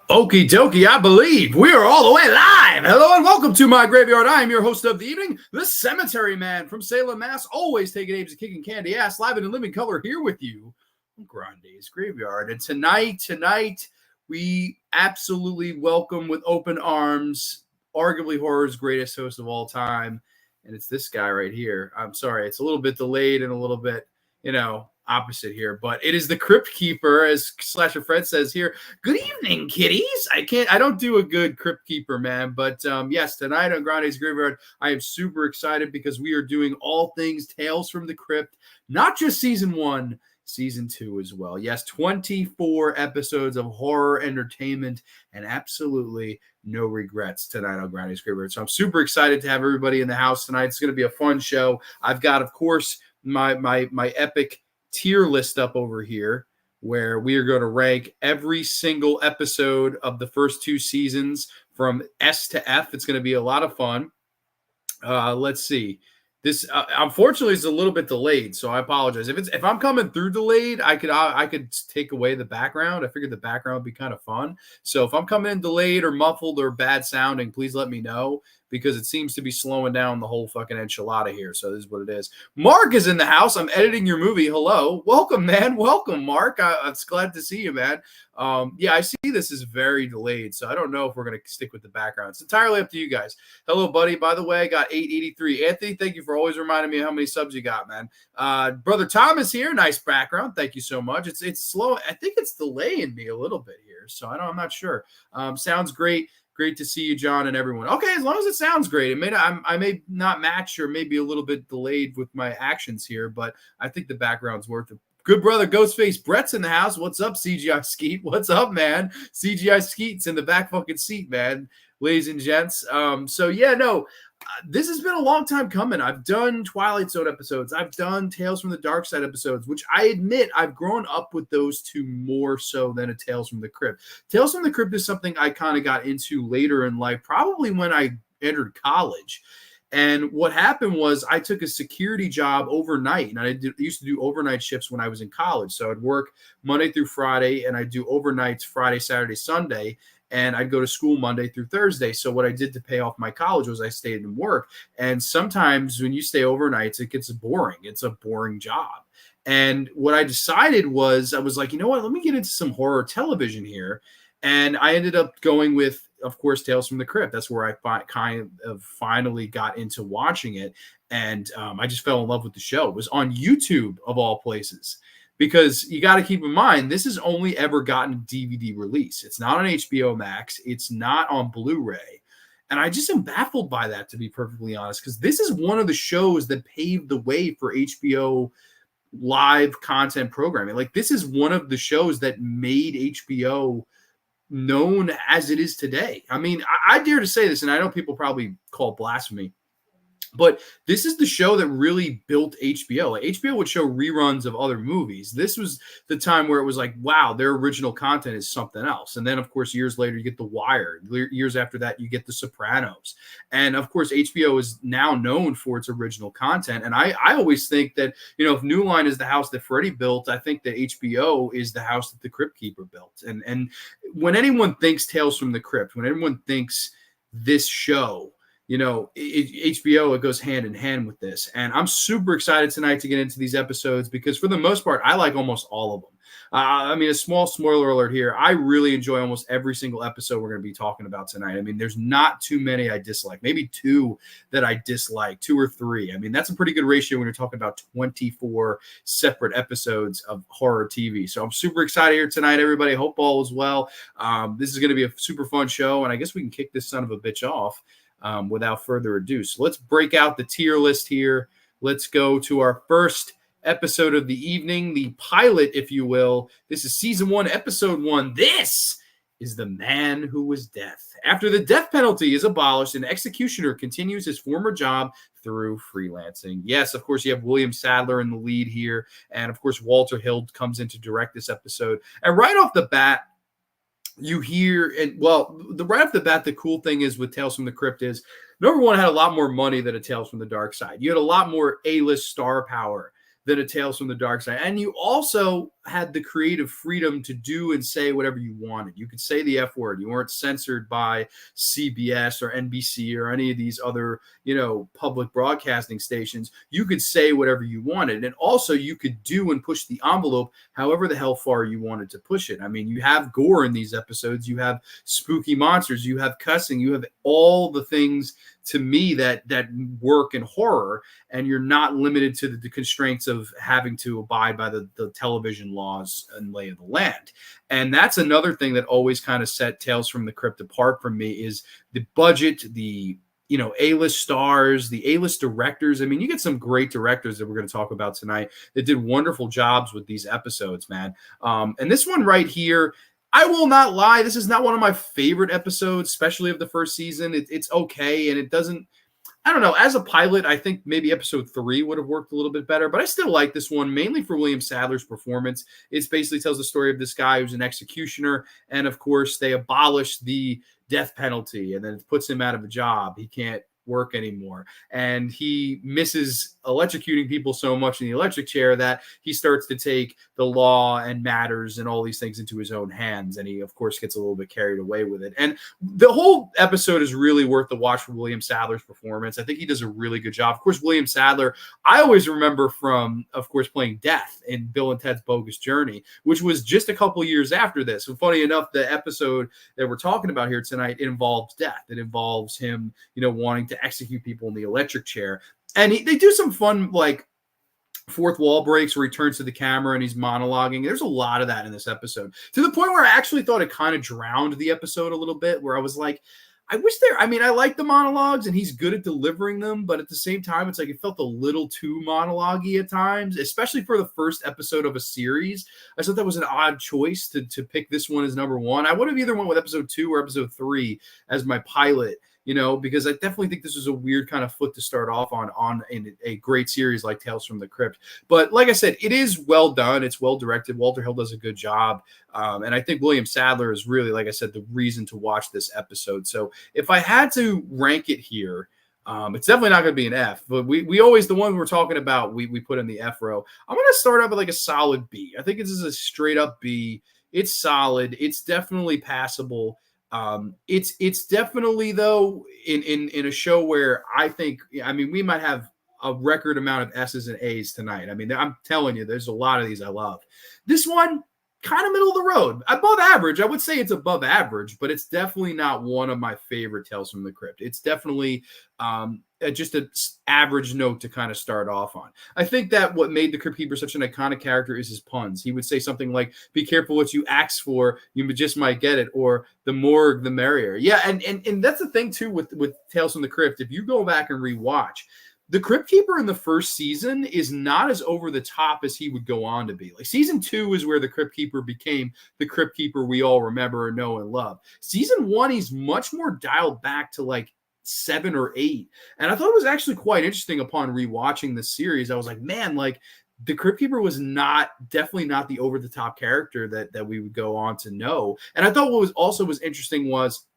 Okie dokie, I believe we are all the way live. Hello and welcome to my graveyard. I am your host of the evening, the Cemetery Man from Salem, Mass. Always taking names and kicking candy ass, live and in living color here with you on Grande's Graveyard. And tonight, we absolutely welcome with open arms, arguably horror's greatest host of all time. And it's this guy right here. I'm sorry, it's a little bit delayed and a little bit, opposite here, but it is the Crypt Keeper, as Slasher Fred says here. Good evening, kiddies. I don't do a good Crypt Keeper, man, but yes, tonight on Grande's Graveyard, I am super excited because we are doing all things Tales from the Crypt, not just season 1, season 2 as well. Yes, 24 episodes of horror entertainment and absolutely no regrets tonight on Grande's Graveyard. So I'm super excited to have everybody in the house tonight. It's going to be a fun show. I've got, of course, my epic tier list up over here where we are going to rank every single episode of the first 2 seasons from S to F. It's going to be a lot of fun. Let's see. This unfortunately is a little bit delayed, so I apologize. If I'm coming through delayed, I could take away the background. I figured the background would be kind of fun. So if I'm coming in delayed or muffled or bad sounding, please let me know, because it seems to be slowing down the whole fucking enchilada here. So this is what it is. Mark is in the house. I'm editing your movie. Hello. Welcome, man. Welcome, Mark. I'm glad to see you, man. Yeah, I see this is very delayed, so I don't know if we're going to stick with the background. It's entirely up to you guys. Hello, buddy. By the way, I got 883. Anthony, thank you for always reminding me how many subs you got, man. Brother Thomas here. Nice background. Thank you so much. It's slow. I think it's delaying me a little bit here, so I'm not sure. Sounds great. Great to see you, John, and everyone. Okay, as long as it sounds great. It may not, I may not match or maybe a little bit delayed with my actions here, but I think the background's worth it. Good brother Ghostface Brett's in the house. What's up, CGI Skeet? What's up, man? CGI Skeet's in the back fucking seat, man. Ladies and gents. This has been a long time coming. I've done Twilight Zone episodes. I've done Tales from the Dark Side episodes, which I admit I've grown up with those two more so than a Tales from the Crypt. Tales from the Crypt is something I kind of got into later in life, probably when I entered college. And what happened was I took a security job overnight, and I used to do overnight shifts when I was in college. So I'd work Monday through Friday, and I'd do overnights Friday, Saturday, Sunday. And I'd go to school Monday through Thursday. So what I did to pay off my college was I stayed and work. And sometimes when you stay overnights, it gets boring. It's a boring job. And what I decided was I was like, you know what? Let me get into some horror television here. And I ended up going with, of course, Tales from the Crypt. That's where I kind of finally got into watching it. And I just fell in love with the show. It was on YouTube, of all places. Because you got to keep in mind, this has only ever gotten DVD release. It's not on HBO Max. It's not on Blu-ray. And I just am baffled by that, to be perfectly honest, because this is one of the shows that paved the way for HBO live content programming. Like, this is one of the shows that made HBO known as it is today. I mean, I dare to say this, and I know people probably call it blasphemy, but this is the show that really built HBO. Like, HBO would show reruns of other movies. This was the time where it was like, wow, their original content is something else. And then, of course, years later, you get The Wire. Years after that, you get The Sopranos. And, of course, HBO is now known for its original content. And I always think that, if New Line is the house that Freddie built, I think that HBO is the house that the Crypt Keeper built. And when anyone thinks Tales from the Crypt, when everyone thinks this show, HBO, it goes hand in hand with this. And I'm super excited tonight to get into these episodes because for the most part, I like almost all of them. A small spoiler alert here. I really enjoy almost every single episode we're going to be talking about tonight. I mean, there's not too many I dislike. Maybe 2 that I dislike, 2 or 3. I mean, that's a pretty good ratio when you're talking about 24 separate episodes of horror TV. So I'm super excited here tonight, everybody. Hope all is well. This is going to be a super fun show, and I guess we can kick this son of a bitch off without further ado. So let's break out the tier list here. Let's go to our first episode of the evening, the pilot, if you will. This is season 1, episode 1. This is The Man Who Was Death. After the death penalty is abolished, an executioner continues his former job through freelancing. Yes, of course, you have William Sadler in the lead here. And of course, Walter Hill comes in to direct this episode. And right off the bat, you hear, right off the bat, the cool thing is with Tales from the Crypt is, number one, had a lot more money than a Tales from the Dark Side. You had a lot more A-list star power than a Tales from the Dark Side. And you also had the creative freedom to do and say whatever you wanted. You could say the F word. You weren't censored by CBS or NBC or any of these other, public broadcasting stations. You could say whatever you wanted. And also you could do and push the envelope however the hell far you wanted to push it. I mean, you have gore in these episodes. You have spooky monsters. You have cussing. You have all the things, to me, that work in horror, and you're not limited to the constraints of having to abide by the television laws and lay of the land. And that's another thing that always kind of set Tales from the Crypt apart from me, is the budget, the A-list stars, the A-list directors. I mean, you get some great directors that we're going to talk about tonight that did wonderful jobs with these episodes, man. And this one right here, I will not lie, this is not one of my favorite episodes, especially of the first season. It's okay, and it doesn't, I don't know, as a pilot, I think maybe episode 3 would have worked a little bit better, but I still like this one, mainly for William Sadler's performance. It basically tells the story of this guy who's an executioner, and of course, they abolished the death penalty, and then it puts him out of a job. He can't work anymore, and he misses electrocuting people so much in the electric chair that he starts to take the law and matters and all these things into his own hands, and he of course gets a little bit carried away with it. And the whole episode is really worth the watch for William Sadler's performance. I think he does a really good job. Of course, William Sadler, I always remember from, of course, playing Death in Bill and Ted's Bogus Journey, which was just a couple years after this. And funny enough, the episode that we're talking about here tonight, it involves Death. It involves him, wanting to execute people in the electric chair. And they do some fun, like, fourth wall breaks where he turns to the camera and he's monologuing. There's a lot of that in this episode, to the point where I actually thought it kind of drowned the episode a little bit, where I was like, I like the monologues and he's good at delivering them, but at the same time, it's like it felt a little too monologue-y at times, especially for the first episode of a series. I thought that was an odd choice to pick this one as number 1. I would have either went with episode 2 or episode 3 as my pilot, because I definitely think this was a weird kind of foot to start off on in a great series like Tales from the Crypt. But like I said, it is well done. It's well directed. Walter Hill does a good job. And I think William Sadler is really, like I said, the reason to watch this episode. So if I had to rank it here, it's definitely not going to be an F, but we always, the one we're talking about, we put in the F row. I'm going to start out with like a solid B. I think this is a straight up B. It's solid. It's definitely passable. It's definitely, though, in a show where we might have a record amount of S's and A's tonight. I mean, I'm telling you, there's a lot of these I love. This one, kind of middle of the road, above average. I would say it's above average, but it's definitely not one of my favorite Tales from the Crypt. It's definitely just an average note to kind of start off on. I think that what made the Crypt Keeper such an iconic character is his puns. He would say something like, "Be careful what you ask for, you just might get it," or "the morgue, the merrier." Yeah, and that's the thing too with Tales from the Crypt. If you go back and rewatch, the Crypt Keeper in the first season is not as over the top as he would go on to be. Like, season 2 is where the Crypt Keeper became the Crypt Keeper we all remember and know and love. Season 1, he's much more dialed back to like 7 or 8. And I thought it was actually quite interesting upon rewatching the series. I was like, man, like, the Crypt Keeper was definitely not the over the top character that we would go on to know. And I thought what was interesting was,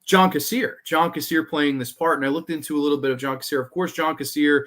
John Kassir playing this part. And I looked into a little bit of John Kassir. Of course, John Kassir,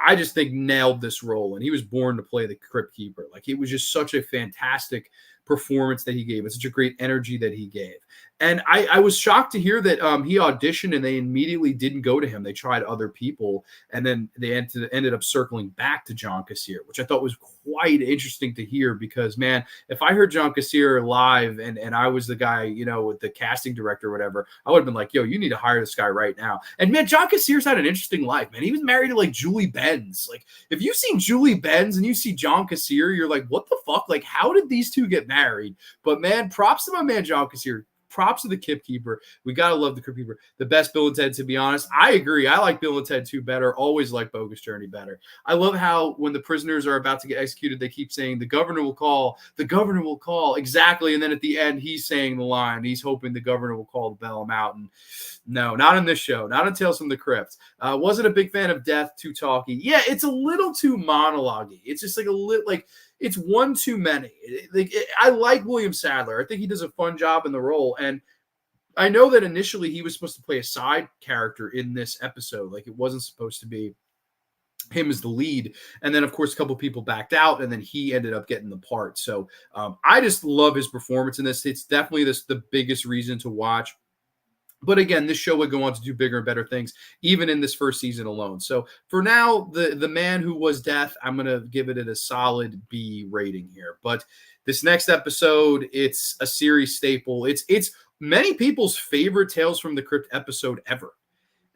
I just think, nailed this role. And he was born to play the Crypt Keeper. Like, it was just such a fantastic performance that he gave. It's such a great energy that he gave. And I was shocked to hear that he auditioned and they immediately didn't go to him. They tried other people, and then they ended up circling back to John Kassir, which I thought was quite interesting to hear, because, man, if I heard John Kassir live and I was the guy, with the casting director or whatever, I would have been like, yo, you need to hire this guy right now. And, man, John Kassir's had an interesting life, man. He was married to, like, Julie Benz. Like, if you've seen Julie Benz and you see John Kassir, you're like, what the fuck? Like, how did these two get married? But, man, props to my man John Kassir. Props to the Crypt Keeper. We got to love the Crypt Keeper. The best Bill and Ted, to be honest. I agree. I like Bill and Ted 2 better. Always like Bogus Journey better. I love how when the prisoners are about to get executed, they keep saying, "The governor will call. The governor will call." Exactly. And then at the end, he's saying the line. He's hoping the governor will call to bail him out. And no, not in this show. Not in Tales from the Crypt. Wasn't a big fan of Death, too talky. Yeah, it's a little too monologue-y. It's just like a little, like, it's one too many. I like William Sadler. I think he does a fun job in the role. And I know that initially he was supposed to play a side character in this episode. Like, it wasn't supposed to be him as the lead. And then, of course, a couple people backed out, and then he ended up getting the part. So I just love his performance in this. It's definitely the biggest reason to watch. But again, this show would go on to do bigger and better things, even in this first season alone. So for now, the man who was death, I'm going to give it a solid B rating here. But this next episode, it's a series staple. It's many people's favorite Tales from the Crypt episode ever.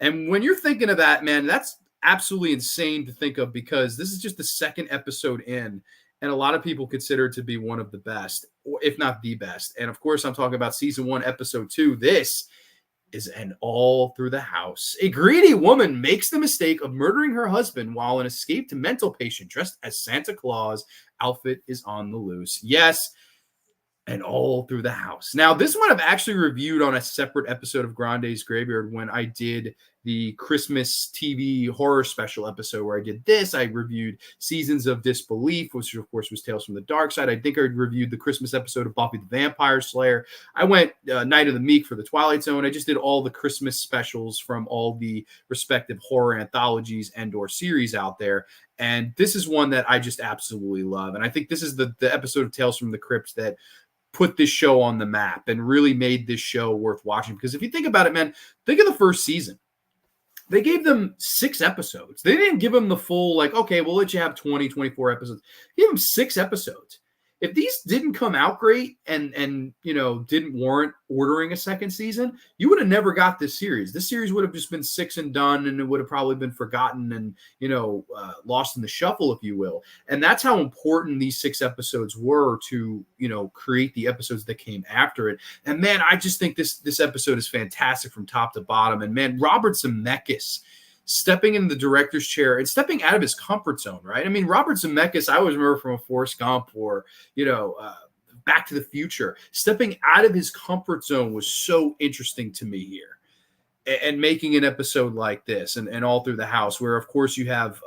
And when you're thinking of that, man, that's absolutely insane to think of, because this is just the second episode in, and a lot of people consider it to be one of the best, or if not the best. And of course, I'm talking about season 1, episode 2. This is an All Through the House. A greedy woman makes the mistake of murdering her husband while an escaped mental patient dressed as Santa Claus outfit is on the loose. Yes, and All Through the House. Now, this one I've actually reviewed on a separate episode of Grande's Graveyard when I did the Christmas TV horror special episode where I did this. I reviewed Seasons of Disbelief, which of course was Tales from the Dark Side. I think I reviewed the Christmas episode of Buffy the Vampire Slayer. I went Night of the Meek for the Twilight Zone. I just did all the Christmas specials from all the respective horror anthologies and or series out there. And this is one that I just absolutely love. And I think this is the episode of Tales from the Crypt that put this show on the map and really made this show worth watching. Because if you think about it, man, think of the first season. They gave them 6 episodes. They didn't give them the full, like, okay, we'll let you have 20, 24 episodes. They gave them 6 episodes. If these didn't come out great and didn't warrant ordering a second season, you would have never got this series. This series would have just been 6 and done, and it would have probably been forgotten and lost in the shuffle, if you will. And that's how important these 6 episodes were to create the episodes that came after it. And man, I just think this episode is fantastic from top to bottom. And man, Robert Zemeckis stepping in the director's chair and stepping out of his comfort zone, right? I mean, Robert Zemeckis, I always remember from a Forrest Gump or, Back to the Future. Stepping out of his comfort zone was so interesting to me here. And making an episode like this and All Through the House, where, of course, you have,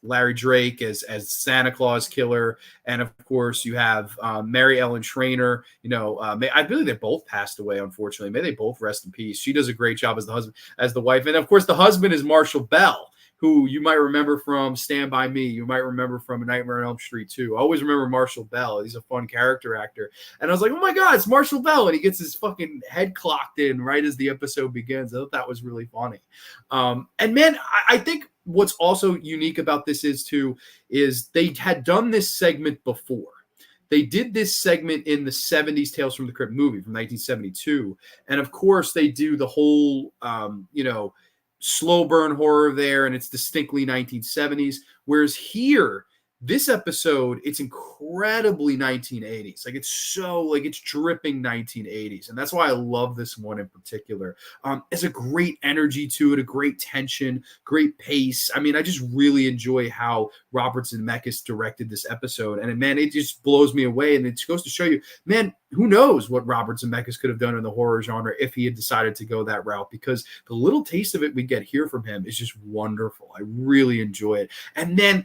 Larry Drake as Santa Claus killer, and of course you have Mary Ellen Trainor. I believe they both passed away, unfortunately. May they both rest in peace. She does a great job as the husband, as the wife, and of course the husband is Marshall Bell, who you might remember from Stand By Me. You might remember from A Nightmare on Elm Street 2. I always remember Marshall Bell. He's a fun character actor. And I was like, oh my God, it's Marshall Bell. And he gets his fucking head clocked in right as the episode begins. I thought that was really funny. And man, I think what's also unique about this is they had done this segment before. They did this segment in the 70s Tales from the Crypt movie from 1972. And of course, they do the whole, slow burn horror there, and it's distinctly 1970s. Whereas here, this episode, it's incredibly 1980s. It's dripping 1980s. And that's why I love this one in particular. It's a great energy to it, a great tension, great pace. I mean, I just really enjoy how Robert Zemeckis directed this episode. And man, it just blows me away. And it goes to show you, man, who knows what Robert Zemeckis could have done in the horror genre if he had decided to go that route, because the little taste of it we get here from him is just wonderful. I really enjoy it. And then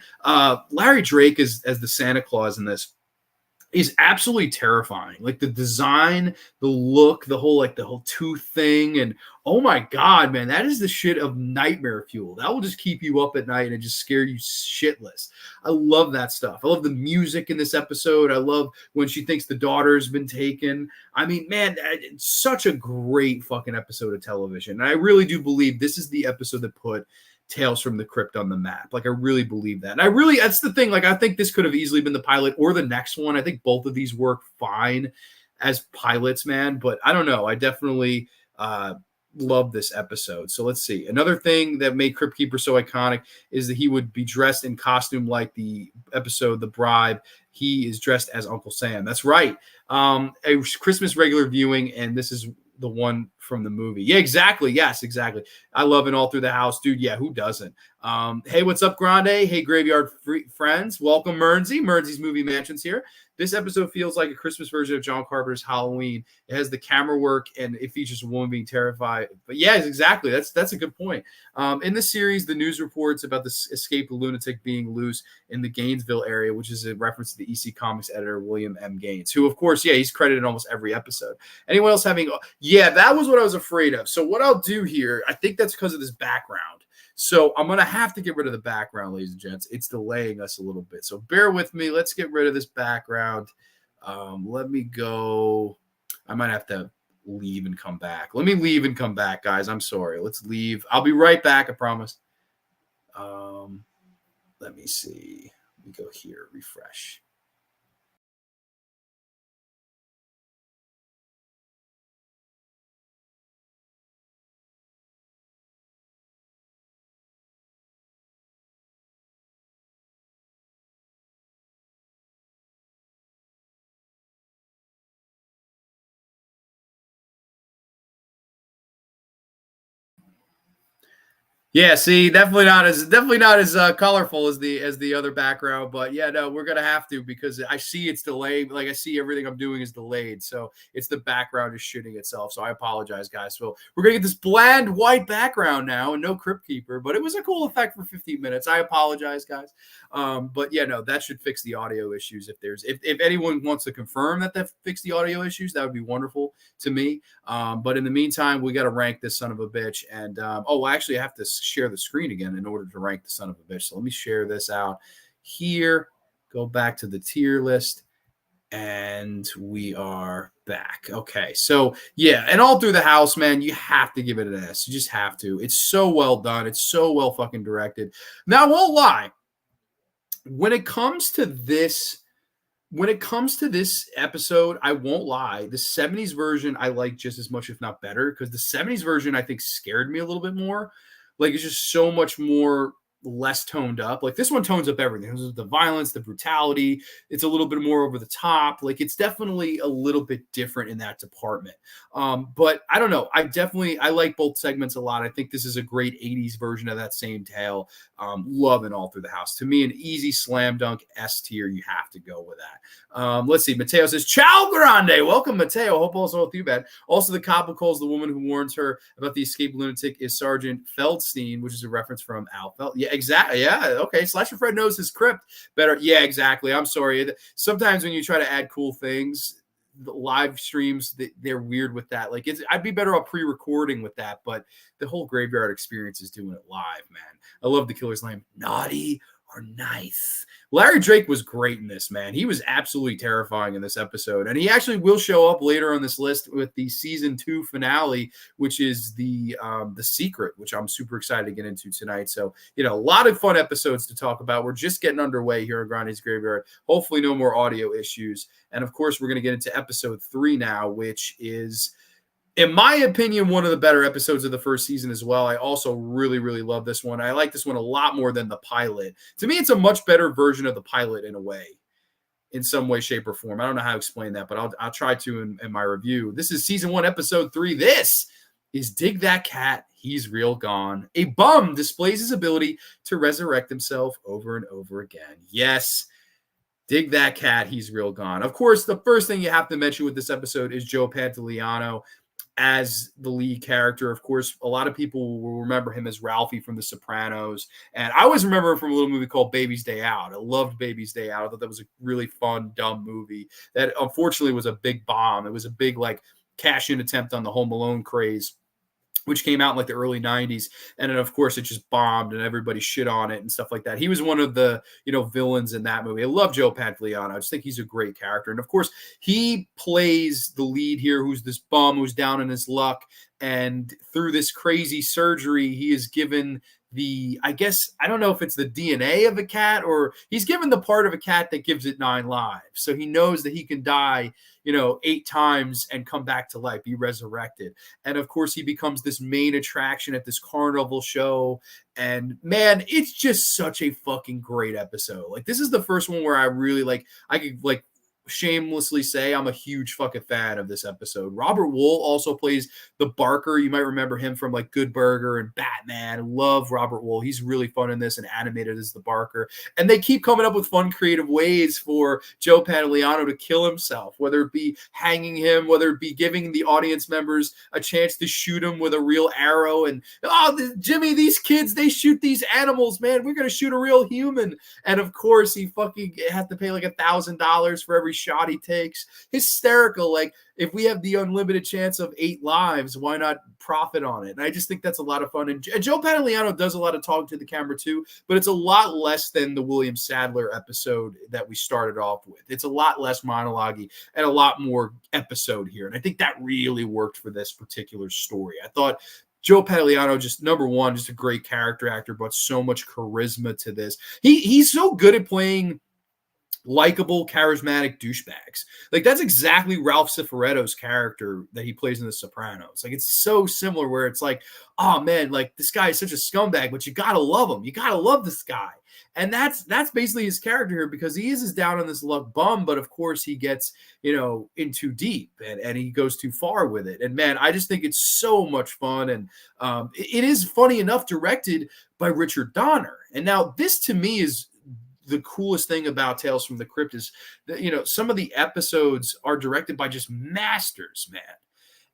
Larry Drake as the Santa Claus in this is absolutely terrifying. Like the design, the look, the whole tooth thing, and oh my God, man, that is the shit of nightmare fuel. That will just keep you up at night and just scare you shitless. I love that stuff. I love the music in this episode. I love when she thinks the daughter's been taken. I mean, man, it's such a great fucking episode of television. And I really do believe this is the episode that put Tales from the Crypt on the map. Like, I really believe that. And that's the thing. Like, I think this could have easily been the pilot or the next one. I think both of these work fine as pilots, man. But I don't know. I definitely love this episode. So let's see. Another thing that made Crypt Keeper so iconic is that he would be dressed in costume like the episode The Bribe. He is dressed as Uncle Sam. That's right. A Christmas regular viewing, and this is the one from the movie. Yeah, exactly. Yes, exactly. I love it All Through the House, dude. Yeah, who doesn't? Hey, what's up, Grande? Hey, Graveyard friends. Welcome, Mernsey. Mernsey's Movie Mansions here. This episode feels like a Christmas version of John Carpenter's Halloween. It has the camera work, and it features a woman being terrified. But yeah, exactly. That's a good point. In the series, the news reports about the escaped lunatic being loose in the Gainesville area, which is a reference to the EC Comics editor, William M. Gaines, who, of course, yeah, he's credited in almost every episode. Anyone else having... Yeah, that was what I was afraid of. So what I'll do here, I think that's because of this background. So I'm going to have to get rid of the background, ladies and gents. It's delaying us a little bit. So bear with me. Let's get rid of this background. Let me go. I might have to leave and come back. Let me leave and come back, guys. I'm sorry. Let's leave. I'll be right back, I promise. Let me see. Let me go here, refresh. Yeah, see, definitely not as colorful as the other background, but yeah, no, we're gonna have to because I see it's delayed. Like I see everything I'm doing is delayed, so it's the background is shooting itself. So I apologize, guys. So we're gonna get this bland white background now and no Crypt Keeper, but it was a cool effect for 15 minutes. I apologize, guys. But yeah, no, that should fix the audio issues. If anyone wants to confirm that fixed the audio issues, that would be wonderful to me. But in the meantime, we got to rank this son of a bitch. And actually, I have to share the screen again in order to rank the son of a bitch. So let me share this out here. Go back to the tier list. And we are back. Okay. So, yeah. And all through the house, man, you have to give it an S. You just have to. It's so well done. It's so well fucking directed. Now, I won't lie. When it comes to this episode, I won't lie. The 70s version I like just as much, if not better, because the 70s version I think scared me a little bit more. Like it's just so much more less toned up. Like this one tones up everything. The violence, the brutality. It's a little bit more over the top. Like it's definitely a little bit different in that department. But I don't know. I like both segments a lot. I think this is a great 80s version of that same tale. Loving all through the house. To me, an easy slam dunk S tier. You have to go with that. Let's see. Mateo says, Ciao Grande. Welcome, Mateo. Hope also with you, bad. Also, the cop who calls the woman who warns her about the escaped lunatic is Sergeant Feldstein, which is a reference from Al Feld. Yeah, exactly. Yeah. Okay. Slasher Fred knows his crypt better. Yeah, exactly. I'm sorry. Sometimes when you try to add cool things, the live streams, they're weird with that. Like I'd be better off pre-recording with that, but the whole graveyard experience is doing it live, man. I love the killer's name. Naughty or nice. Larry Drake was great in this, man. He was absolutely terrifying in this episode. And he actually will show up later on this list with the season 2 finale, which is the Secret, which I'm super excited to get into tonight. So, a lot of fun episodes to talk about. We're just getting underway here at Grande's Graveyard. Hopefully no more audio issues. And of course, we're going to get into episode 3 now, which is, in my opinion, one of the better episodes of the first season as well. I also really, really love this one. I like this one a lot more than the pilot. To me, it's a much better version of the pilot in a way, in some way, shape, or form. I don't know how to explain that, but I'll try to in my review. This is season 1, episode 3. This is Dig That Cat, He's Real Gone. A bum displays his ability to resurrect himself over and over again. Yes. Dig That Cat, He's Real Gone. Of course, the first thing you have to mention with this episode is Joe Pantoliano as the lead character. Of course, a lot of people will remember him as Ralphie from The Sopranos. And I always remember him from a little movie called Baby's Day Out. I loved Baby's Day Out. I thought that was a really fun, dumb movie that unfortunately was a big bomb. It was a big cash-in attempt on the Home Alone craze, which came out in the early 90s. And then, of course, it just bombed and everybody shit on it and stuff like that. He was one of the, villains in that movie. I love Joe Pantoliano. I just think he's a great character. And, of course, he plays the lead here, who's this bum who's down in his luck. And through this crazy surgery, he is given I don't know if it's the DNA of a cat, or he's given the part of a cat that gives it 9 lives. So he knows that he can die, 8 times and come back to life, be resurrected. And of course, he becomes this main attraction at this carnival show. And man, it's just such a fucking great episode. This is the first one where I really I could shamelessly say I'm a huge fucking fan of this episode. Robert Wuhl also plays the Barker. You might remember him from Good Burger and Batman. Love Robert Wuhl. He's really fun in this and animated as the Barker. And they keep coming up with fun, creative ways for Joe Pantoliano to kill himself, whether it be hanging him, whether it be giving the audience members a chance to shoot him with a real arrow. And, Jimmy, these kids, they shoot these animals, man. We're going to shoot a real human. And of course, he fucking has to pay $1,000 for every shot he takes. Hysterical. Like, if we have the unlimited chance of 8 lives, why not profit on it? And I just think that's a lot of fun. And Joe Pantoliano does a lot of talking to the camera too, but it's a lot less than the William Sadler episode that we started off with. It's a lot less monologue-y and a lot more episode here. And I think that really worked for this particular story. I thought Joe Pantoliano, just number one, just a great character actor, but so much charisma to this. He's so good at playing likable, charismatic douchebags. Like, that's exactly Ralph Cifaretto's character that he plays in The Sopranos. Like, it's so similar where it's like, oh man, like, this guy is such a scumbag, but you gotta love him. You gotta love this guy. And that's basically his character here, because he is down on this luck bum, but of course he gets, in too deep and he goes too far with it. And man, I just think it's so much fun. And it is, funny enough, directed by Richard Donner. And now this, to me, is the coolest thing about Tales from the Crypt is that, some of the episodes are directed by just masters, man.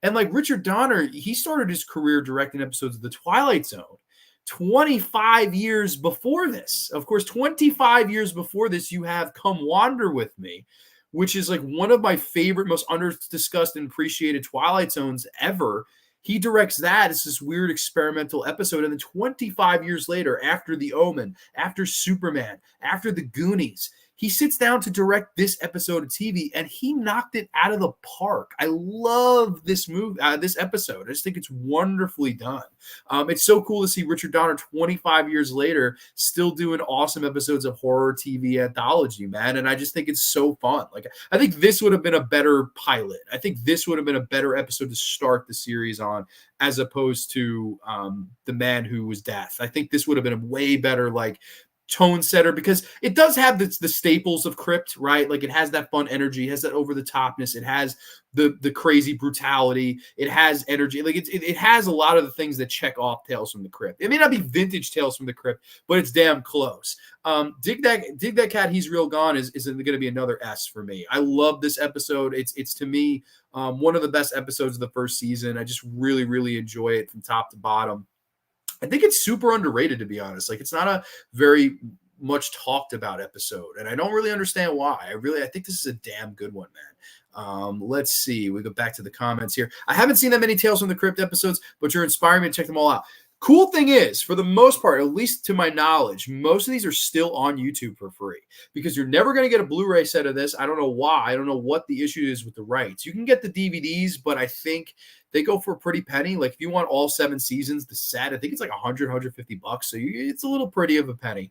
And like Richard Donner, he started his career directing episodes of The Twilight Zone 25 years before this. Of course, 25 years before this, you have Come Wander With Me, which is like one of my favorite, most under-discussed and appreciated Twilight Zones ever. He directs that. It's this weird experimental episode. And then 25 years later, after The Omen, after Superman, after The Goonies, he sits down to direct this episode of TV, and he knocked it out of the park. I love this this episode. I just think it's wonderfully done. It's so cool to see Richard Donner 25 years later still doing awesome episodes of horror TV anthology, man. And I just think it's so fun. Like, I think this would have been a better pilot. I think this would have been a better episode to start the series on, as opposed to The Man Who Was Death. I think this would have been a way better, like, tone setter, because it does have the staples of Crypt, right? Like, it has that fun energy, it has that over the topness, it has the crazy brutality, it has energy. Like, it has a lot of the things that check off Tales from the Crypt. It may not be vintage Tales from the Crypt, but it's damn close. Dig That Cat, He's Real Gone is going to be another S for me. I love this episode. It's to me one of the best episodes of the first season. I just really, really enjoy it from top to bottom. I think it's super underrated, to be honest. Like, it's not a very much talked about episode, and I don't really understand why. I think this is a damn good one, man. Let's see. We go back to the comments here. I haven't seen that many Tales from the Crypt episodes, but you're inspiring me to check them all out. Cool thing is, for the most part, at least to my knowledge, most of these are still on YouTube for free, because you're never going to get a Blu-ray set of this. I don't know why. I don't know what the issue is with the rights. You can get the DVDs, but I think they go for a pretty penny. Like, if you want all 7 seasons, the set, I think it's like $100-$150. So it's a little pretty of a penny.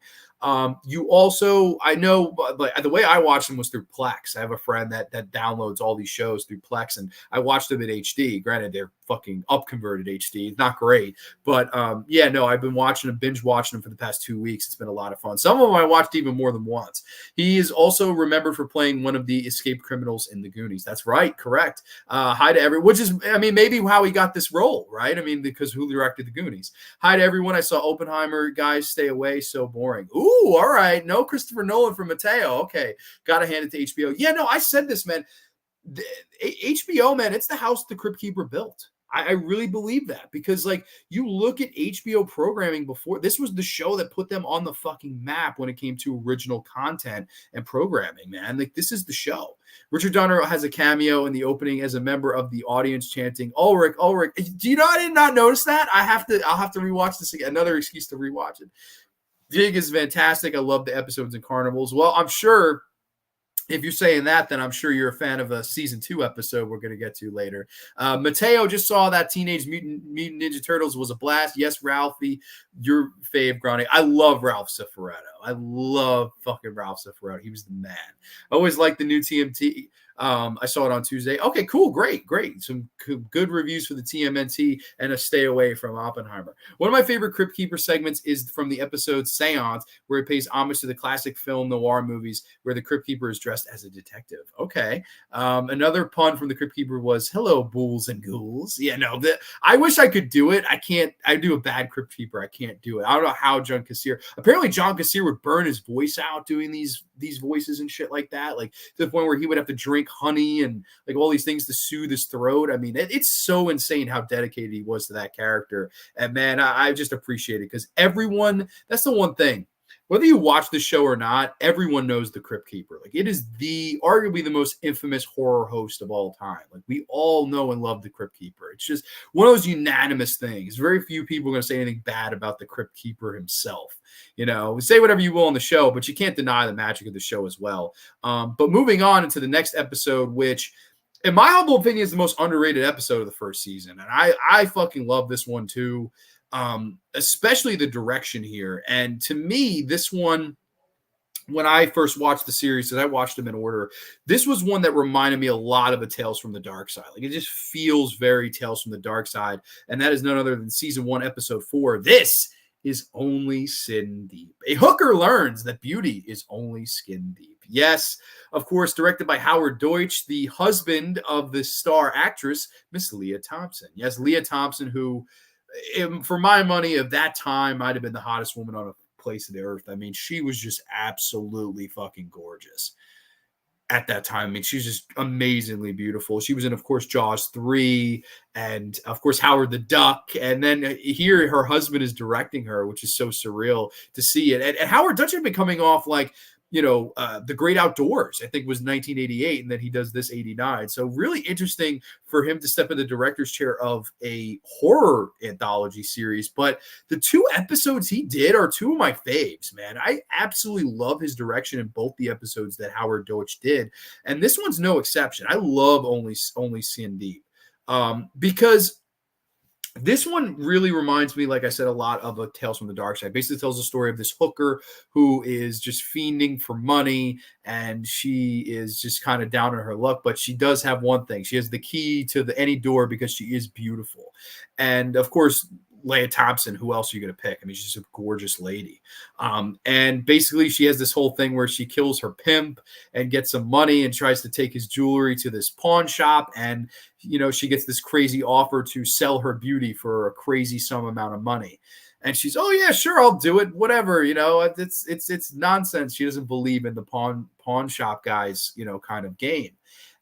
You also, I know, like, the way I watched them was through Plex. I have a friend that downloads all these shows through Plex, and I watched them in HD. Granted, they're fucking up-converted HD. It's not great. But yeah, no, I've been binge watching them for the past 2 weeks. It's been a lot of fun. Some of them I watched even more than once. He is also remembered for playing one of the escaped criminals in The Goonies. That's right, correct. Hi to everyone, which is, I mean, maybe how he got this role, right? I mean, because who directed The Goonies? Hi to everyone. I saw Oppenheimer. Guys, stay away. So boring. Ooh, all right. No Christopher Nolan for Mateo. Okay, gotta hand it to HBO. Yeah, no, I said this, man. HBO, man, it's the house the Crypt Keeper built. I really believe that, because, like, you look at HBO programming before, this was the show that put them on the fucking map when it came to original content and programming, man. Like, this is the show. Richard Donner has a cameo in the opening as a member of the audience chanting, Ulrich, Ulrich. Do you know, I did not notice that? I'll have to rewatch this again. Another excuse to rewatch it. Dig is fantastic. I love the episodes in Carnivals. Well, I'm sure, if you're saying that, then I'm sure you're a fan of a season 2 episode we're going to get to later. Mateo just saw that Teenage Mutant Ninja Turtles was a blast. Yes, Ralphie, your fave, Grande. I love Ralph Cifaretto. I love fucking Ralph Cifaretto. He was the man. I always liked the new TMT. I saw it on Tuesday. Okay, cool. Great. Some good reviews for the TMNT and a stay away from Oppenheimer. One of my favorite Crypt Keeper segments is from the episode Seance, where it pays homage to the classic film noir movies where the Crypt Keeper is dressed as a detective. Okay. Another pun from the Crypt Keeper was, hello, bulls and ghouls. Yeah, no, I wish I could do it. I can't. I do a bad Crypt Keeper. I can't do it. I don't know how John Kassir. Apparently, John Kassir would burn his voice out doing these voices and shit like that, like to the point where he would have to drink honey and like all these things to soothe his throat. I mean, it's so insane how dedicated he was to that character. And man, I just appreciate it, because everyone, that's the one thing. whether you watch the show or not, everyone knows the Crypt Keeper. Like, it is arguably the most infamous horror host of all time. Like, we all know and love the Crypt Keeper. It's just one of those unanimous things. Very few people are going to say anything bad about the Crypt Keeper himself. Say whatever you will on the show, but you can't deny the magic of the show as well. But moving on into the next episode, which, in my humble opinion, is the most underrated episode of the first season. And I fucking love this one too. Especially the direction here. And to me, this one, when I first watched the series, and I watched them in order, this was one that reminded me a lot of a Tales from the Dark Side. Like, it just feels very Tales from the Dark Side. And that is none other than season 1, episode 4. This is only skin deep. A hooker learns that beauty is only skin deep. Yes, of course, directed by Howard Deutsch, the husband of the star actress, Miss Leah Thompson. Yes, Leah Thompson, who, for my money, of that time, might have been the hottest woman on a place of the earth. I mean, she was just absolutely fucking gorgeous at that time. I mean, she's just amazingly beautiful. She was in, of course, Jaws 3, and of course, Howard the Duck. And then here, her husband is directing her, which is so surreal to see it. And Howard Dutch had been coming off like, The Great Outdoors, I think, was 1988, and then he does this 89. So really interesting for him to step in the director's chair of a horror anthology series. But the 2 episodes he did are 2 of my faves, man. I absolutely love his direction in both the episodes that Howard Deutsch did. And this one's no exception. I love Only Skin Deep because this one really reminds me, like I said, a lot of a Tales from the Dark Side. Basically tells the story of this hooker who is just fiending for money, and she is just kind of down on her luck. But she does have one thing. She has the key to any door because she is beautiful. And, of course, Leah Thompson, who else are you going to pick? I mean, she's a gorgeous lady. And basically she has this whole thing where she kills her pimp and gets some money and tries to take his jewelry to this pawn shop. And, she gets this crazy offer to sell her beauty for a crazy sum amount of money. And she's, oh yeah, sure, I'll do it. Whatever, it's nonsense. She doesn't believe in the pawn shop guy's, kind of game.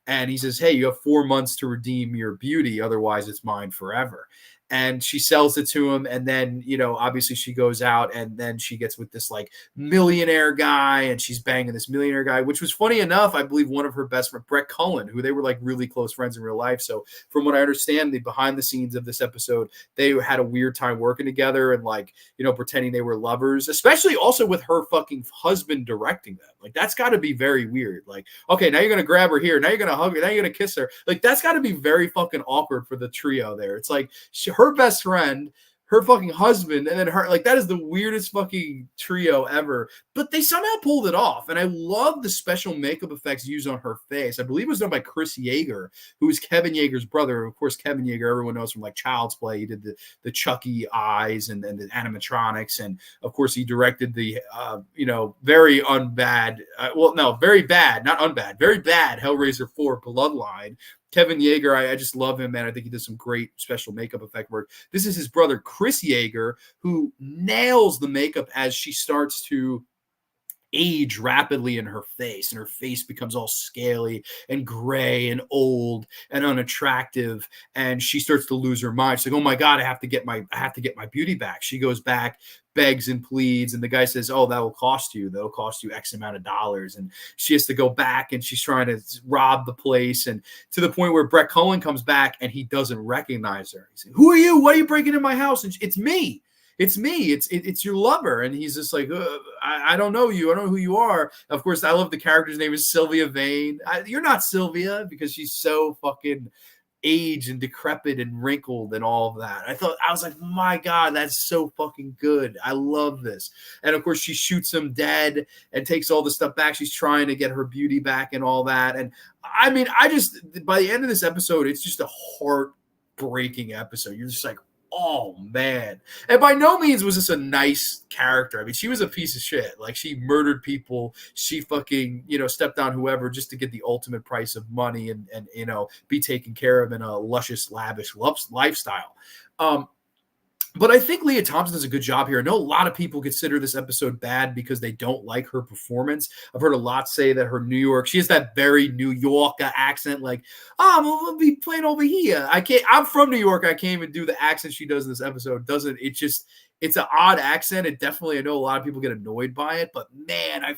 And he says, hey, you have 4 months to redeem your beauty. Otherwise it's mine forever. And she sells it to him. And then, obviously she goes out and then she gets with this like millionaire guy, and she's banging this millionaire guy, which was funny enough. I believe one of her best friends, Brett Cullen, who they were like really close friends in real life. So from what I understand, the behind the scenes of this episode, they had a weird time working together and like, pretending they were lovers, especially also with her fucking husband directing them. Like, that's got to be very weird. Like, okay, now you're going to grab her here. Now you're going to hug her. Now you're going to kiss her. Like, that's got to be very fucking awkward for the trio there. It's like her best friend, her fucking husband, and then her. Like, that is the weirdest fucking trio ever. But they somehow pulled it off. And I love the special makeup effects used on her face. I believe it was done by Chris Yeager, who is Kevin Yeager's brother. Of course, Kevin Yeager, everyone knows from like Child's Play. He did the Chucky eyes and the animatronics. And of course, he directed the, very very bad, not unbad, very bad Hellraiser 4 Bloodline. Kevin Yeager, I just love him, man. I think he does some great special makeup effect work. This is his brother, Chris Yeager, who nails the makeup as she starts to age rapidly in her face, and her face becomes all scaly and gray and old and unattractive, and she starts to lose her mind. She's like, oh my God, I have to get my beauty back. She goes back, begs and pleads, and the guy says, oh, that'll cost you X amount of dollars. And she has to go back, and she's trying to rob the place, and to the point where Brett Cullen comes back and he doesn't recognize her. He's like, who are you? Why are you breaking in my house? And it's me. It's me. It's your lover. And he's just like, I don't know you. I don't know who you are. Of course, I love the character's name is Sylvia Vane. You're not Sylvia, because she's so fucking aged and decrepit and wrinkled and all of that. I was like, my God, that's so fucking good. I love this. And of course, she shoots him dead and takes all the stuff back. She's trying to get her beauty back and all that. And I mean, by the end of this episode, it's just a heartbreaking episode. You're just like, oh man. And by no means was this a nice character. I mean, she was a piece of shit. Like, she murdered people. She fucking, stepped on whoever just to get the ultimate price of money and be taken care of in a luscious, lavish lifestyle. But I think Leah Thompson does a good job here. I know a lot of people consider this episode bad because they don't like her performance. I've heard a lot say that her New York, she has that very New York accent, like, oh, I'm gonna be playing over here. I'm from New York. I can't even do the accent she does in this episode. Doesn't it just, it's an odd accent. It definitely, I know a lot of people get annoyed by it, but man, I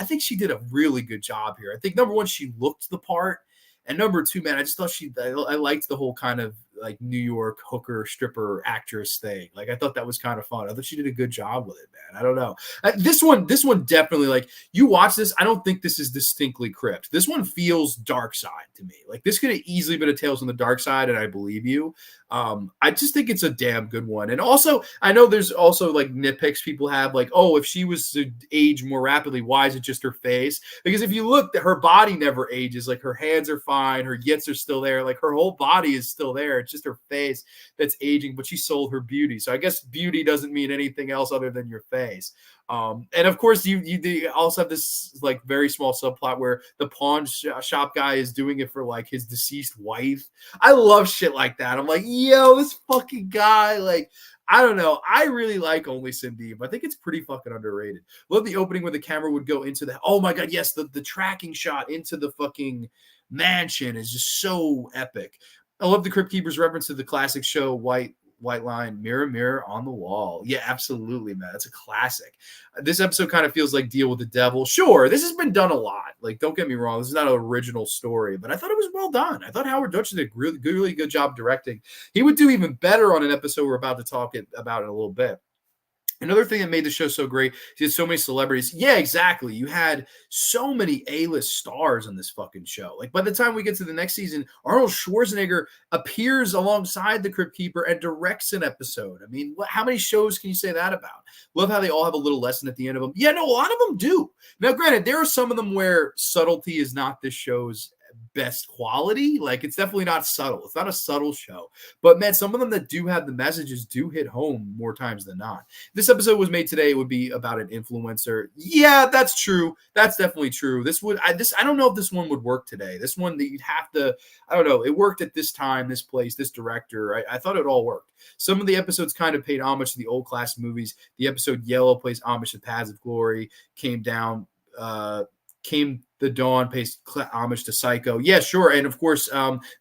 think she did a really good job here. I think number one, she looked the part. And number two, man, I just thought I liked the whole kind of like New York hooker stripper actress thing. Like I thought that was kind of fun. I thought she did a good job with it, man. I don't know. This one definitely, like, you watch this, I don't think this is distinctly Crypt. This one feels dark side to me. Like this could have easily been a Tales from the Dark Side, and I believe you. I just think it's a damn good one. And also, I know there's also like nitpicks people have, like, oh, if she was to age more rapidly, why is it just her face? Because if you look, her body never ages. Like her hands are fine, her yits are still there, like her whole body is still there. It's just her face that's aging, but she sold her beauty. So I guess beauty doesn't mean anything else other than your face. And of course, you also have this like very small subplot where the pawn shop guy is doing it for like his deceased wife. I love shit like that. I'm like, yo, this fucking guy, like, I don't know. I really like Only Sindeep. I think it's pretty fucking underrated. Love the opening where the camera would go into the, oh my God, yes, the tracking shot into the fucking mansion is just so epic. I love the Crypt Keeper's reference to the classic show, White Line, Mirror, Mirror on the Wall. Yeah, absolutely, man. That's a classic. This episode kind of feels like Deal with the Devil. Sure, this has been done a lot. Like, don't get me wrong. This is not an original story, but I thought it was well done. I thought Howard Dutch did a really good job directing. He would do even better on an episode we're about to talk about in a little bit. Another thing that made the show so great, you had so many celebrities. Yeah, exactly. You had so many A-list stars on this fucking show. Like by the time we get to the next season, Arnold Schwarzenegger appears alongside the Crypt Keeper and directs an episode. I mean, how many shows can you say that about? Love how they all have a little lesson at the end of them. Yeah, no, a lot of them do. Now, granted, there are some of them where subtlety is not this show's best quality. Like it's definitely not subtle. It's not a subtle show. But man, some of them that do have the messages do hit home more times than not. This episode was made today, it would be about an influencer. Yeah, that's true. That's definitely true. I don't know if this one would work today. This one that you'd have to, I don't know. It worked at this time, this place, this director. I thought it all worked. Some of the episodes kind of paid homage to the old class movies. The episode Yellow plays homage to Paths of Glory. Came the Dawn pays homage to Psycho. Yeah, sure. And of course,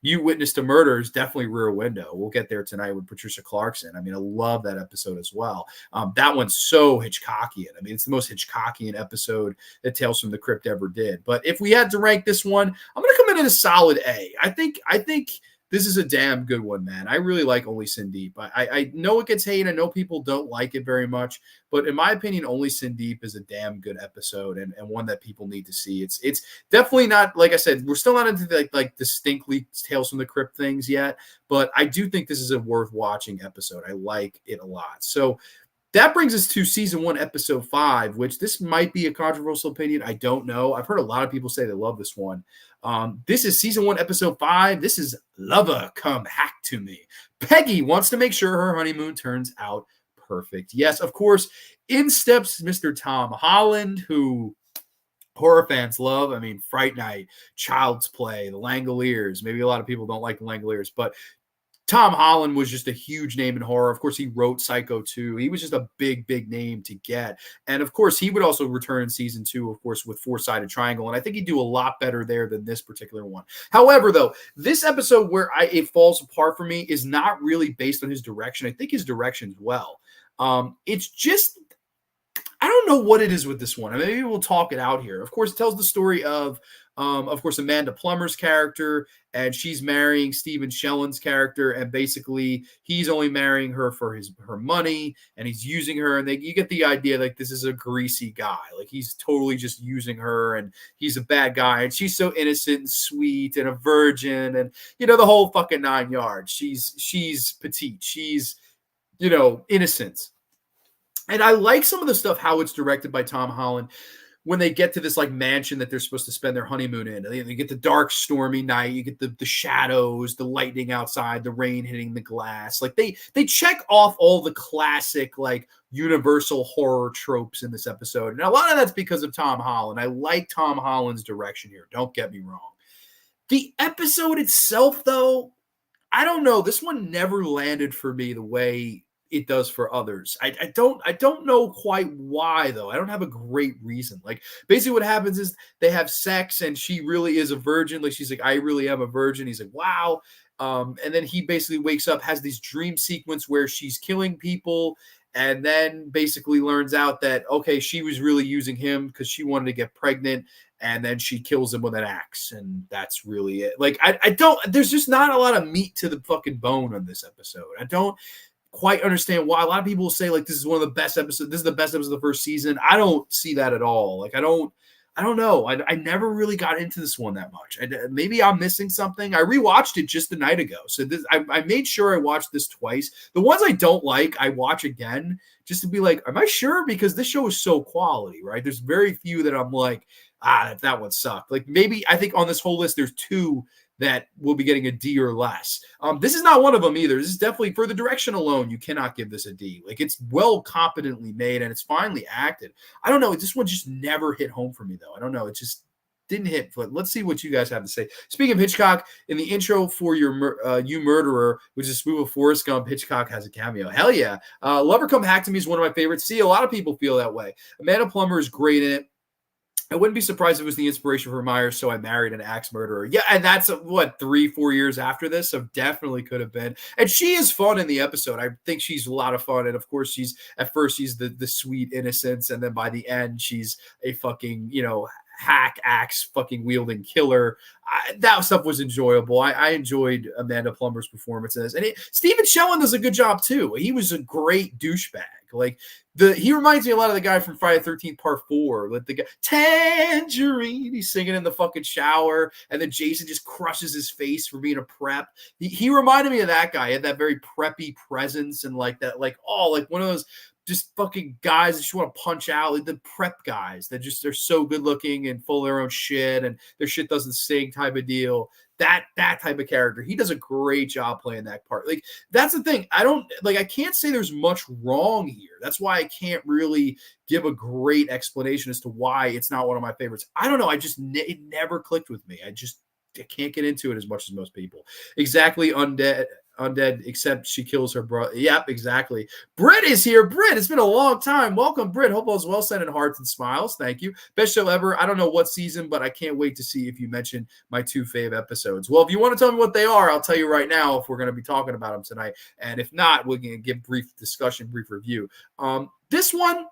You Witnessed a Murder is definitely Rear Window. We'll get there tonight with Patricia Clarkson. I mean, I love that episode as well. That one's so Hitchcockian. I mean, it's the most Hitchcockian episode that Tales from the Crypt ever did. But if we had to rank this one, I'm going to come in at a solid A. I think this is a damn good one, man. I really like Only Sindeep. I know it gets hate. I know people don't like it very much. But in my opinion, Only Sindeep is a damn good episode and one that people need to see. It's definitely not, like I said, we're still not into the, like distinctly Tales from the Crypt things yet. But I do think this is a worth watching episode. I like it a lot. So that brings us to season 1, episode 5, which this might be a controversial opinion. I don't know. I've heard a lot of people say they love this one. This is season 1, episode 5. This is Lover Come Hack to Me. Peggy wants to make sure her honeymoon turns out perfect. Yes, of course, in steps Mr. Tom Holland, who horror fans love. I mean, Fright Night, Child's Play, The Langoliers. Maybe a lot of people don't like The Langoliers, but Tom Holland was just a huge name in horror. Of course, he wrote Psycho 2. He was just a big name to get. And of course, he would also return in season 2, of course, with Four-Sided Triangle. And I think he'd do a lot better there than this particular one. However, though, this episode where it falls apart for me is not really based on his direction. I think his direction's well. It's just, I don't know what it is with this one. I mean, maybe we'll talk it out here. Of course, it tells the story of course, Amanda Plummer's character, and she's marrying Stephen Shellen's character, and basically he's only marrying her for her money, and he's using her, and you get the idea like this is a greasy guy, like he's totally just using her, and he's a bad guy, and she's so innocent and sweet and a virgin, and the whole fucking 9 yards. She's petite, she's innocent. And I like some of the stuff, how it's directed by Tom Holland. When they get to this like mansion that they're supposed to spend their honeymoon in, they get the dark, stormy night. You get the shadows, the lightning outside, the rain hitting the glass. Like they check off all the classic like universal horror tropes in this episode, and a lot of that's because of Tom Holland. I like Tom Holland's direction here. Don't get me wrong. The episode itself, though, I don't know. This one never landed for me the way it does for others. I don't know quite why though. I don't have a great reason. Like basically what happens is they have sex and she really is a virgin. Like she's like, I really am a virgin. He's like, wow. And then he basically wakes up, has these dream sequence where she's killing people, and then basically learns out that okay, she was really using him because she wanted to get pregnant, and then she kills him with an axe, and that's really it. Like I don't, there's just not a lot of meat to the fucking bone on this episode. I don't quite understand why. A lot of people will say like this is one of the best episodes, this is the best episode of the first season. I don't see that at all. Like I don't know. I never really got into this one that much. Maybe I'm missing something. I rewatched it just the night ago. So I made sure I watched this twice. The ones I don't like, I watch again just to be like, am I sure? Because this show is so quality, right? There's very few that I'm like, that one sucked. Like maybe I think on this whole list, there's 2 that will be getting a D or less. This is not one of them either. This is definitely, for the direction alone, you cannot give this a D. Like it's well competently made and it's finely acted. I don't know. This one just never hit home for me though. I don't know. It just didn't hit. But let's see what you guys have to say. Speaking of Hitchcock, in the intro for your You Murderer, which is a spoof of Forrest Gump, Hitchcock has a cameo. Hell yeah. Lover Come Hack to Me is one of my favorites. See, a lot of people feel that way. Amanda Plummer is great in it. I wouldn't be surprised if it was the inspiration for Myers, So I Married an Axe Murderer. Yeah, and that's, 3-4 years after this, so definitely could have been. And she is fun in the episode. I think she's a lot of fun, and of course, at first, she's the sweet innocence, and then by the end, she's a fucking, hack axe fucking wielding killer. That stuff was enjoyable. I enjoyed Amanda Plummer's performance in this. And Stephen Shellen does a good job, too. He was a great douchebag. Like, he reminds me a lot of the guy from Friday the 13th Part 4. Like the guy, Tangerine, he's singing in the fucking shower, and then Jason just crushes his face for being a prep. He reminded me of that guy. He had that very preppy presence and like that, like one of those just fucking guys that you want to punch out, like the prep guys that just are so good looking and full of their own shit and their shit doesn't sing type of deal. That type of character. He does a great job playing that part. Like that's the thing. I can't say there's much wrong here. That's why I can't really give a great explanation as to why it's not one of my favorites. I don't know. It never clicked with me. I can't get into it as much as most people. Exactly. Undead, except she kills her brother. Yep, exactly. Britt is here. Britt, it's been a long time. Welcome, Britt. Hope all's well. Sending hearts and smiles. Thank you. Best show ever. I don't know what season, but I can't wait to see if you mention my 2 fave episodes. Well, if you want to tell me what they are, I'll tell you right now if we're going to be talking about them tonight. And if not, we're going to give brief discussion, brief review. This one's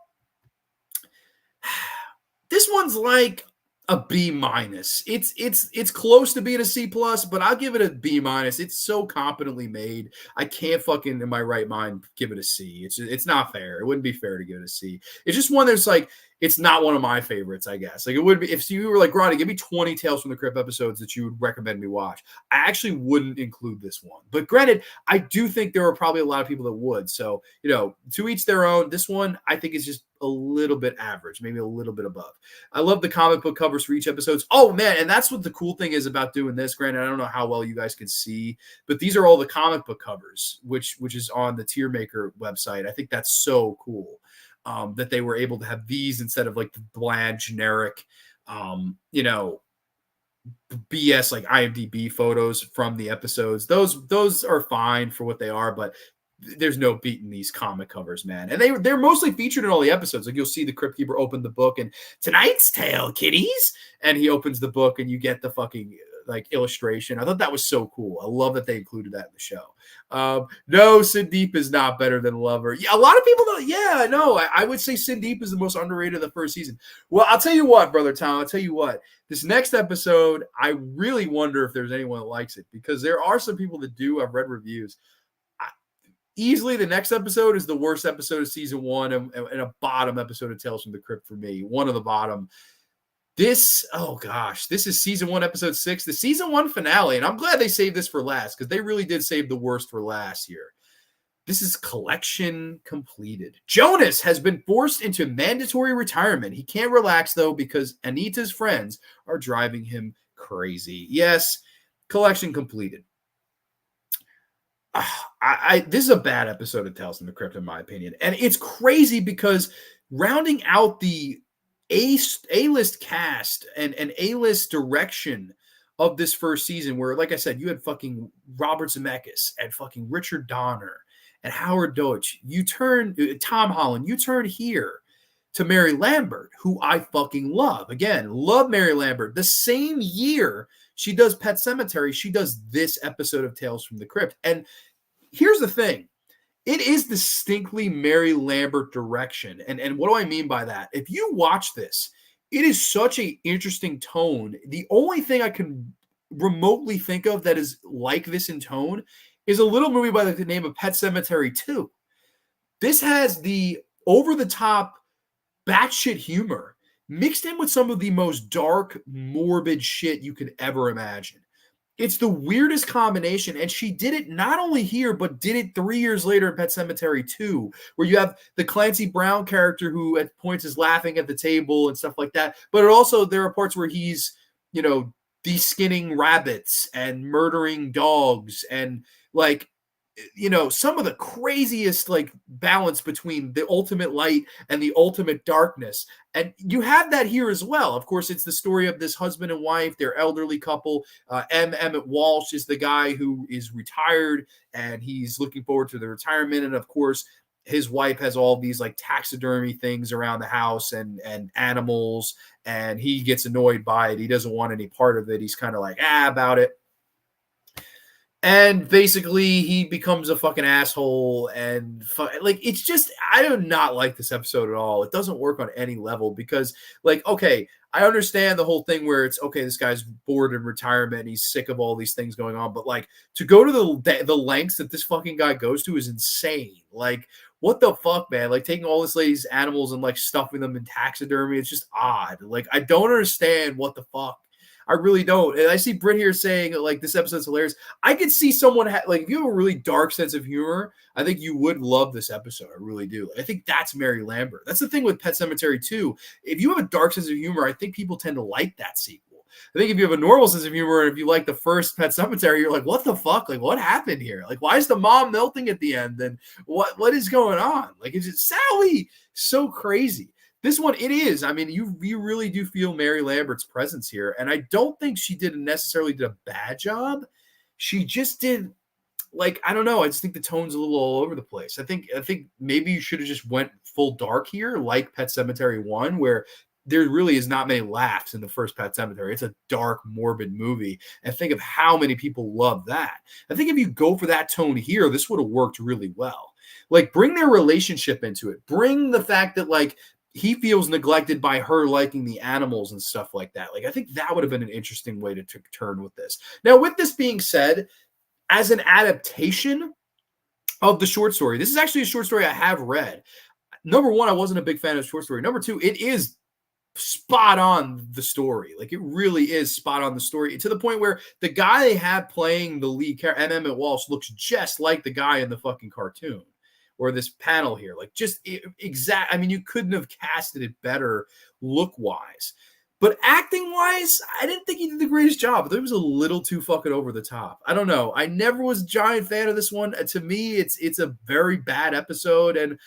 like a B minus. It's close to being a C plus, but I'll give it a B minus. It's so competently made. I can't fucking in my right mind give it a C. It's not fair. It wouldn't be fair to give it a C. It's just one that's like, it's not one of my favorites, I guess. Like it would be if you were like, Ronnie, give me 20 Tales from the Crypt episodes that you would recommend me watch. I actually wouldn't include this one. But granted, I do think there are probably a lot of people that would. So, to each their own. This one I think is just a little bit average, maybe a little bit above. I love the comic book covers for each episode. Oh man, and that's what the cool thing is about doing this. Granted, I don't know how well you guys can see, but these are all the comic book covers, which is on the Tier Maker website. I think that's so cool. That they were able to have these instead of like the bland generic, BS like IMDb photos from the episodes. Those are fine for what they are, but there's no beating these comic covers, man. And they're mostly featured in all the episodes. Like you'll see the Crypt Keeper open the book and tonight's tale, kiddies, and he opens the book and you get the fucking like illustration. I thought that was so cool. I love that they included that in the show. No, Sindeep is not better than Lover. Yeah, a lot of people don't. Yeah, no, I would say Sindeep is the most underrated of the first season. Well, I'll tell you what, Brother Tom, I'll tell you what. This next episode, I really wonder if there's anyone that likes it because there are some people that do. I've read reviews. Easily the next episode is the worst episode of season 1 and a bottom episode of Tales from the Crypt for me. One of the bottom. This is season 1, episode 6, the season 1 finale. And I'm glad they saved this for last because they really did save the worst for last here. This is collection completed. Jonas has been forced into mandatory retirement. He can't relax, though, because Anita's friends are driving him crazy. Yes, collection completed. This is a bad episode of Tales from the Crypt, in my opinion. And it's crazy because rounding out the A-list cast and A-list direction of this first season where, like I said, you had fucking Robert Zemeckis and fucking Richard Donner and Howard Deutsch. You turn Tom Holland, you turn here to Mary Lambert, who I fucking love. Again, love Mary Lambert. The same year she does Pet Sematary, she does this episode of Tales from the Crypt. And here's the thing. It is distinctly Mary Lambert direction. And what do I mean by that? If you watch this, it is such an interesting tone. The only thing I can remotely think of that is like this in tone is a little movie by the name of Pet Sematary 2. This has the over-the-top batshit humor mixed in with some of the most dark, morbid shit you could ever imagine. It's the weirdest combination, and she did it not only here, but did it 3 years later in Pet Sematary 2, where you have the Clancy Brown character who at points is laughing at the table and stuff like that. But it also, there are parts where he's, de-skinning rabbits and murdering dogs and, like, some of the craziest, like, balance between the ultimate light and the ultimate darkness. And you have that here as well. Of course, it's the story of this husband and wife, their elderly couple. Emmett Walsh is the guy who is retired and he's looking forward to the retirement. And of course, his wife has all these like taxidermy things around the house and animals, and he gets annoyed by it. He doesn't want any part of it. He's kind of like, about it. And basically, he becomes a fucking asshole. And it's just, I do not like this episode at all. It doesn't work on any level because, like, okay, I understand the whole thing where it's, okay, this guy's bored in retirement. And he's sick of all these things going on. But, like, to go to the lengths that this fucking guy goes to is insane. Like, what the fuck, man? Like, taking all this lady's animals and, like, stuffing them in taxidermy, it's just odd. Like, I don't understand what the fuck. I really don't. And I see Britt here saying, like, this episode's hilarious. I could see someone, like, if you have a really dark sense of humor, I think you would love this episode. I really do. I think that's Mary Lambert. That's the thing with Pet Sematary 2. If you have a dark sense of humor, I think people tend to like that sequel. I think if you have a normal sense of humor, and if you like the first Pet Sematary, you're like, what the fuck? Like, what happened here? Like, why is the mom melting at the end? And what is going on? Like, it's just Sally so crazy. This one, it is. I mean, you really do feel Mary Lambert's presence here. And I don't think she necessarily did a bad job. She just did, like, I don't know. I just think the tone's a little all over the place. I think maybe you should have just went full dark here, like Pet Sematary 1, where there really is not many laughs in the first Pet Sematary. It's a dark, morbid movie. And think of how many people love that. I think if you go for that tone here, this would have worked really well. Like, bring their relationship into it. Bring the fact that, like, he feels neglected by her liking the animals and stuff like that. Like, I think that would have been an interesting way to turn with this. Now, with this being said, as an adaptation of the short story, this is actually a short story I have read. Number one, I wasn't a big fan of the short story. Number two, it is spot on the story. Like, it really is spot on the story, to the point where the guy they had playing the lead character, Emmett Walsh, looks just like the guy in the fucking cartoon. Or this panel here, like, just exact. I mean, you couldn't have casted it better look-wise. But acting-wise, I didn't think he did the greatest job. I thought it was a little too fucking over the top. I don't know. I never was a giant fan of this one. To me, it's a very bad episode, and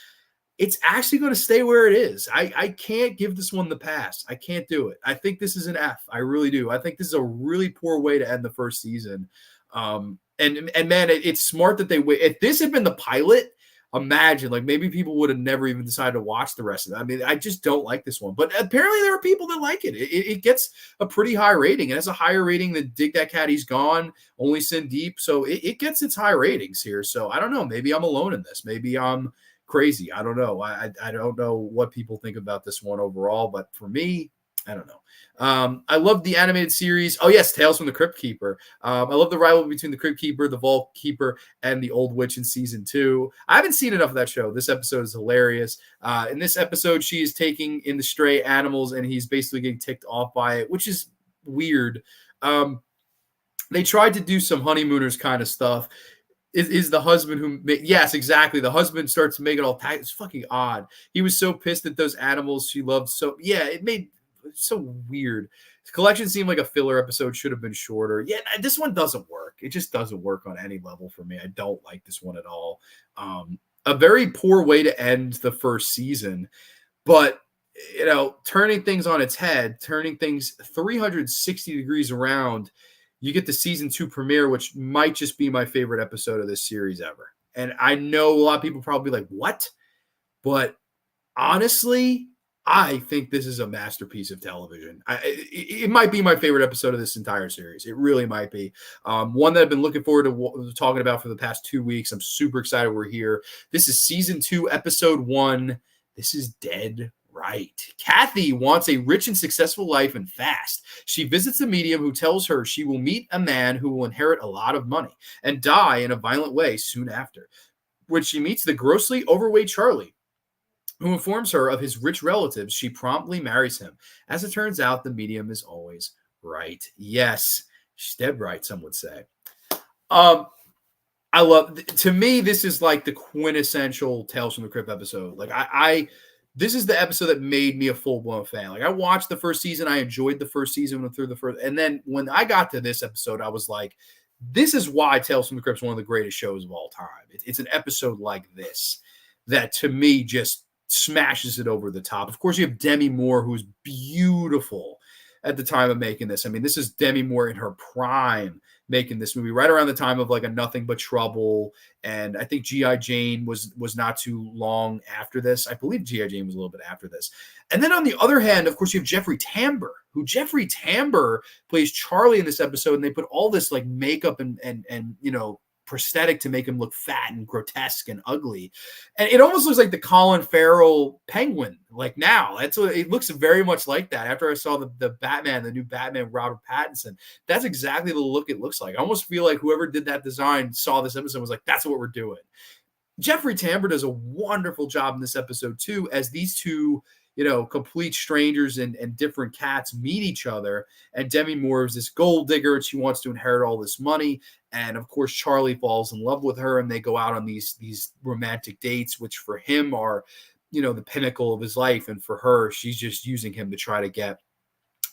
it's actually going to stay where it is. I can't give this one the pass. I can't do it. I think this is an F. I really do. I think this is a really poor way to end the first season. And man, it's smart that they wait. If this had been the pilot, imagine, like, maybe people would have never even decided to watch the rest of it. I mean, I just don't like this one. But apparently there are people that like it. It gets a pretty high rating. It has a higher rating than Dig That Cat, He's Gone, Only Sin Deep. So it gets its high ratings here. So I don't know. Maybe I'm alone in this. Maybe I'm crazy. I don't know. I don't know what people think about this one overall. But for me, I don't know. I love the animated series. Oh, yes, Tales from the Crypt Keeper. I love the rivalry between the Crypt Keeper, the Vault Keeper, and the Old Witch in season 2. I haven't seen enough of that show. This episode is hilarious. In this episode, she is taking in the stray animals, and he's basically getting ticked off by it, which is weird. They tried to do some honeymooners kind of stuff. Is the husband who, yes, exactly. The husband starts to make it all tight. It's fucking odd. He was so pissed at those animals she loved. So, yeah, it's so weird. The collection seemed like a filler episode, should have been shorter. Yeah, this one doesn't work. It just doesn't work on any level for me. I don't like this one at all. A very poor way to end the first season, but, turning things on its head, turning things 360 degrees around. you get the season 2 premiere, which might just be my favorite episode of this series ever. And I know a lot of people probably like, what? But honestly, I think this is a masterpiece of television. It might be my favorite episode of this entire series. It really might be. One that I've been looking forward to talking about for the past 2 weeks. I'm super excited we're here. This is season 2, episode 1. This is Dead Right. Kathy wants a rich and successful life and fast. She visits a medium who tells her she will meet a man who will inherit a lot of money and die in a violent way soon after. When she meets the grossly overweight Charlie, who informs her of his rich relatives, she promptly marries him. As it turns out, the medium is always right. Yes, she's dead right, some would say. I love, to me, this is like the quintessential Tales from the Crypt episode. Like this is the episode that made me a full-blown fan. Like I watched the first season, I enjoyed the first season through the first, and then when I got to this episode, I was like, this is why Tales from the Crypt is one of the greatest shows of all time. It's an episode like this that to me just smashes it over the top. Of course, you have Demi Moore, who's beautiful at the time of making this. I mean, this is Demi Moore in her prime making this movie, right around the time of like A Nothing But Trouble. And I think G.I. Jane was not too long after this. I believe G.I. Jane was a little bit after this. And then on the other hand, of course, you have Jeffrey Tambor, who Jeffrey Tambor plays Charlie in this episode. And they put all this like makeup and you know, prosthetic to make him look fat and grotesque and ugly. And it almost looks like the Colin Farrell Penguin. Like now, that's what it looks very much like that. After I saw the Batman, the new Batman, Robert Pattinson, that's exactly the look it looks like. I almost feel like whoever did that design saw this episode and was like, that's what we're doing. Jeffrey Tambor does a wonderful job in this episode too, as these two, you know, complete strangers and different cats meet each other. And Demi Moore is this gold digger and she wants to inherit all this money. And of course, Charlie falls in love with her and they go out on these romantic dates, which for him are, you know, the pinnacle of his life. And for her, she's just using him to try to get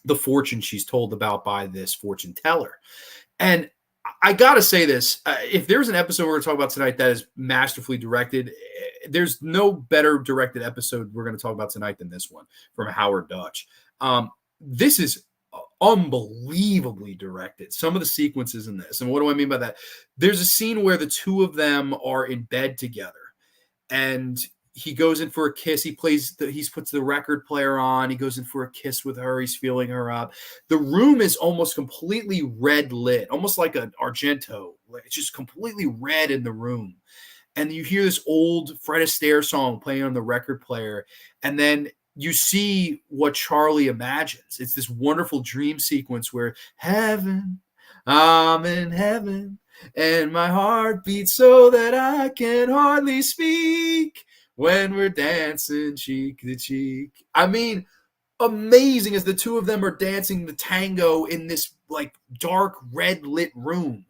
the fortune she's told about by this fortune teller. And I got to say this, if there's an episode we're going to talk about tonight that is masterfully directed, there's no better directed episode we're going to talk about tonight than this one from Howard Dutch. This is unbelievably directed. Some of the sequences in this. And what do I mean by that? There's a scene where the two of them are in bed together and he goes in for a kiss. He puts the record player on. He goes in for a kiss with her. He's feeling her up. The room is almost completely red lit, almost like an Argento. It's just completely red in the room. And you hear this old Fred Astaire song playing on the record player. And then you see what Charlie imagines. It's this wonderful dream sequence where heaven, I'm in heaven, and my heart beats so that I can hardly speak when we're dancing cheek to cheek. I mean, amazing as the two of them are dancing the tango in this like dark red lit room.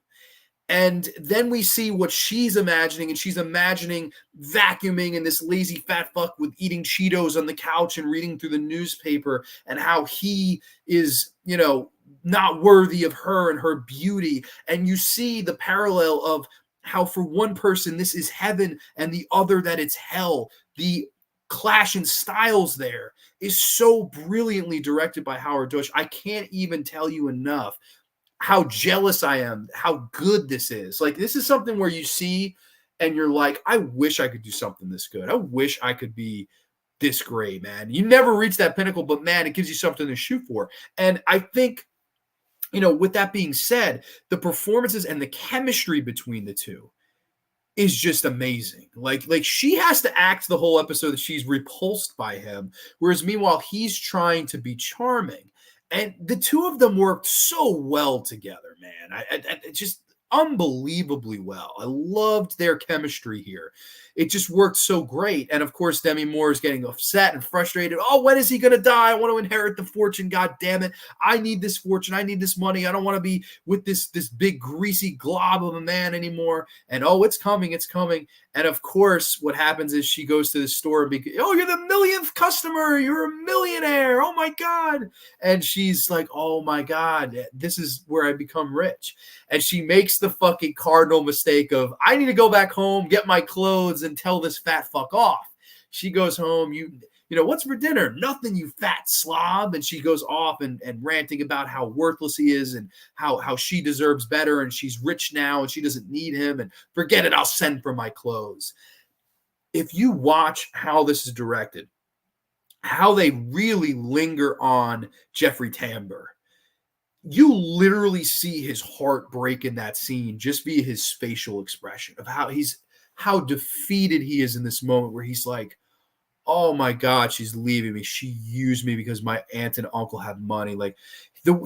And then we see what she's imagining, and she's imagining vacuuming and this lazy fat fuck with eating Cheetos on the couch and reading through the newspaper, and how he is, you know, not worthy of her and her beauty. And you see the parallel of how for one person this is heaven and the other that it's hell. The clash in styles there is so brilliantly directed by Howard Dutch. I can't even tell you enough how jealous I am, how good this is. Like, this is something where you see and you're like, I wish I could do something this good. I wish I could be this great, man. You never reach that pinnacle, but man, it gives you something to shoot for. And I think, you know, with that being said, the performances and the chemistry between the two is just amazing. Like she has to act the whole episode that she's repulsed by him, whereas meanwhile, he's trying to be charming. And the two of them worked so well together, man. I just unbelievably well. I loved their chemistry here. It just worked so great. And of course, Demi Moore is getting upset and frustrated. Oh, when is he going to die? I want to inherit the fortune. God damn it. I need this fortune. I need this money. I don't want to be with this big greasy glob of a man anymore. And oh, it's coming. It's coming. And of course, what happens is she goes to the store and oh, you're the millionth customer. You're a millionaire. Oh my God. And she's like, oh my God, this is where I become rich. And she makes the fucking cardinal mistake of, I need to go back home, get my clothes, and tell this fat fuck off. She goes home. what's for dinner? Nothing, you fat slob. And she goes off and ranting about how worthless he is and how she deserves better and she's rich now and she doesn't need him and forget it, I'll send for my clothes. If you watch how this is directed, how they really linger on Jeffrey Tambor, you literally see his heart break in that scene just via his facial expression of how defeated he is in this moment where he's like, oh my God, she's leaving me. She used me because my aunt and uncle have money. Like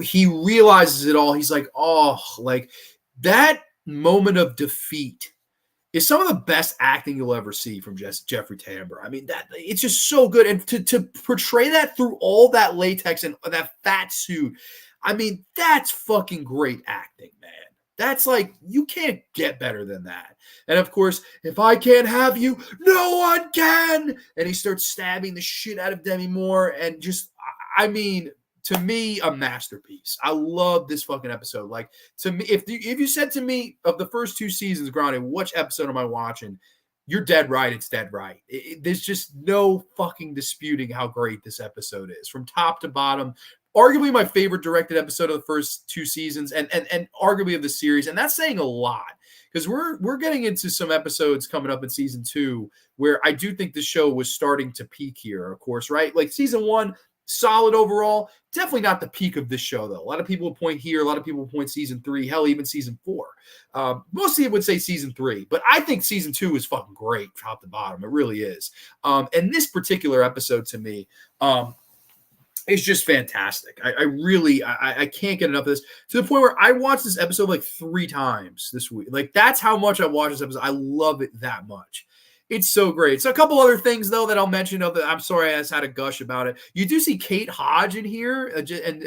he realizes it all. He's like, oh, like that moment of defeat is some of the best acting you'll ever see from Jeffrey Tambor. I mean, that it's just so good. And to portray that through all that latex and that fat suit, I mean, that's fucking great acting, man. That's like, you can't get better than that. And of course, if I can't have you, no one can. And he starts stabbing the shit out of Demi Moore. And just, I mean, to me, a masterpiece. I love this fucking episode. Like, to me, if you said to me of the first 2 seasons, Grande, which episode am I watching? You're dead right. It's dead right. There's just no fucking disputing how great this episode is from top to bottom. Arguably my favorite directed episode of the first 2 seasons and arguably of the series. And that's saying a lot because we're getting into some episodes coming up in season 2 where I do think the show was starting to peak here, of course, right? Like season 1, solid overall. Definitely not the peak of this show, though. A lot of people point here. A lot of people point season 3. Hell, even season 4. Mostly it would say season 3. But I think season 2 is fucking great top to bottom. It really is. And this particular episode to me is just fantastic. I really can't get enough of this to the point where I watched this episode like 3 times this week. Like that's how much I watched this episode. I love it that much. It's so great. So a couple other things, though, that I'll mention. I'm sorry I just had a gush about it. You do see Kate Hodge in here. And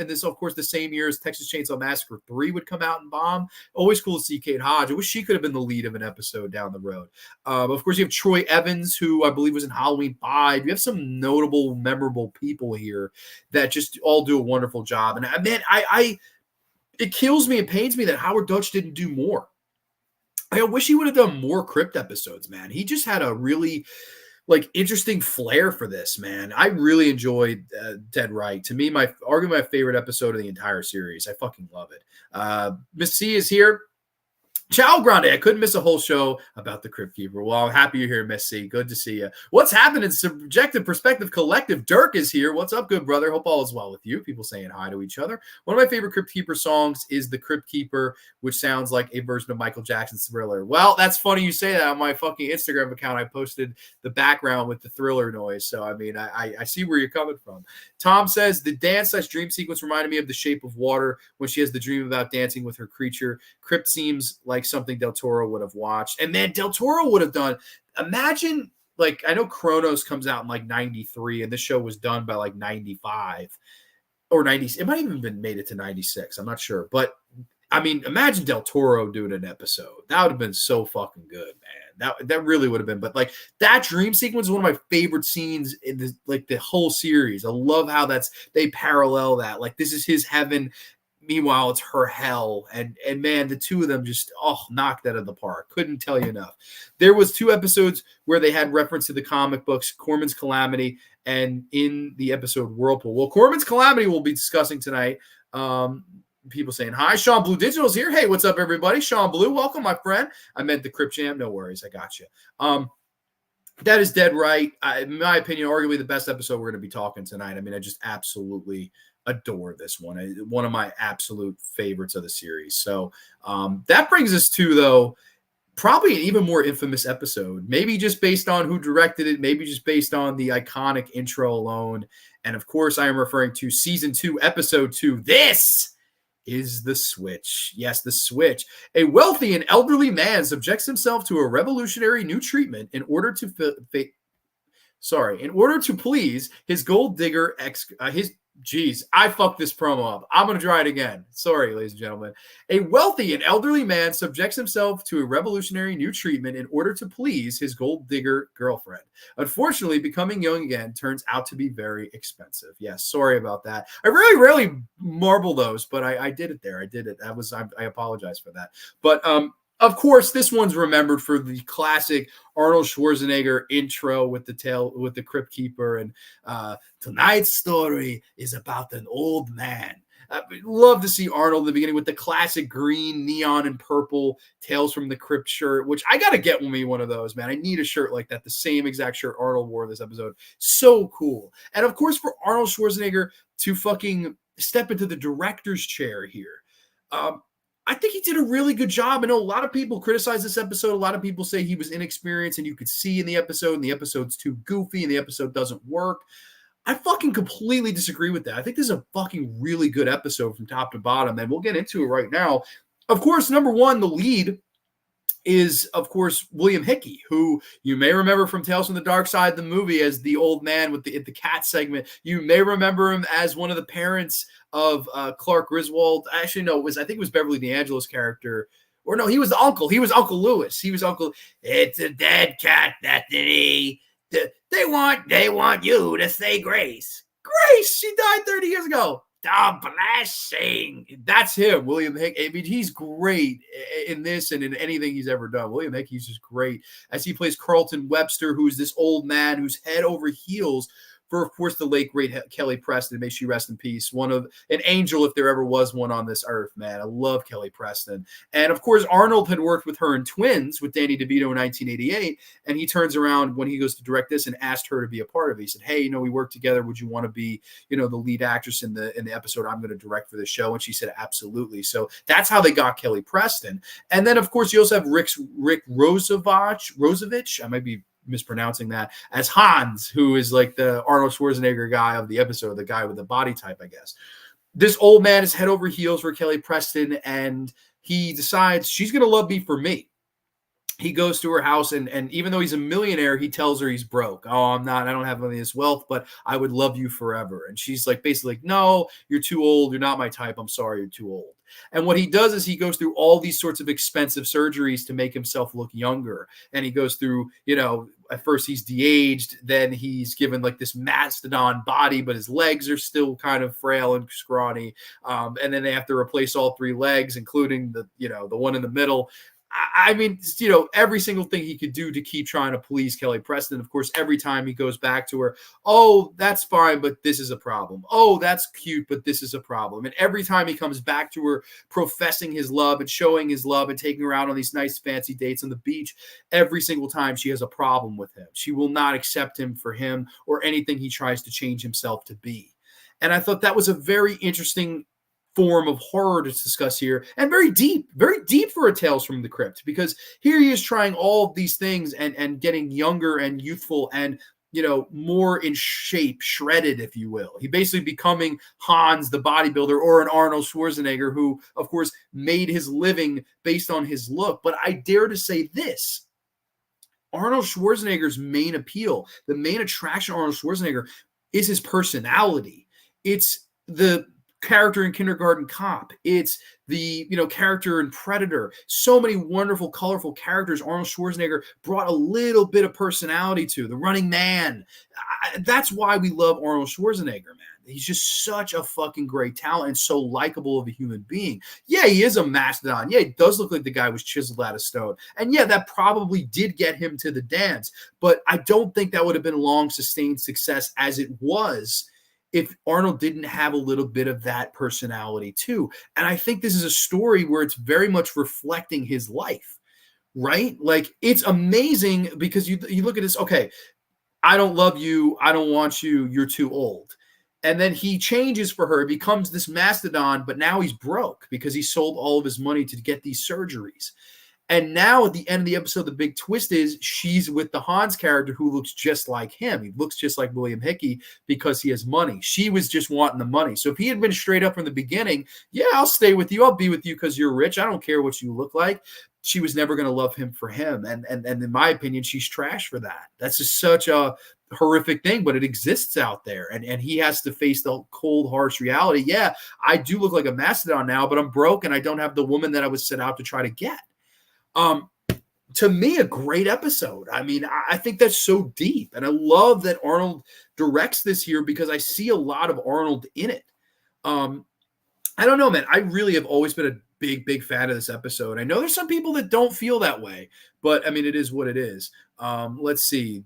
this, of course, the same year as Texas Chainsaw Massacre 3 would come out and bomb. Always cool to see Kate Hodge. I wish she could have been the lead of an episode down the road. Of course, you have Troy Evans, who I believe was in Halloween 5. You have some notable, memorable people here that just all do a wonderful job. And, man, it kills me and pains me that Howard Deutsch didn't do more. I wish he would have done more Crypt episodes, man. He just had a really interesting flair for this, man. I really enjoyed Dead Right. To me, arguably my favorite episode of the entire series. I fucking love it. Miss C is here. Ciao, Grande. I couldn't miss a whole show about the Crypt Keeper. Well, I'm happy you're here, Miss C. Good to see you. What's happening? Subjective Perspective Collective. Dirk is here. What's up, good brother? Hope all is well with you. People saying hi to each other. One of my favorite Crypt Keeper songs is The Crypt Keeper, which sounds like a version of Michael Jackson's Thriller. Well, that's funny you say that. On my fucking Instagram account, I posted the background with the Thriller noise. So, I mean, I see where you're coming from. Tom says, the dance/dream sequence reminded me of The Shape of Water when she has the dream about dancing with her creature. Crypt seems like something Del Toro would have watched. And man, Del Toro would have done, imagine, like, I know Chronos comes out in like 93 and this show was done by like 95 or 90. It might even been made it to 96. I'm not sure. But I mean, imagine Del Toro doing an episode. That would have been so fucking good, man. That really would have been. But like that dream sequence is one of my favorite scenes in the whole series. I love how they parallel that. Like this is his heaven. Meanwhile, it's her hell. And man, the two of them just, knocked that out of the park. Couldn't tell you enough. There was 2 episodes where they had reference to the comic books, Corman's Calamity, and in the episode Whirlpool. Well, Corman's Calamity we'll be discussing tonight. People saying, hi, Sean Blue Digital's here. Hey, what's up, everybody? Sean Blue, welcome, my friend. I meant the Crypt Jam. No worries. I got you. That is dead right. In my opinion, arguably the best episode we're going to be talking tonight. I mean, I just absolutely adore this one. One of my absolute favorites of the series. So that brings us to, though, probably an even more infamous episode. Maybe just based on who directed it. Maybe just based on the iconic intro alone. And, of course, I am referring to Season 2, Episode 2. This is The Switch. Yes, The Switch. A wealthy and elderly man subjects himself to a revolutionary new treatment in order to please his gold digger I fucked this promo up. I'm going to try it again. Sorry, ladies and gentlemen. A wealthy and elderly man subjects himself to a revolutionary new treatment in order to please his gold digger girlfriend. Unfortunately, becoming young again turns out to be very expensive. Yes, sorry about that. I really rarely marble those, but I did it there. I did it. I apologize for that. But Of course, this one's remembered for the classic Arnold Schwarzenegger intro with the Crypt Keeper, and tonight's story is about an old man. Love to see Arnold in the beginning with the classic green, neon, and purple Tales from the Crypt shirt, which I gotta get me one of those, man. I need a shirt like that, the same exact shirt Arnold wore in this episode. So cool. And of course, for Arnold Schwarzenegger to fucking step into the director's chair here. I think he did a really good job. I know a lot of people criticize this episode. A lot of people say he was inexperienced, and you could see in the episode, and the episode's too goofy, and the episode doesn't work. I fucking completely disagree with that. I think this is a fucking really good episode from top to bottom, and we'll get into it right now. Of course, number one, the lead is, of course, William Hickey, who you may remember from Tales from the Dark Side, the movie, as the old man with the cat segment. You may remember him as one of the parents of Clark Griswold. Actually, no, I think it was Beverly D'Angelo's character. Or no, he was the uncle. He was Uncle Lewis. He was Uncle. It's a dead cat, Bethany. They want you to say grace. Grace, she died 30 years ago. The blessing. That's him, William Hickey. I mean, he's great in this and in anything he's ever done. William Hickey's just great as he plays Carlton Webster, who's this old man who's head over heels for, of course, the late great Kelly Preston. May she rest in peace. One of an angel, if there ever was one on this earth, man. I love Kelly Preston. And of course, Arnold had worked with her in Twins with Danny DeVito in 1988. And he turns around when he goes to direct this and asked her to be a part of it. He said, "Hey, we worked together. Would you want to be, the lead actress in the episode I'm going to direct for the show?" And she said, "Absolutely." So that's how they got Kelly Preston. And then, of course, you also have Rick Rosovich. I might be mispronouncing that, as Hans, who is like the Arnold Schwarzenegger guy of the episode, the guy with the body type, I guess. This old man is head over heels for Kelly Preston, and he decides she's going to love me for me. He goes to her house, and even though he's a millionaire, he tells her he's broke. "Oh, I'm not. I don't have any of this wealth, but I would love you forever." And she's like, basically like, "No, you're too old. You're not my type. I'm sorry, you're too old." And what he does is he goes through all these sorts of expensive surgeries to make himself look younger. And he goes through, at first he's de-aged, then he's given like this mastodon body, but his legs are still kind of frail and scrawny. And then they have to replace all three legs, including the one in the middle. I mean, every single thing he could do to keep trying to please Kelly Preston. Of course, every time he goes back to her, "Oh, that's fine, but this is a problem. Oh, that's cute, but this is a problem." And every time he comes back to her, professing his love and showing his love and taking her out on these nice fancy dates on the beach, every single time she has a problem with him. She will not accept him for him or anything he tries to change himself to be. And I thought that was a very interesting form of horror to discuss here, and very deep for a Tales from the Crypt, because here he is trying all of these things and getting younger and youthful and more in shape, shredded, if you will. He basically becoming Hans the bodybuilder, or an Arnold Schwarzenegger, who of course made his living based on his look. But I dare to say this: Arnold Schwarzenegger's main appeal, the main attraction of Arnold Schwarzenegger, is his personality. It's the character in Kindergarten Cop. It's the character in Predator. So many wonderful, colorful characters Arnold Schwarzenegger brought a little bit of personality to. The Running Man. That's why we love Arnold Schwarzenegger, man. He's just such a fucking great talent and so likable of a human being. Yeah, he is a mastodon. Yeah, he does look like the guy was chiseled out of stone. And yeah, that probably did get him to the dance. But I don't think that would have been long sustained success as it was if Arnold didn't have a little bit of that personality too. And I think this is a story where it's very much reflecting his life, right? Like, it's amazing because you look at this, okay, "I don't love you. I don't want you. You're too old." And then he changes for her, becomes this mastodon, but now he's broke because he sold all of his money to get these surgeries. And now at the end of the episode, the big twist is she's with the Hans character, who looks just like him. He looks just like William Hickey because he has money. She was just wanting the money. So if he had been straight up from the beginning, "Yeah, I'll stay with you. I'll be with you because you're rich. I don't care what you look like," she was never going to love him for him. And in my opinion, she's trash for that. That's just such a horrific thing, but it exists out there. And he has to face the cold, harsh reality. Yeah, I do look like a mastodon now, but I'm broke and I don't have the woman that I was set out to try to get. To me, a great episode. I mean, I think that's so deep. And I love that Arnold directs this here because I see a lot of Arnold in it. I don't know, man. I really have always been a big fan of this episode. I know there's some people that don't feel that way, but I mean, it is what it is. Let's see.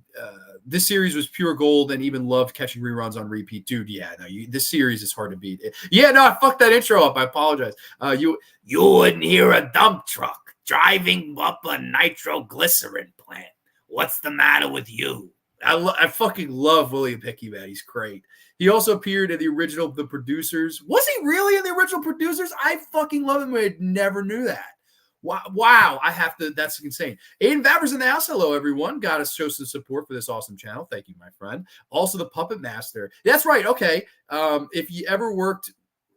This series was pure gold and even loved catching reruns on repeat. Dude, yeah, no, this series is hard to beat. Yeah, no, I fucked that intro up. I apologize. You wouldn't hear a dump truck driving up a nitroglycerin plant. What's the matter with you? I fucking love William Hickey, man. He's great. He also appeared in the original The Producers. Was he really in the original Producers? I fucking love him. I never knew that. Wow. I have to. That's insane. Aiden Vavers in the house. Hello, everyone. Got to show some support for this awesome channel. Thank you, my friend. Also, the Puppet Master. That's right. Okay. If you ever watched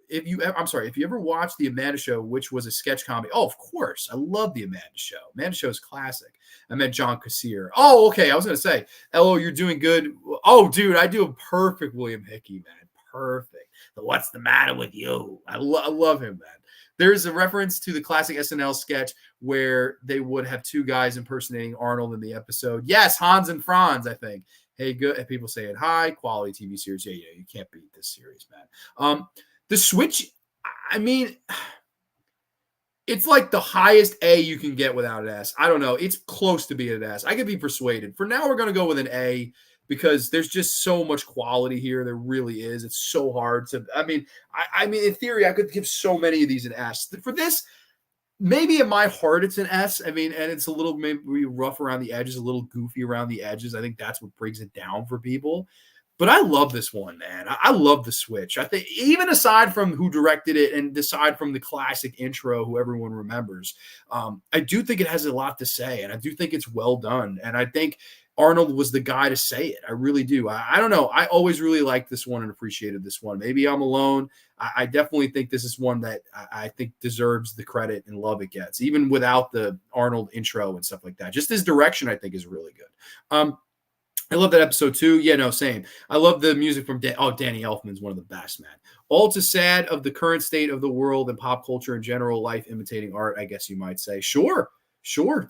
the Amanda Show, which was a sketch comedy. Oh, of course. I love the Amanda Show. Amanda Show is classic. I met John Kassir. Oh, okay. I was going to say, hello, you're doing good. Oh, dude, I do a perfect William Hickey, man. Perfect. But what's the matter with you? I love him, man. There's a reference to the classic SNL sketch where they would have two guys impersonating Arnold in the episode. Yes, Hans and Franz, I think. Hey, good. People saying hi. Quality TV series. Yeah, you can't beat this series, man. The Switch, I mean, it's like the highest A you can get without an S. I don't know. It's close to being an S. I could be persuaded. For now, we're going to go with an A because there's just so much quality here. There really is. It's so hard to, I mean, in theory, I could give so many of these an S. For this, maybe in my heart, it's an S. I mean, and it's a little maybe rough around the edges, a little goofy around the edges. I think that's what brings it down for people. But I love this one, man. I love The Switch. I think even aside from who directed it and aside from the classic intro, who everyone remembers, I do think it has a lot to say, and I do think it's well done. And I think Arnold was the guy to say it. I really do. I don't know. I always really liked this one and appreciated this one. Maybe I'm alone. I definitely think this is one that I think deserves the credit and love it gets, even without the Arnold intro and stuff like that. Just his direction, I think, is really good. I love that episode too. Yeah, no, same. I love the music from Danny Elfman's one of the best, man. All too sad of the current state of the world and pop culture in general, life imitating art, I guess you might say. Sure,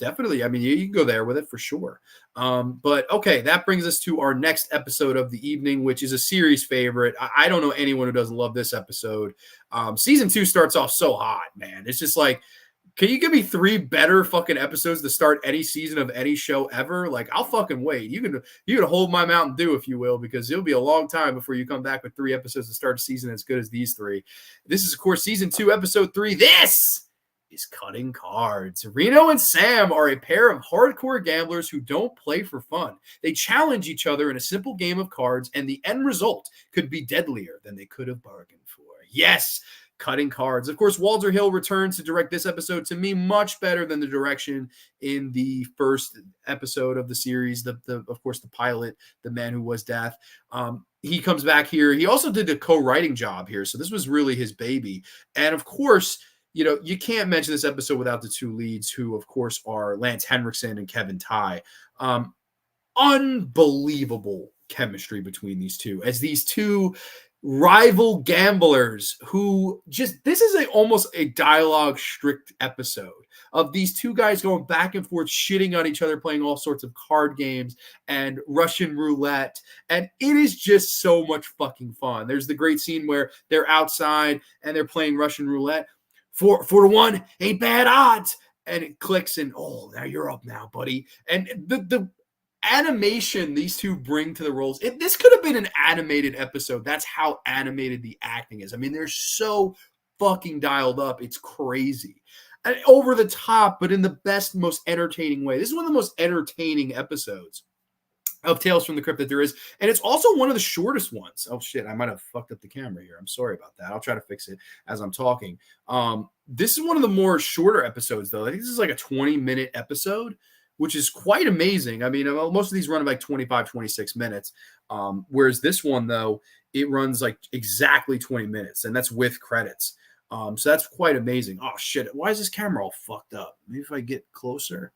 definitely. I mean, you can go there with it for sure. But okay, that brings us to our next episode of the evening, which is a series favorite. I don't know anyone who doesn't love this episode. Season 2 starts off so hot, man. It's just like, can you give me 3 better fucking episodes to start any season of any show ever? Like, I'll fucking wait. You can hold my Mountain Dew, if you will, because it'll be a long time before you come back with 3 episodes to start a season as good as these 3. This is, of course, season 2, episode 3. This is Cutting Cards. Reno and Sam are a pair of hardcore gamblers who don't play for fun. They challenge each other in a simple game of cards, and the end result could be deadlier than they could have bargained for. Yes, Cutting Cards. Of course, Walter Hill returns to direct this episode. To me, much better than the direction in the first episode of the series. Of course, the pilot, The Man Who Was Death. He comes back here. He also did a co-writing job here, so this was really his baby. And of course, you know, you can't mention this episode without the 2 leads, who, of course, are Lance Henriksen and Kevin Tighe. Unbelievable chemistry between these two, as these two rival gamblers who just, this is almost a dialogue strict episode of these 2 guys going back and forth, shitting on each other, playing all sorts of card games and Russian roulette. And it is just so much fucking fun. There's the great scene where they're outside and they're playing Russian roulette. 4 to 1 ain't bad odds. And it clicks and, oh, now you're up now, buddy. And the animation these 2 bring to the roles. This could have been an animated episode. That's how animated the acting is. I mean, they're so fucking dialed up. It's crazy. And over the top, but in the best, most entertaining way. This is one of the most entertaining episodes of Tales from the Crypt that there is. And it's also one of the shortest ones. Oh, shit. I might have fucked up the camera here. I'm sorry about that. I'll try to fix it as I'm talking. This is one of the more shorter episodes, though. I think this is like a 20-minute episode, which is quite amazing. I mean, most of these run like 25, 26 minutes. Whereas this one, though, it runs like exactly 20 minutes, and that's with credits. So that's quite amazing. Oh, shit. Why is this camera all fucked up? Maybe if I get closer.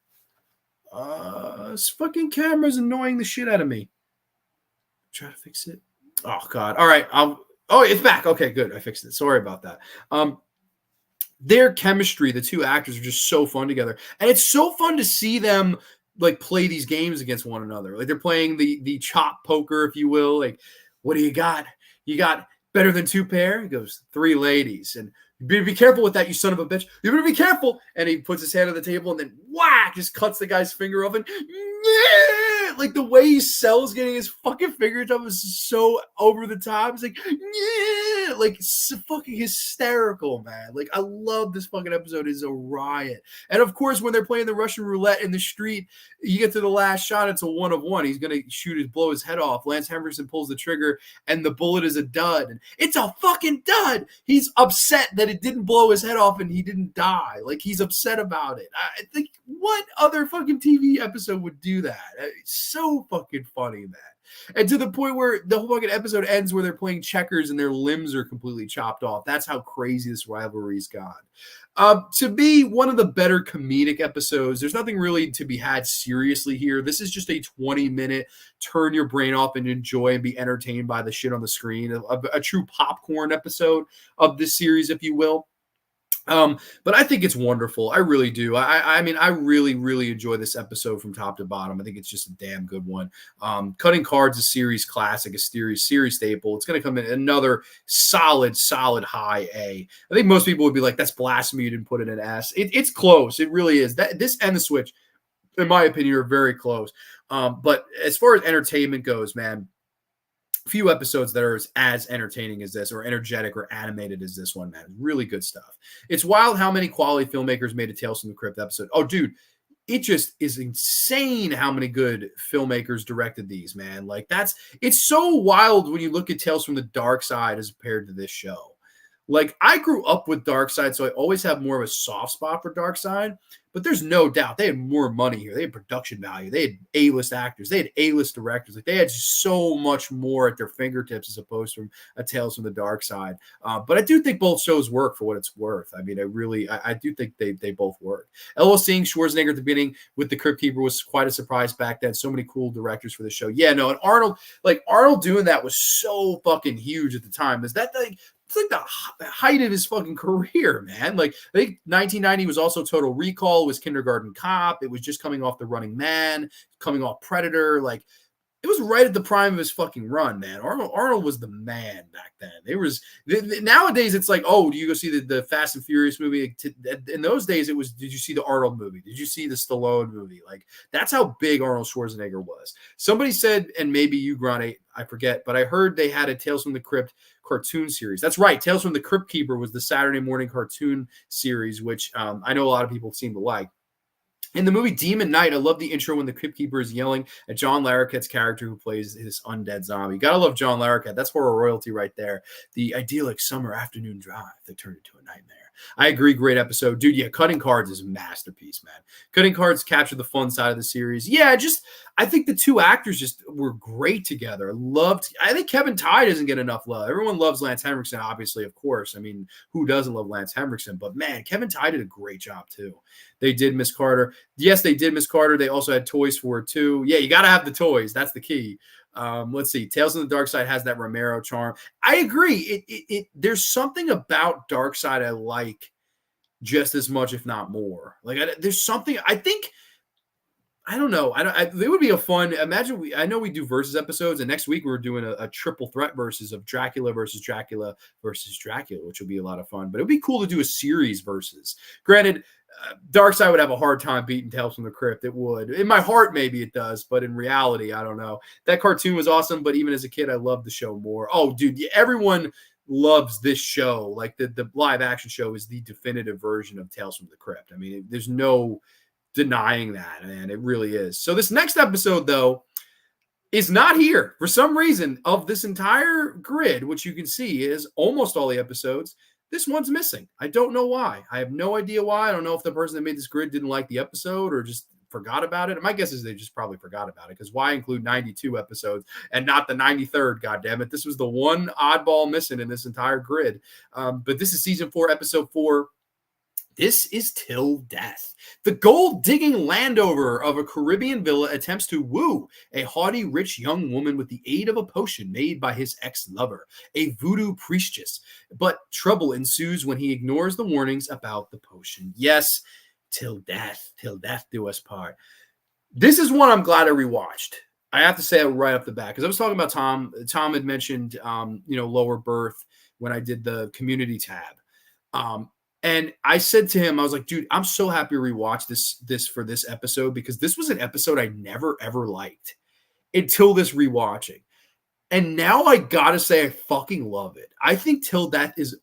This fucking camera's annoying the shit out of me. Try to fix it. Oh, God. All right. Oh, it's back. Okay, good. I fixed it. Sorry about that. Their chemistry, the 2 actors, are just so fun together. And it's so fun to see them like play these games against one another. Like they're playing the chop poker, if you will. Like, what do you got? You got better than 2 pair? He goes, 3 ladies. And You better be careful with that, you son of a bitch. You better be careful. And he puts his hand on the table and then whack, just cuts the guy's finger off. And yeah, like the way he sells getting his fucking fingers up is so over the top. It's like, yeah, like it's fucking hysterical, man. Like I love this fucking episode. It's a riot. And of course, when they're playing the Russian roulette in the street, you get to the last shot. It's a 1 of 1. He's gonna blow his head off. Lance Henriksen pulls the trigger, and the bullet is a dud. And it's a fucking dud. He's upset that it didn't blow his head off and he didn't die. Like he's upset about it. I think what other fucking TV episode would do that? It's so fucking funny, man. And to the point where the whole fucking episode ends where they're playing checkers and their limbs are completely chopped off. That's how crazy this rivalry's gone. To be one of the better comedic episodes, there's nothing really to be had seriously here. This is just a 20-minute turn your brain off and enjoy and be entertained by the shit on the screen. A true popcorn episode of this series, if you will. But I think it's wonderful. I really do. I mean, I really, really enjoy this episode from top to bottom. I think it's just a damn good one. Cutting Cards, a series classic, a series staple. It's going to come in another solid high A. I think most people would be like, that's blasphemy. You didn't put it in S. It's close. It really is. This and The Switch, in my opinion, are very close. But as far as entertainment goes, man, few episodes that are as entertaining as this or energetic or animated as this one, man. Really good stuff. It's wild how many quality filmmakers made a Tales from the Crypt episode. Oh, dude, it just is insane how many good filmmakers directed these, man. Like it's so wild when you look at Tales from the Dark Side as compared to this show. Like I grew up with Dark Side, so I always have more of a soft spot for Dark Side. But there's no doubt they had more money here. They had production value. They had A-list actors. They had A-list directors. Like they had so much more at their fingertips as opposed to a Tales from the Dark Side. But I do think both shows work for what it's worth. I mean, I do think they both work. LL seeing Schwarzenegger at the beginning with the Crypt Keeper was quite a surprise back then. So many cool directors for the show. Yeah, no, and Arnold doing that was so fucking huge at the time. Is that like it's like the height of his fucking career, man. Like I think 1990 was also Total Recall, it was Kindergarten Cop. It was just coming off The Running Man, coming off Predator. Like it was right at the prime of his fucking run, man. Arnold was the man back then. Nowadays it's like, oh, do you go see the Fast and Furious movie? In those days it was, did you see the Arnold movie? Did you see the Stallone movie? Like that's how big Arnold Schwarzenegger was. Somebody said, and maybe you, Grant, I forget, but I heard they had a Tales from the Crypt cartoon series. That's right. Tales from the Crypt Keeper was the Saturday morning cartoon series, which I know a lot of people seem to like. In the movie Demon Knight, I love the intro when the Crypt Keeper is yelling at John Larroquette's character who plays his undead zombie. You gotta love John Larroquette. That's horror royalty right there. The idyllic summer afternoon drive that turned into a nightmare. I agree. Great episode. Dude, yeah, Cutting Cards is a masterpiece, man. Cutting Cards captured the fun side of the series. Yeah, I think the two actors just were great together. I think Kevin Tye doesn't get enough love. Everyone loves Lance Henriksen, obviously, of course. I mean, who doesn't love Lance Henriksen? But, man, Kevin Tye did a great job, too. They did Miss Carter. Yes, they did Miss Carter. They also had toys for it, too. Yeah, you got to have the toys. That's the key. Let's see. Tales from the Dark Side has that Romero charm. I agree. There's something about Dark Side I like just as much, if not more. Like there's something. I think. I don't know. It would be a fun. Imagine I know we do versus episodes, and next week we're doing a triple threat versus of Dracula versus Dracula versus Dracula, which will be a lot of fun. But it'd be cool to do a series versus. Granted, Darkseid would have a hard time beating Tales from the Crypt. It would. In my heart, maybe it does, but in reality, I don't know. That cartoon was awesome, but even as a kid, I loved the show more. Oh, dude, everyone loves this show. Like the live action show is the definitive version of Tales from the Crypt. I mean, there's no denying that, man. It really is. So this next episode, though, is not here for some reason. Of this entire grid, which you can see is almost all the episodes, this one's missing. I don't know why. I have no idea why. I don't know if the person that made this grid didn't like the episode or just forgot about it. My guess is they just probably forgot about it, because why include 92 episodes and not the 93rd? God damn it. This was the one oddball missing in this entire grid. But this is season 4, episode 4. This is Till Death. The gold-digging landowner of a Caribbean villa attempts to woo a haughty, rich young woman with the aid of a potion made by his ex-lover, a voodoo priestess. But trouble ensues when he ignores the warnings about the potion. Yes, till death do us part. This is one I'm glad I rewatched. I have to say it right off the bat, because I was talking about Tom. Tom had mentioned, Lower Birth when I did the community tab. And I said to him, I was like, dude, I'm so happy to rewatch this for this episode, because this was an episode I never ever liked until this rewatching. And now I gotta say, I fucking love it. I think Till Death is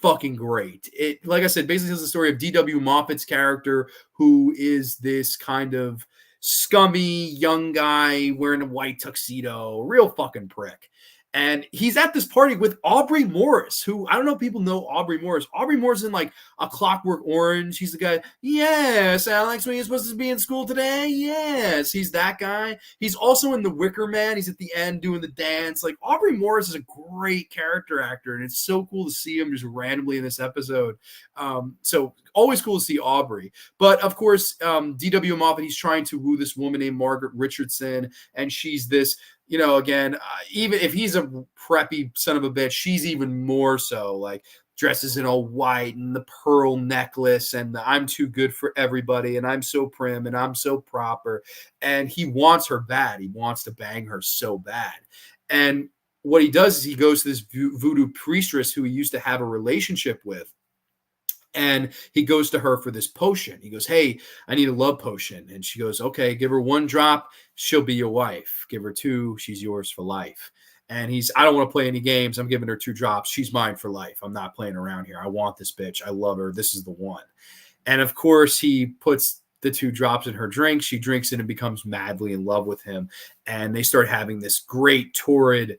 fucking great. It, like I said, basically tells the story of D.W. Moffat's character, who is this kind of scummy young guy wearing a white tuxedo, real fucking prick. And he's at this party with Aubrey Morris, who I don't know if people know Aubrey Morris. Aubrey Morris in like A Clockwork Orange. He's the guy, yes, Alex, when you're supposed to be in school today? Yes, he's that guy. He's also in The Wicker Man. He's at the end doing the dance. Like, Aubrey Morris is a great character actor, and it's so cool to see him just randomly in this episode. So always cool to see Aubrey. But of course, D.W. Moffat, he's trying to woo this woman named Margaret Richardson, and she's this, again, even if he's a preppy son of a bitch, she's even more so, like, dresses in all white and the pearl necklace and the I'm too good for everybody and I'm so prim and I'm so proper. And he wants her bad. He wants to bang her so bad. And what he does is he goes to this voodoo priestess who he used to have a relationship with. And he goes to her for this potion. He goes, hey, I need a love potion. And she goes, okay, give her 1 drop. She'll be your wife. Give her 2. She's yours for life. And I don't want to play any games. I'm giving her 2 drops. She's mine for life. I'm not playing around here. I want this bitch. I love her. This is the one. And of course, he puts the 2 drops in her drink. She drinks it and becomes madly in love with him. And they start having this great, torrid,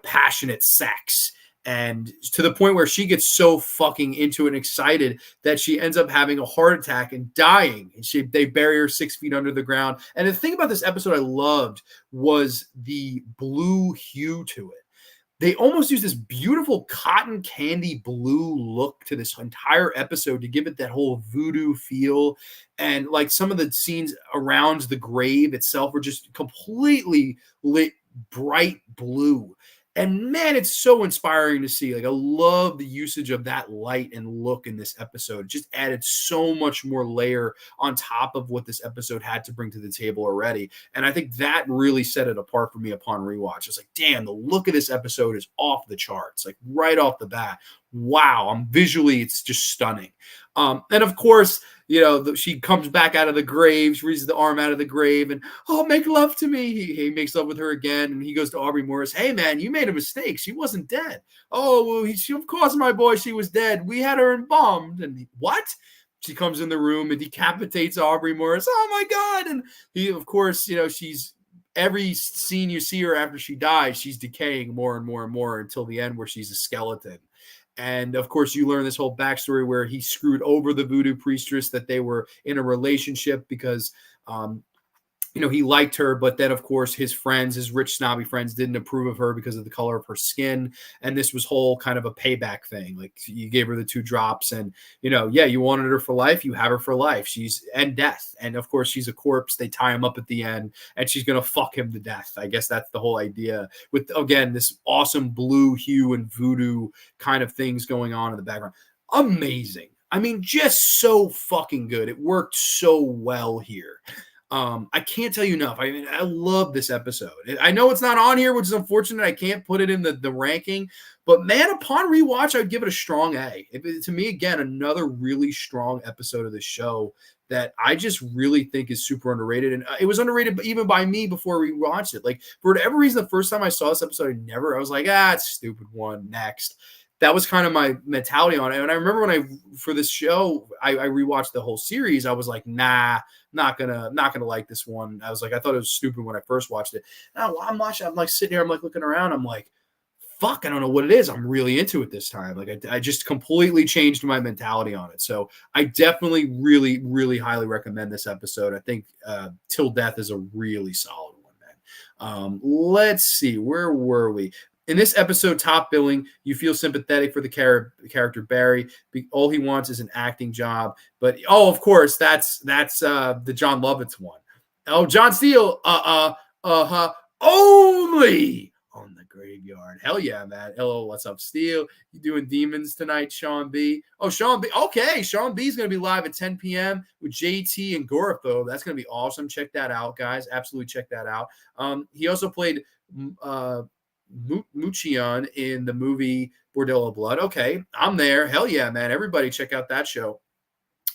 passionate sex. And to the point where she gets so fucking into it and excited that she ends up having a heart attack and dying. And they bury her 6 feet under the ground. And the thing about this episode I loved was the blue hue to it. They almost use this beautiful cotton candy blue look to this entire episode to give it that whole voodoo feel. And like some of the scenes around the grave itself were just completely lit bright blue. And man, it's so inspiring to see. Like, I love the usage of that light and look in this episode. It just added so much more layer on top of what this episode had to bring to the table already. And I think that really set it apart for me upon rewatch. It's like, damn, the look of this episode is off the charts, like right off the bat. Wow, visually, it's just stunning. And of course, she comes back out of the grave. She raises the arm out of the grave and, oh, make love to me. He makes love with her again. And he goes to Aubrey Morris. Hey, man, you made a mistake. She wasn't dead. Oh, well, of course, my boy, she was dead. We had her embalmed. And what? She comes in the room and decapitates Aubrey Morris. Oh, my God. And he, of course, she's every scene you see her after she dies, she's decaying more and more and more until the end where she's a skeleton. And of course, you learn this whole backstory where he screwed over the voodoo priestess, that they were in a relationship because, he liked her. But then, of course, his rich snobby friends didn't approve of her because of the color of her skin. And this was whole kind of a payback thing. Like, you gave her the 2 drops and, you wanted her for life. You have her for life. And death. And of course, she's a corpse. They tie him up at the end and she's going to fuck him to death. I guess that's the whole idea with, again, this awesome blue hue and voodoo kind of things going on in the background. Amazing. I mean, just so fucking good. It worked so well here. I can't tell you enough. I mean, I love this episode. I know it's not on here, which is unfortunate. I can't put it in the ranking, but man, upon rewatch, I would give it a strong A. To me, again, another really strong episode of the show that I just really think is super underrated. And it was underrated even by me before we watched it. Like, for whatever reason, the first time I saw this episode, I was like, it's a stupid one, next. That was kind of my mentality on it. And I remember for this show, I rewatched the whole series. I was like, nah, not gonna like this one. I was like, I thought it was stupid when I first watched it. And I'm watching, I'm like sitting here, I'm like looking around, I'm like, fuck, I don't know what it is. I'm really into it this time. Like, I just completely changed my mentality on it. So I definitely really, really highly recommend this episode. I think Till Death is a really solid one, man. Let's see, where were we? In this episode, top billing, you feel sympathetic for the character Barry. All he wants is an acting job. But, of course, that's the John Lovitz one. Oh, John Steele, only on the Graveyard. Hell yeah, man. Hello, what's up, Steele? You doing Demons tonight, Sean B? Oh, Sean B. Okay, Sean B is going to be live at 10 p.m. with JT and Goratho. That's going to be awesome. Check that out, guys. Absolutely check that out. He also played Muccion in the movie Bordello Blood. Okay, I'm there. Hell yeah, man. Everybody check out that show.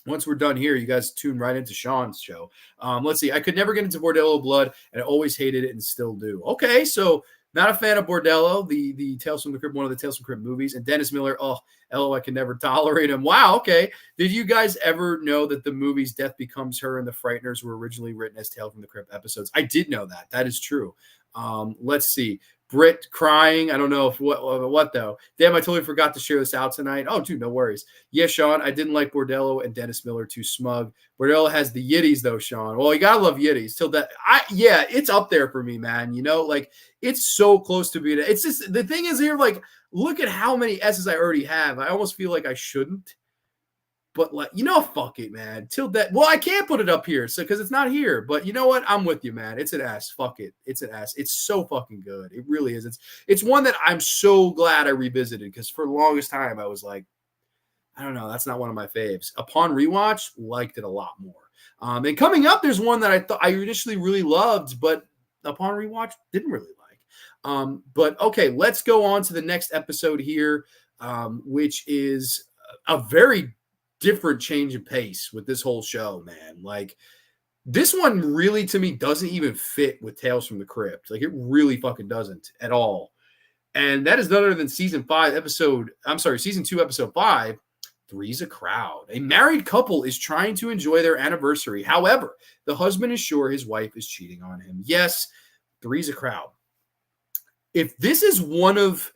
Once we're done here, you guys tune right into Sean's show. Let's see. I could never get into Bordello Blood, and I always hated it and still do. Okay, so not a fan of Bordello, the Tales from the Crypt, one of the Tales from the Crypt movies. And Dennis Miller, I can never tolerate him. Wow, okay. Did you guys ever know that the movies Death Becomes Her and The Frighteners were originally written as Tales from the Crypt episodes? I did know that. That is true. Let's see. Brit crying. I don't know if what though. Damn, I totally forgot to share this out tonight. Oh, dude, no worries. Yeah, Sean, I didn't like Bordello and Dennis Miller too smug. Bordello has the Yiddies though, Sean. Well, you gotta love Yiddies. Till that, yeah, it's up there for me, man. You know, like it's so close to being. It's just the thing is here, like, look at how many S's I already have. I almost feel like I shouldn't. But like, fuck it, man. Till that, well, I can't put it up here, so because it's not here. But you know what? I'm with you, man. It's an S. Fuck it. It's an S. It's so fucking good. It really is. It's one that I'm so glad I revisited because for the longest time I was like, I don't know, that's not one of my faves. Upon rewatch, liked it a lot more. And coming up, there's one that I thought I initially really loved, but upon rewatch, didn't really like. But okay, let's go on to the next episode here, which is a very different change of pace with this whole show, man. Like this one really to me doesn't even fit with Tales from the Crypt. Like it really fucking doesn't at all. And that is none other than season 2, episode 5. Three's a Crowd. A married couple is trying to enjoy their anniversary. However, the husband is sure his wife is cheating on him. Yes, Three's a Crowd. If this is one of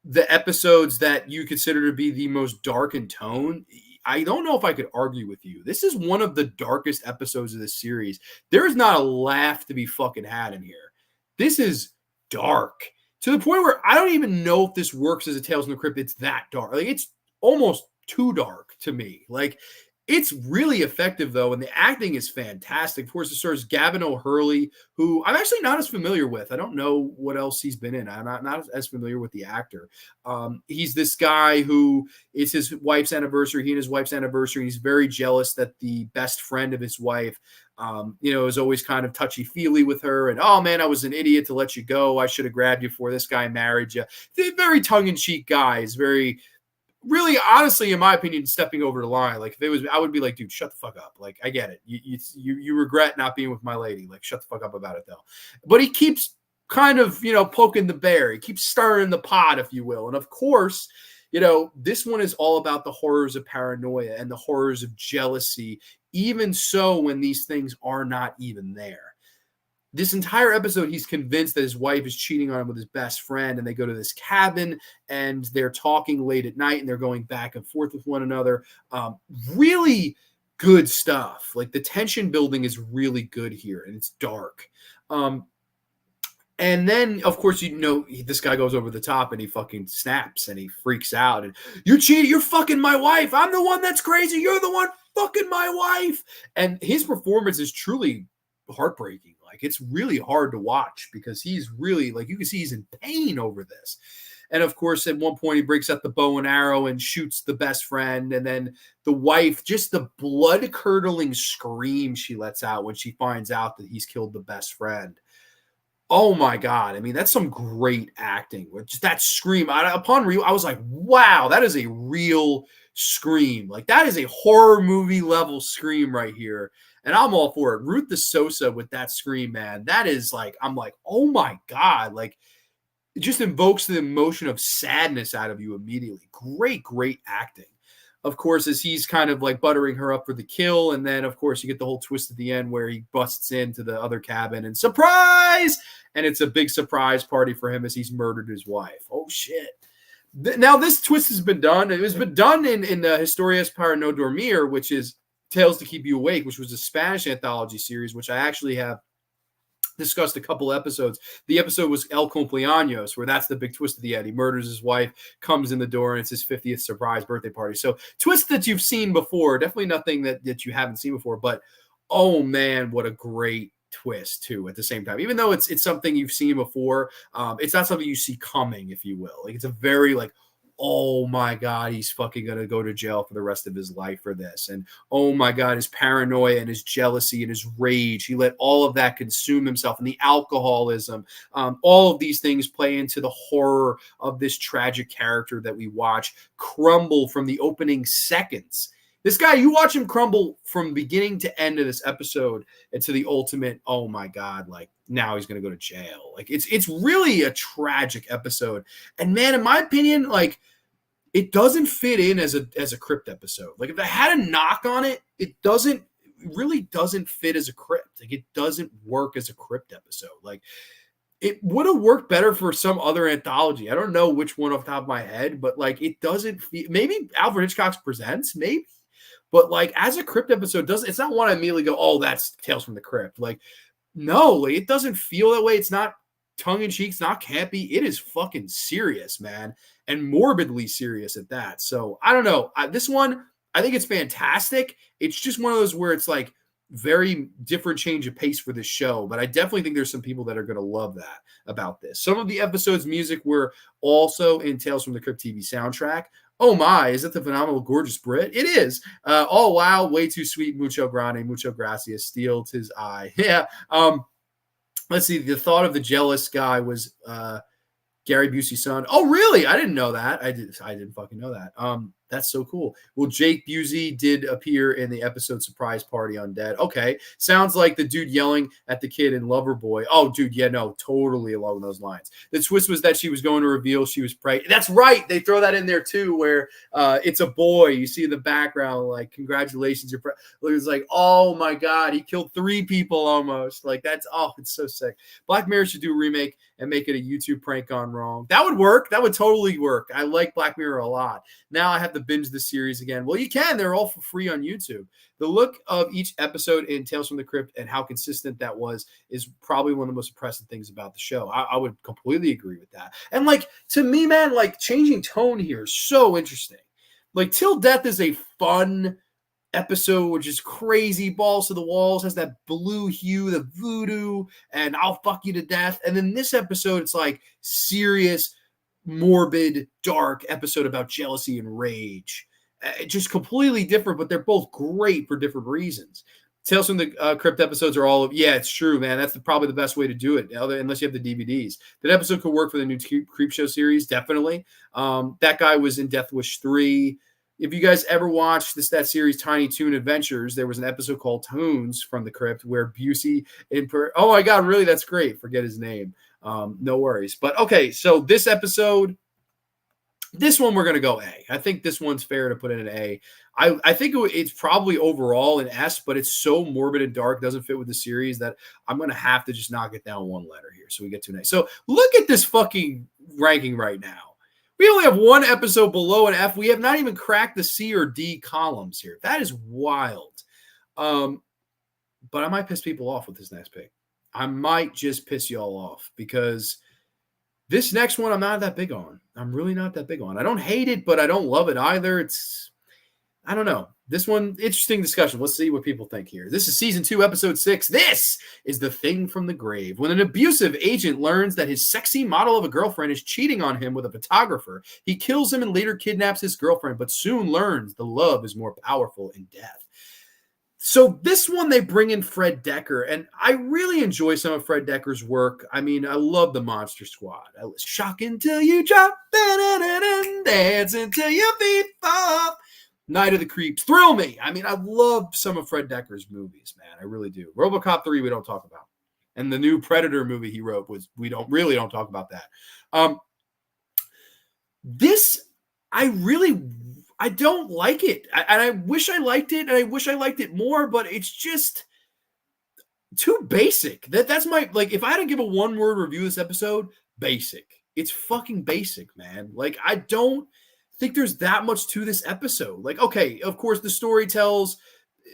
the episodes that you consider to be the most dark in tone, I don't know if I could argue with you. This is one of the darkest episodes of this series. There is not a laugh to be fucking had in here. This is dark to the point where I don't even know if this works as a Tales from the Crypt. It's that dark. Like it's almost too dark to me. Like it's really effective though, and the acting is fantastic. Of course, it stars Gavin O'Hurley, who I'm actually not as familiar with. I don't know what else he's been in. I'm not as familiar with the actor. He's this guy who it's his wife's anniversary. He and his wife's anniversary. He's very jealous that the best friend of his wife, is always kind of touchy-feely with her. And, oh, man, I was an idiot to let you go. I should have grabbed you before this guy married you. They're very tongue-in-cheek guy. He's very really, honestly, in my opinion, stepping over the line. Like if it was, I would be like, dude, shut the fuck up. Like I get it. You regret not being with my lady. Like shut the fuck up about it though. But he keeps kind of, poking the bear. He keeps stirring the pot, if you will. And of course, this one is all about the horrors of paranoia and the horrors of jealousy, even so when these things are not even there. This entire episode, he's convinced that his wife is cheating on him with his best friend, and they go to this cabin, and they're talking late at night, and they're going back and forth with one another. Really good stuff. Like, the tension building is really good here, and it's dark. And then, of course, this guy goes over the top, and he fucking snaps, and he freaks out, and you cheated, you're fucking my wife, I'm the one that's crazy, you're the one fucking my wife. And his performance is truly heartbreaking. Like it's really hard to watch because he's really like, you can see he's in pain over this. And of course, at one point he breaks out the bow and arrow and shoots the best friend. And then the wife, just the blood curdling scream she lets out when she finds out that he's killed the best friend. Oh my God. I mean, that's some great acting. Just that scream. I was like, wow, that is a real scream. Like that is a horror movie level scream right here. And I'm all for it. Ruth the Sosa with that scream, man. That is like, I'm like, oh my God. Like it just invokes the emotion of sadness out of you immediately. Great, great acting. Of course, as he's kind of like buttering her up for the kill. And then, of course, you get the whole twist at the end where he busts into the other cabin and surprise! And it's a big surprise party for him as he's murdered his wife. Oh, shit. Now, this twist has been done. It has been done in the Historias para no dormir, which is Tales to Keep You Awake, which was a Spanish anthology series, which I actually have discussed a couple episodes. The episode was El Cumpleaños, where that's the big twist of the end. He murders his wife, comes in the door, and it's his 50th surprise birthday party. So twists that you've seen before, definitely nothing that you haven't seen before, but oh man, what a great twist too at the same time. Even though it's something you've seen before, it's not something you see coming, if you will. Like it's a very like, oh my God, he's fucking going to go to jail for the rest of his life for this. And oh my God, his paranoia and his jealousy and his rage, he let all of that consume himself, and the alcoholism. All of these things play into the horror of this tragic character that we watch crumble from the opening seconds. This guy, you watch him crumble from beginning to end of this episode and to the ultimate, oh my God, like now he's going to go to jail. Like it's really a tragic episode. And man, in my opinion, like it doesn't fit in as a Crypt episode. Like if I had a knock on it, it really doesn't fit as a Crypt. Like it doesn't work as a Crypt episode. Like it would have worked better for some other anthology. I don't know which one off the top of my head, but like it doesn't feel, maybe Alfred Hitchcock's Presents, maybe. But like as a Crypt episode, it's not one I immediately go, oh, that's Tales from the Crypt. Like, no, like, it doesn't feel that way. It's not tongue in cheek, it's not campy. It is fucking serious, man, and morbidly serious at that. So I don't know. This one, I think it's fantastic. It's just one of those where it's like very different change of pace for this show. But I definitely think there's some people that are going to love that about this. Some of the episode's music were also in Tales from the Crypt TV soundtrack. Oh my, is it the phenomenal Gorgeous Brit? It is. Oh wow, way too sweet, mucho grande, mucho gracias, steal 'tis I. Yeah. Let's see. The thought of the jealous guy was Gary Busey's son. Oh, really? I didn't know that. I didn't fucking know that. That's so cool. Well, Jake Busey did appear in the episode Surprise Party Undead. Okay. Sounds like the dude yelling at the kid in Loverboy. Oh, dude, yeah, no, totally along those lines. The twist was that she was going to reveal she was pregnant. That's right. They throw that in there too, where it's a boy. You see in the background, like, congratulations, you're pregnant. It was like, oh my God, he killed 3 people almost. Like, it's so sick. Black Mirror should do a remake and make it a YouTube prank gone wrong. That would work. That would totally work. I like Black Mirror a lot. Now I have to binge the series again. Well, you can. They're all for free on YouTube. The look of each episode in Tales from the Crypt and how consistent that was is probably one of the most impressive things about the show. I would completely agree with that. And like, to me, man, like changing tone here is so interesting. Like Till Death is a fun episode, which is crazy, balls to the walls, has that blue hue, the voodoo, and I'll fuck you to death. And then this episode, it's like serious, morbid, dark episode about jealousy and rage. Just completely different, but they're both great for different reasons. Tales from the Crypt episodes are all of, yeah, it's true, man. That's probably the best way to do it, unless you have the DVDs. That episode could work for the new Creep Show series, definitely. That guy was in Death Wish 3. If you guys ever watched that series, Tiny Toon Adventures, there was an episode called Toons from the Crypt where Busey oh my God, really? That's great. Forget his name. No worries. But okay, so this episode, this one we're going to go A. I think this one's fair to put in an A. I think it's probably overall an S, but it's so morbid and dark, doesn't fit with the series, that I'm going to have to just knock it down one letter here. So we get to an A. So look at this fucking ranking right now. We only have one episode below an F. We have not even cracked the C or D columns here. That is wild. But I might piss people off with this next pick. I might just piss y'all off because this next one I'm not that big on. I'm really not that big on. I don't hate it, but I don't love it either. I don't know. This one, interesting discussion. Let's see what people think here. This is season 2, episode 6. This is The Thing from the Grave. When an abusive agent learns that his sexy model of a girlfriend is cheating on him with a photographer, he kills him and later kidnaps his girlfriend, but soon learns the love is more powerful in death. So this one, they bring in Fred Decker, and I really enjoy some of Fred Decker's work. I mean, I love the Monster Squad. I was shocking till you drop, dancing till your feet fall. Night of the Creeps thrill me. I mean, I love some of Fred Decker's movies, man. I really do. RoboCop 3 we don't talk about, and the new Predator movie he wrote we don't talk about that. This I don't like it, and I wish I liked it, and I wish I liked it more, but it's just too basic. That's my, like, if I had to give a one-word review of this episode, basic. It's fucking basic, man. Like, I don't think there's that much to this episode. Like, okay, of course, the story tells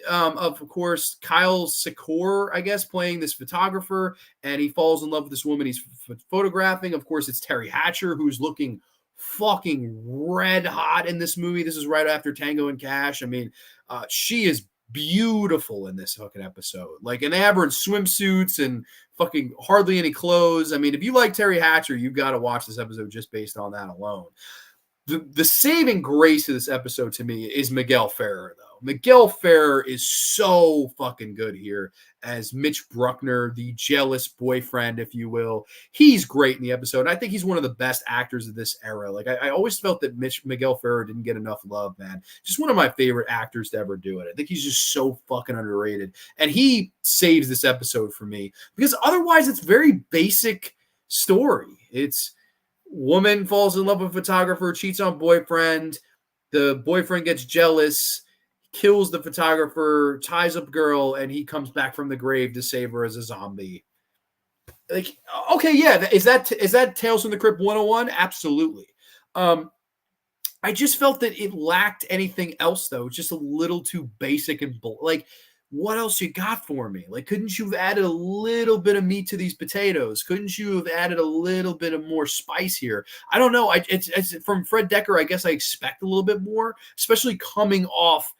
of course, Kyle Secor, I guess, playing this photographer, and he falls in love with this woman he's photographing. Of course, it's Terry Hatcher, who's looking fucking red hot in this movie. This is right after Tango and Cash. I mean, she is beautiful in this fucking episode. Like, and they have her in swimsuits and fucking hardly any clothes. I mean, if you like Terry Hatcher, you've got to watch this episode just based on that alone. The saving grace of this episode to me is Miguel Ferrer, though. Miguel Ferrer is so fucking good here as Mitch Bruckner, the jealous boyfriend, if you will. He's great in the episode. And I think he's one of the best actors of this era. Like, I always felt that Miguel Ferrer didn't get enough love, man. Just one of my favorite actors to ever do it. I think he's just so fucking underrated. And he saves this episode for me because otherwise it's very basic story. It's woman falls in love with photographer, cheats on boyfriend. The boyfriend gets jealous, kills the photographer, ties up girl, and he comes back from the grave to save her as a zombie. Like, okay, yeah, is that Tales from the Crypt 101? Absolutely. I just felt that it lacked anything else, though. Just a little too basic and like, what else you got for me? Like, couldn't you have added a little bit of meat to these potatoes? Couldn't you have added a little bit of more spice here? I don't know. It's from Fred Decker. I guess I expect a little bit more, especially coming off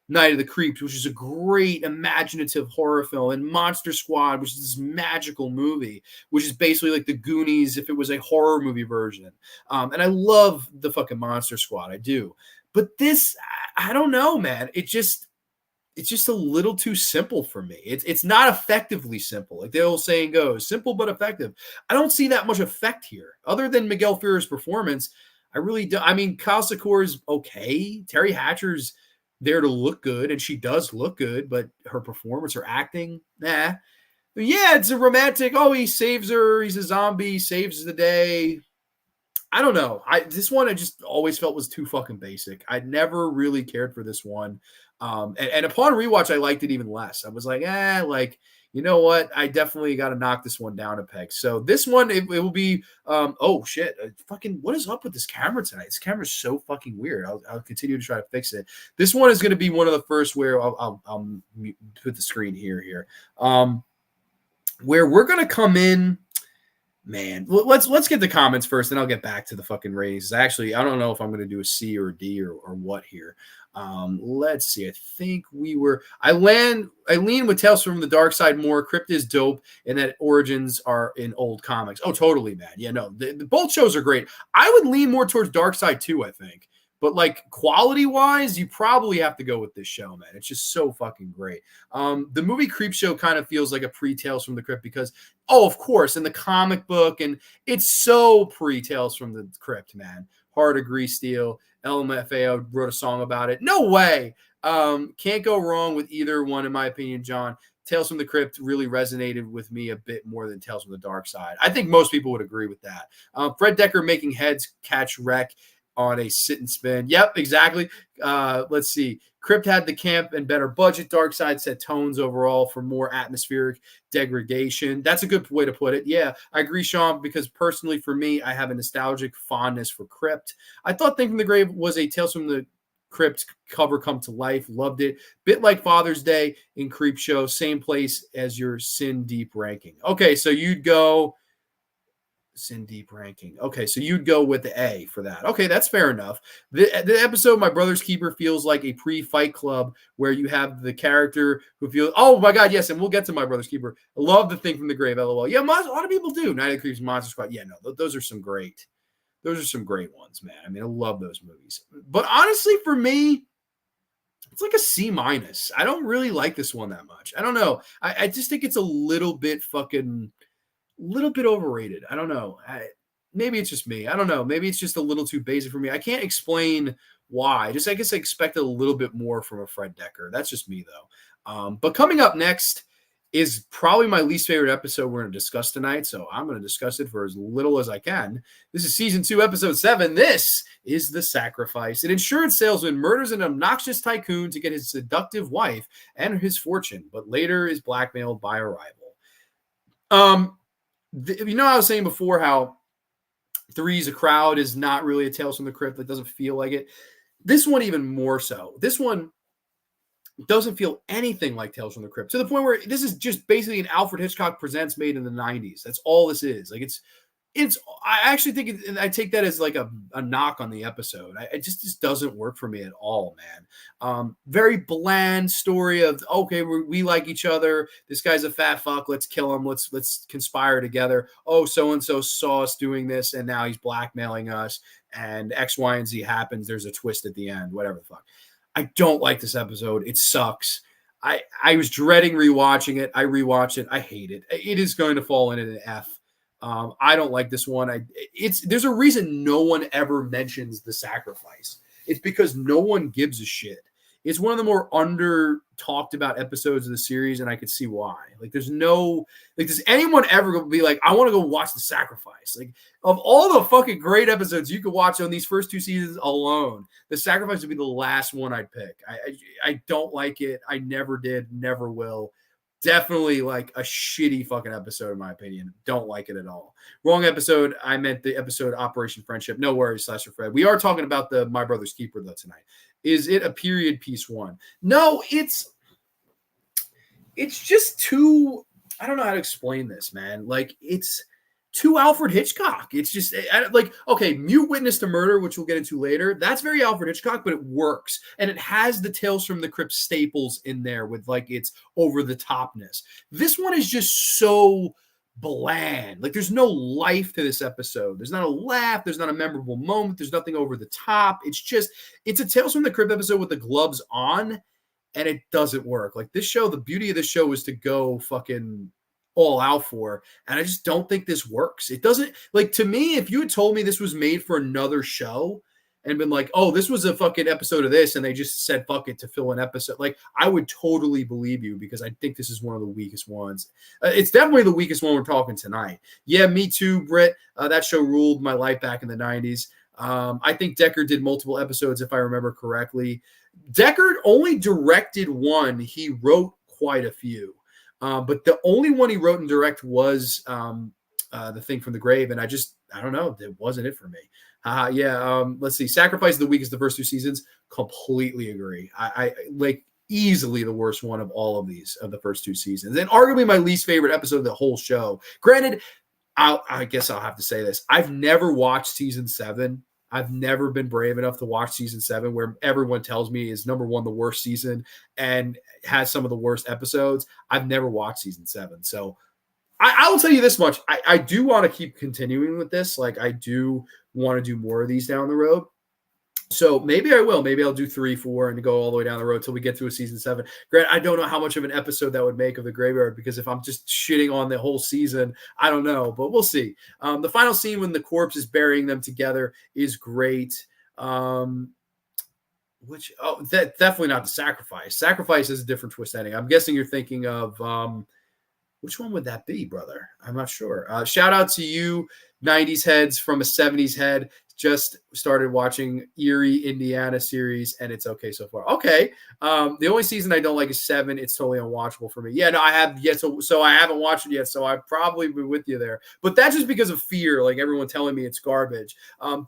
Night of the Creeps, which is a great imaginative horror film, and Monster Squad, which is this magical movie, which is basically like the Goonies if it was a horror movie version. And I love the fucking Monster Squad. I do. But this, I don't know, man. It's just a little too simple for me. It's not effectively simple. Like the old saying goes, simple but effective. I don't see that much effect here. Other than Miguel Ferrer's performance, I really do. I mean, Kyle Secor's okay. Terry Hatcher's there to look good, and she does look good, but her performance, her acting, nah. But yeah, it's a romantic, oh, he saves her, he's a zombie, saves the day. I don't know. This one I just always felt was too fucking basic. I never really cared for this one. And upon rewatch, I liked it even less. I was like, like, you know what? I definitely got to knock this one down a peg. So this one, it will be, oh shit, fucking, what is up with this camera tonight? This camera's so fucking weird. I'll continue to try to fix it. This one is going to be one of the first where I'll put the screen here, where we're going to come in. Man, let's get the comments first, and I'll get back to the fucking ratings. Actually, I don't know if I'm going to do a C or a D or what here. Let's see. I think I lean with Tales from the Dark Side more. Crypt is dope, and that origins are in old comics. Oh, totally, man. Yeah, no, both shows are great. I would lean more towards Dark Side too, I think. But like quality wise, you probably have to go with this show, man. It's just so fucking great. The movie Creep Show kind of feels like a pre-Tales from the Crypt because, oh, of course, in the comic book, and it's so pre-Tales from the Crypt, man. Heart of Grease Steel, LMFAO wrote a song about it. No way. Can't go wrong with either one, in my opinion, John. Tales from the Crypt really resonated with me a bit more than Tales from the Dark Side. I think most people would agree with that. Fred Decker making heads catch wreck on a sit and spin. Yep, exactly. Let's see. Crypt had the camp and better budget. Dark Side set tones overall for more atmospheric degradation. That's a good way to put it. Yeah, I agree, Sean, because personally for me, I have a nostalgic fondness for Crypt. I thought Thing from the Grave was a Tales from the Crypt cover come to life. Loved it. Bit like Father's Day in Creep Show. Same place as your Sin Deep ranking. Okay, so you'd go Sin Deep ranking. Okay, so you'd go with the A for that. Okay, that's fair enough. The episode My Brother's Keeper feels like a pre-Fight Club where you have the character who feels, oh my God, yes, and we'll get to My Brother's Keeper. I love the Thing from the Grave, LOL. Yeah, a lot of people do. Night of the Creeps, Monster Squad. Yeah, no, those are some great ones, man. I mean, I love those movies. But honestly, for me, it's like a C minus. I don't really like this one that much. I don't know. I just think it's a little bit overrated. I don't know. Maybe it's just me. I don't know. Maybe it's just a little too basic for me. I can't explain why. I guess I expected a little bit more from a Fred Decker. That's just me, though. But coming up next is probably my least favorite episode we're going to discuss tonight. So I'm going to discuss it for as little as I can. This is season 2, episode 7. This is The Sacrifice. An insurance salesman murders an obnoxious tycoon to get his seductive wife and his fortune, but later is blackmailed by a rival. I was saying before how Three's a Crowd is not really a Tales from the Crypt. That doesn't feel like it. This one even more so. This one doesn't feel anything like Tales from the Crypt, to the point where this is just basically an Alfred Hitchcock Presents made in the 90s. That's all this is. Like I actually think I take that as like a knock on the episode. It just doesn't work for me at all, man. Very bland story of, okay, we like each other. This guy's a fat fuck. Let's kill him. Let's conspire together. Oh, so-and-so saw us doing this, and now he's blackmailing us. and X, Y, and Z happens. There's a twist at the end, whatever the fuck. I don't like this episode. It sucks. I was dreading rewatching it. I rewatched it. I hate it. It is going to fall into an F. I don't like this one. There's a reason no one ever mentions the sacrifice. It's because no one gives a shit. It's one of the more under talked about episodes of the series, and I could see why. Like, does anyone ever be like, I want to go watch The Sacrifice? Like, of all the fucking great episodes you could watch on these first 2 seasons alone, The Sacrifice would be the last one I'd pick. I don't like it. I never did, never will. Definitely like a shitty fucking episode, in my opinion. Don't like it at all. Wrong episode. I meant the episode Operation Friendship. No worries, Slasher Fred. We are talking about the My Brother's Keeper, though, tonight. Is it a period piece one? No, it's just too, I don't know how to explain this, man. Like, it's too Alfred Hitchcock. It's just like, okay, Mute Witness to Murder, which we'll get into later. That's very Alfred Hitchcock, but it works. And it has the Tales from the Crypt staples in there with like its over the topness. This one is just so bland. Like, there's no life to this episode. There's not a laugh. There's not a memorable moment. There's nothing over the top. It's a Tales from the Crypt episode with the gloves on, and it doesn't work. Like, this show, the beauty of this show is to go fucking all out for, and I just don't think this works. It doesn't, like, to me, if you had told me this was made for another show and been like, oh, this was a fucking episode of this, and they just said fuck it to fill an episode, like, I would totally believe you, because I think this is one of the weakest ones. It's definitely the weakest one we're talking tonight. Yeah, me too, Britt. That show ruled my life back in the 90s. I think Deckard did multiple episodes, if I remember correctly. Deckard only directed one. He wrote quite a few. But the only one he wrote and direct was The Thing from the Grave. And I don't know. It wasn't it for me. Let's see. Sacrifice of the Week is the first 2 seasons. Completely agree. I like easily the worst one of all of these, of the first 2 seasons. And arguably my least favorite episode of the whole show. Granted, I guess I'll have to say this. I've never watched season 7. I've never been brave enough to watch season 7, where everyone tells me is number 1, the worst season, and has some of the worst episodes. I've never watched season 7. So I will tell you this much. I do want to keep continuing with this. Like, I do want to do more of these down the road. So maybe I will. Maybe I'll do 3, 4, and go all the way down the road till we get to a season 7. Grant, I don't know how much of an episode that would make of The Graveyard, because if I'm just shitting on the whole season, I don't know, but we'll see. The final scene when the corpse is burying them together is great. Definitely not The Sacrifice. Sacrifice is a different twist ending. I'm guessing you're thinking of which one would that be, brother? I'm not sure. Shout out to you, 90s heads from a 70s head. Just started watching Erie, Indiana series, and it's okay so far. Okay. The only season I don't like is 7. It's totally unwatchable for me. Yeah, no, I have yet to, so I haven't watched it yet, so I've probably been with you there. But that's just because of fear, like everyone telling me it's garbage.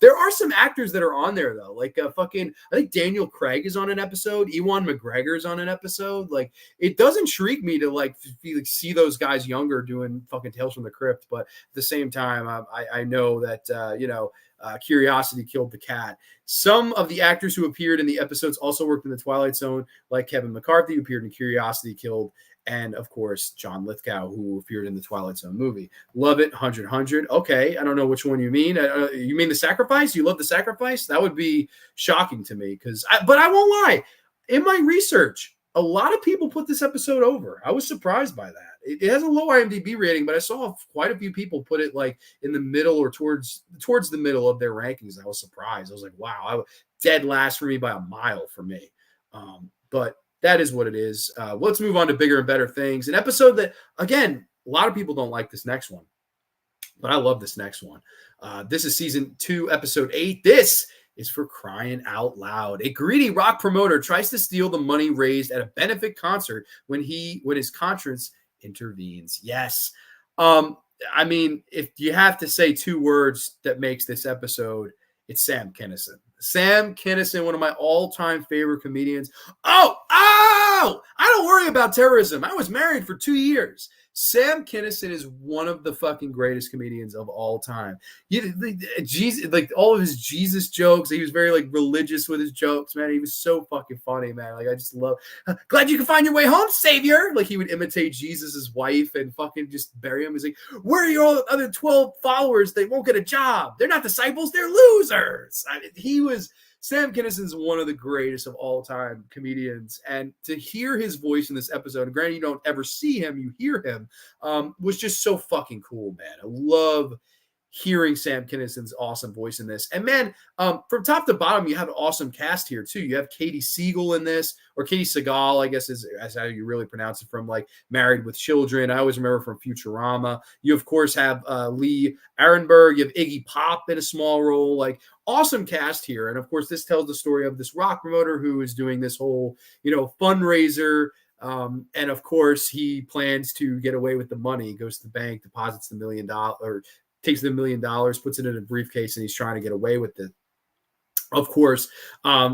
There are some actors that are on there, though. Like I think Daniel Craig is on an episode. Ewan McGregor is on an episode. Like, it does intrigue me to see those guys younger doing fucking Tales from the Crypt. But at the same time, I know that, curiosity killed the cat. Some of the actors who appeared in the episodes also worked in the Twilight Zone, like Kevin McCarthy, who appeared in Curiosity Killed, and of course John Lithgow, who appeared in the Twilight Zone movie. Love it. 100. Okay, I don't know which one you mean. You mean The Sacrifice? You love The Sacrifice? That would be shocking to me, but I won't lie. In my research, a lot of people put this episode over. I was surprised by that. It has a low IMDb rating, but I saw quite a few people put it like in the middle or towards the middle of their rankings. I was surprised. I was like, wow, dead last for me by a mile for me. But that is what it is. Let's move on to bigger and better things. An episode that, again, a lot of people don't like this next one, but I love this next one. This is season 2, episode 8. This is For Crying Out Loud. A greedy rock promoter tries to steal the money raised at a benefit concert when his conscience intervenes. Yes. I mean, if you have to say 2 words that makes this episode, it's Sam Kinison. Sam Kinison, one of my all-time favorite comedians. I don't worry about terrorism. I was married for 2 years. Sam Kinison is one of the fucking greatest comedians of all time. Jesus, like all of his Jesus jokes, he was very like religious with his jokes, man. He was so fucking funny, man. Like I just love. Glad you can find your way home, Savior. Like he would imitate Jesus's wife and fucking just bury him. He's like, where are your other 12 followers? They won't get a job. They're not disciples. They're losers. I mean, Sam Kinison's one of the greatest of all time comedians. And to hear his voice in this episode, and granted, you don't ever see him, you hear him, was just so fucking cool, man. I love hearing Sam Kinison's awesome voice in this. And man, from top to bottom, you have an awesome cast here too. You have Katie Siegel in this, or Katie Seagal, I guess is how you really pronounce it, from like Married with Children. I always remember from Futurama. You of course have Lee Arenberg. You have Iggy Pop in a small role. Like awesome cast here. And of course, this tells the story of this rock promoter who is doing this whole, fundraiser. And of course, he plans to get away with the money. He goes to the bank, deposits the $1 million, or takes the $1 million, puts it in a briefcase, and he's trying to get away with it. Of course,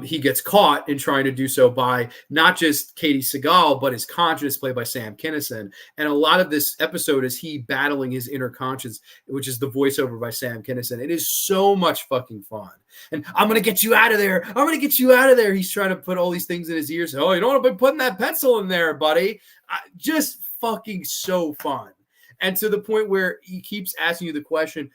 he gets caught in trying to do so by not just Katie Seagal, but his conscience, played by Sam Kinison. And a lot of this episode is he battling his inner conscience, which is the voiceover by Sam Kinison. It is so much fucking fun. And I'm going to get you out of there. I'm going to get you out of there. He's trying to put all these things in his ears. Oh, you don't want to be putting that pencil in there, buddy. Just fucking so fun. And to the point where he keeps asking you the question,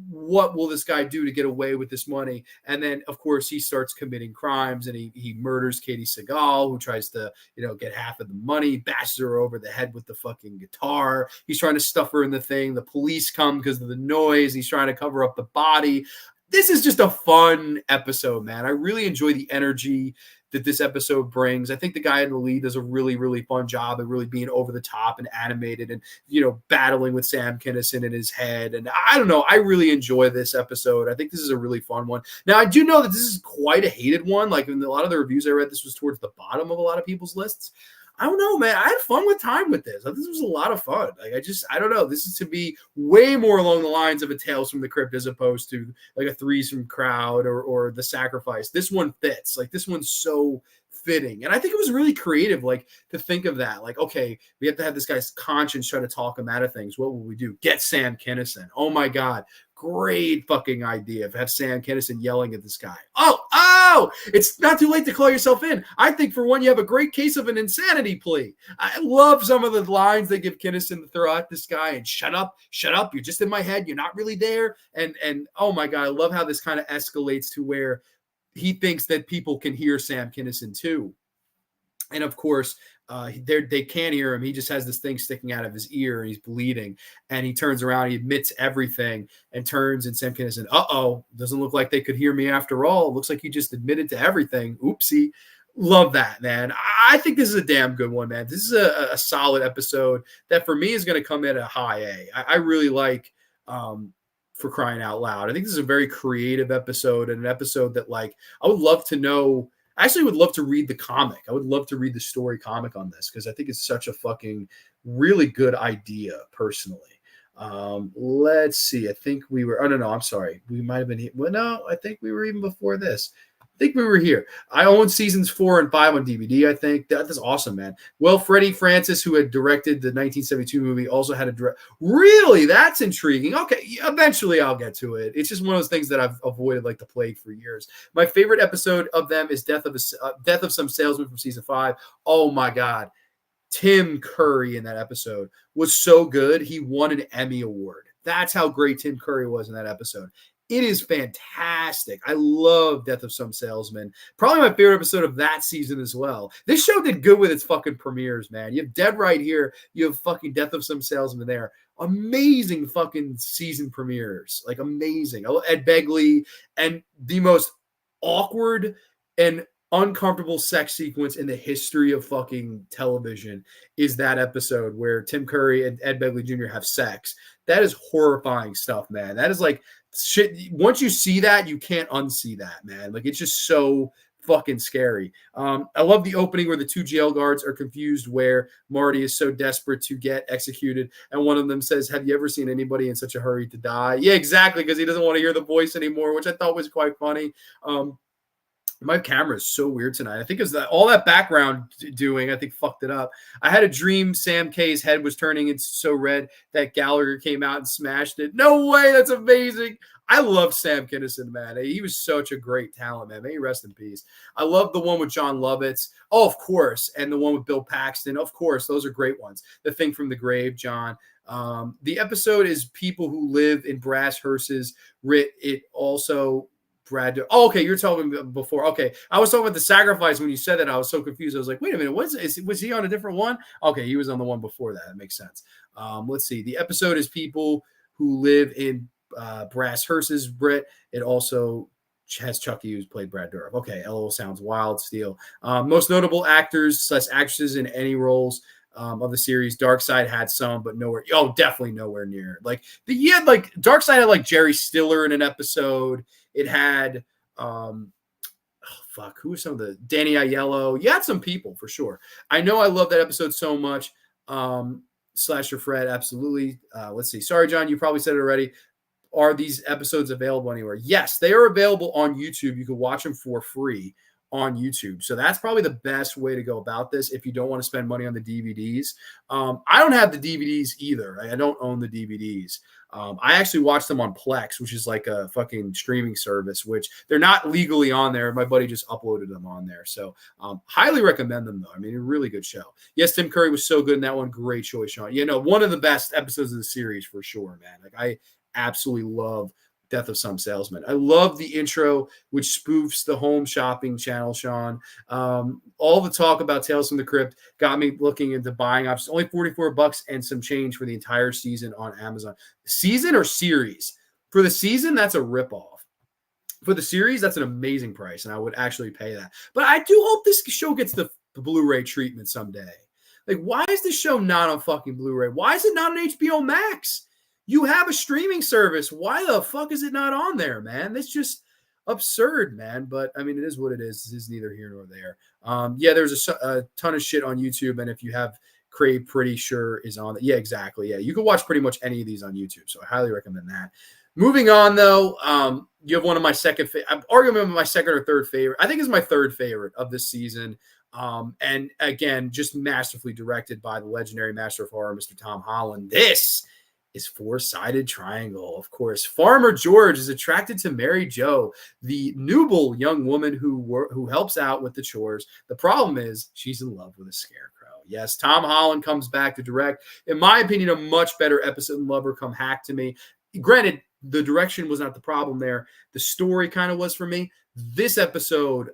what will this guy do to get away with this money? And then, of course, he starts committing crimes, and he murders Katie Seagal, who tries to, get half of the money, bashes her over the head with the fucking guitar. He's trying to stuff her in the thing. The police come because of the noise. He's trying to cover up the body. This is just a fun episode, man. I really enjoy the energy that this episode brings. I think the guy in the lead does a really, really fun job of really being over the top and animated and, battling with Sam Kinison in his head. And I don't know, I really enjoy this episode. I think this is a really fun one. Now, I do know that this is quite a hated one. Like in a lot of the reviews I read, this was towards the bottom of a lot of people's lists. I don't know, man. I had fun with time with this. This was a lot of fun. Like I don't know. This is to be way more along the lines of a Tales from the Crypt as opposed to like a Threes from Crowd or The Sacrifice. This one fits. Like this one's so fitting. And I think it was really creative, like to think of that. Like, okay, we have to have this guy's conscience try to talk him out of things. What will we do? Get Sam Kinison. Oh my God. Great fucking idea. Have Sam Kinison yelling at this guy. Oh, it's not too late to call yourself in. I think for one, you have a great case of an insanity plea. I love some of the lines they give Kinison to throw at this guy, and shut up. You're just in my head. You're not really there. And oh my God, I love how this kind of escalates to where he thinks that people can hear Sam Kinison too. And of course, they can't hear him. He just has this thing sticking out of his ear, and he's bleeding. And he turns around, he admits everything, and turns, and Sam Kinison, doesn't look like they could hear me after all. It looks like you just admitted to everything. Oopsie. Love that, man. I think this is a damn good one, man. This is a solid episode that for me is going to come in a high A. I really like For Crying Out Loud. I think this is a very creative episode, and an episode that, like, I would love to know. I actually would love to read the comic. I would love to read the story comic on this because I think it's such a fucking really good idea personally. Let's see. I think we were, no, I'm sorry. We might've been here. Well, no, I think we were even before this. I think we were here. I own seasons 4 and 5 on DVD, I think. That's awesome, man. Well, Freddie Francis, who had directed the 1972 movie, also had a direct. Really? That's intriguing. Okay, eventually I'll get to it. It's just one of those things that I've avoided like the plague for years. My favorite episode of them is Death of Some Salesman from season 5. Oh, my God. Tim Curry in that episode was so good. He won an Emmy Award. That's how great Tim Curry was in that episode. It is fantastic. I love Death of Some Salesman. Probably my favorite episode of that season as well. This show did good with its fucking premieres, man. You have Dead Right here. You have fucking Death of Some Salesman there. Amazing fucking season premieres. Like amazing. Ed Begley, and the most awkward and uncomfortable sex sequence in the history of fucking television is that episode where Tim Curry and Ed Begley Jr. have sex. That is horrifying stuff, man. That is like shit. Once you see that, you can't unsee that, man. Like it's just so fucking scary. I love the opening where the two jail guards are confused, where Marty is so desperate to get executed, and one of them says, "Have you ever seen anybody in such a hurry to die?" Yeah, exactly, because he doesn't want to hear the voice anymore, which I thought was quite funny. My camera is so weird tonight. I think it's that all that background doing, I think fucked it up. I had a dream Sam K's head was turning it's so red that Gallagher came out and smashed it. No way, that's amazing. I love Sam Kinison, man. He was such a great talent, man. May he rest in peace. I love the one with John Lovitz. Oh, of course. And the one with Bill Paxton. Of course. Those are great ones. The Thing from the Grave, John. The episode is people who live in brass hearses. It also Brad. Oh, okay. You're talking before. Okay. I was talking about the sacrifice when you said that. I was so confused. I was like, wait a minute. Was he on a different one? Okay. He was on the one before that. That makes sense. Let's see. The episode is people who live in brass hearses, Britt. It also has Chucky, who's played Brad Dourif. Okay. LOL sounds wild. Steel. Most notable actors / actresses in any roles of the series. Darkseid had some, but nowhere. Oh, definitely nowhere near. Like Darkseid had like Jerry Stiller in an episode. It had who were some of the Danny Aiello? You had some people for sure. I know I love that episode so much. Slasher Fred, absolutely. Let's see. Sorry, John, you probably said it already. Are these episodes available anywhere? Yes, they are available on YouTube. You can watch them for free on YouTube. So that's probably the best way to go about this if you don't want to spend money on the DVDs. I don't have the DVDs either. I don't own the DVDs. I actually watched them on Plex, which is like a fucking streaming service, which they're not legally on there. My buddy just uploaded them on there. So highly recommend them, though. I mean, a really good show. Yes, Tim Curry was so good in that one. Great choice, Sean. You know, one of the best episodes of the series for sure, man. Like, I absolutely love Death of Some Salesman. I love the intro, which spoofs the home shopping channel, Sean. All the talk about Tales from the Crypt got me looking into buying options. Only $44 and some change for the entire season on Amazon. Season or series? For the season, that's a ripoff. For the series, that's an amazing price, and I would actually pay that. But I do hope this show gets the Blu-ray treatment someday. Like, why is this show not on fucking Blu-ray? Why is it not on HBO Max? You have a streaming service. Why the fuck is it not on there, man? That's just absurd, man. But I mean, it is what it is. This is neither here nor there. Yeah, there's a ton of shit on YouTube, and if you have Crave, pretty sure is on it. Yeah, exactly. Yeah, you can watch pretty much any of these on YouTube, so I highly recommend that. Moving on, though, you have one of my I'm arguing my second or third favorite. I think it's my third favorite of this season. And again, just masterfully directed by the legendary master of horror, Mr. Tom Holland. This is Four-Sided Triangle. Of course, Farmer George is attracted to Mary Jo, the nuble young woman who helps out with the chores. The problem is she's in love with a scarecrow. Yes, Tom Holland comes back to direct, in my opinion, a much better episode than Lover Come Hack to Me. Granted, the direction was not the problem there. The story kind of was for me. This episode,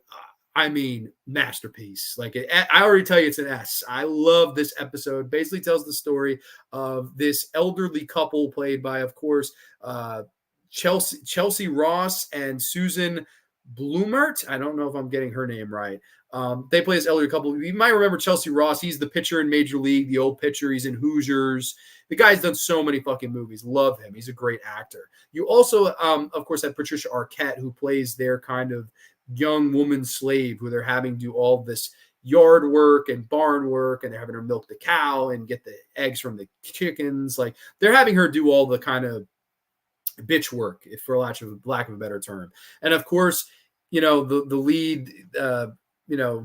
I mean, masterpiece. Like, I already tell you it's an S. I love this episode. Basically tells the story of this elderly couple played by, of course, Chelsea Ross and Susan Blumert. I don't know if I'm getting her name right. They play this elderly couple. You might remember Chelsea Ross. He's the pitcher in Major League, the old pitcher. He's in Hoosiers. The guy's done so many fucking movies. Love him. He's a great actor. You also, of course, have Patricia Arquette, who plays their kind of young woman slave who they're having do all this yard work and barn work, and they're having her milk the cow and get the eggs from the chickens. Like, they're having her do all the kind of bitch work, if for lack of a better term. And of course, you know, the lead,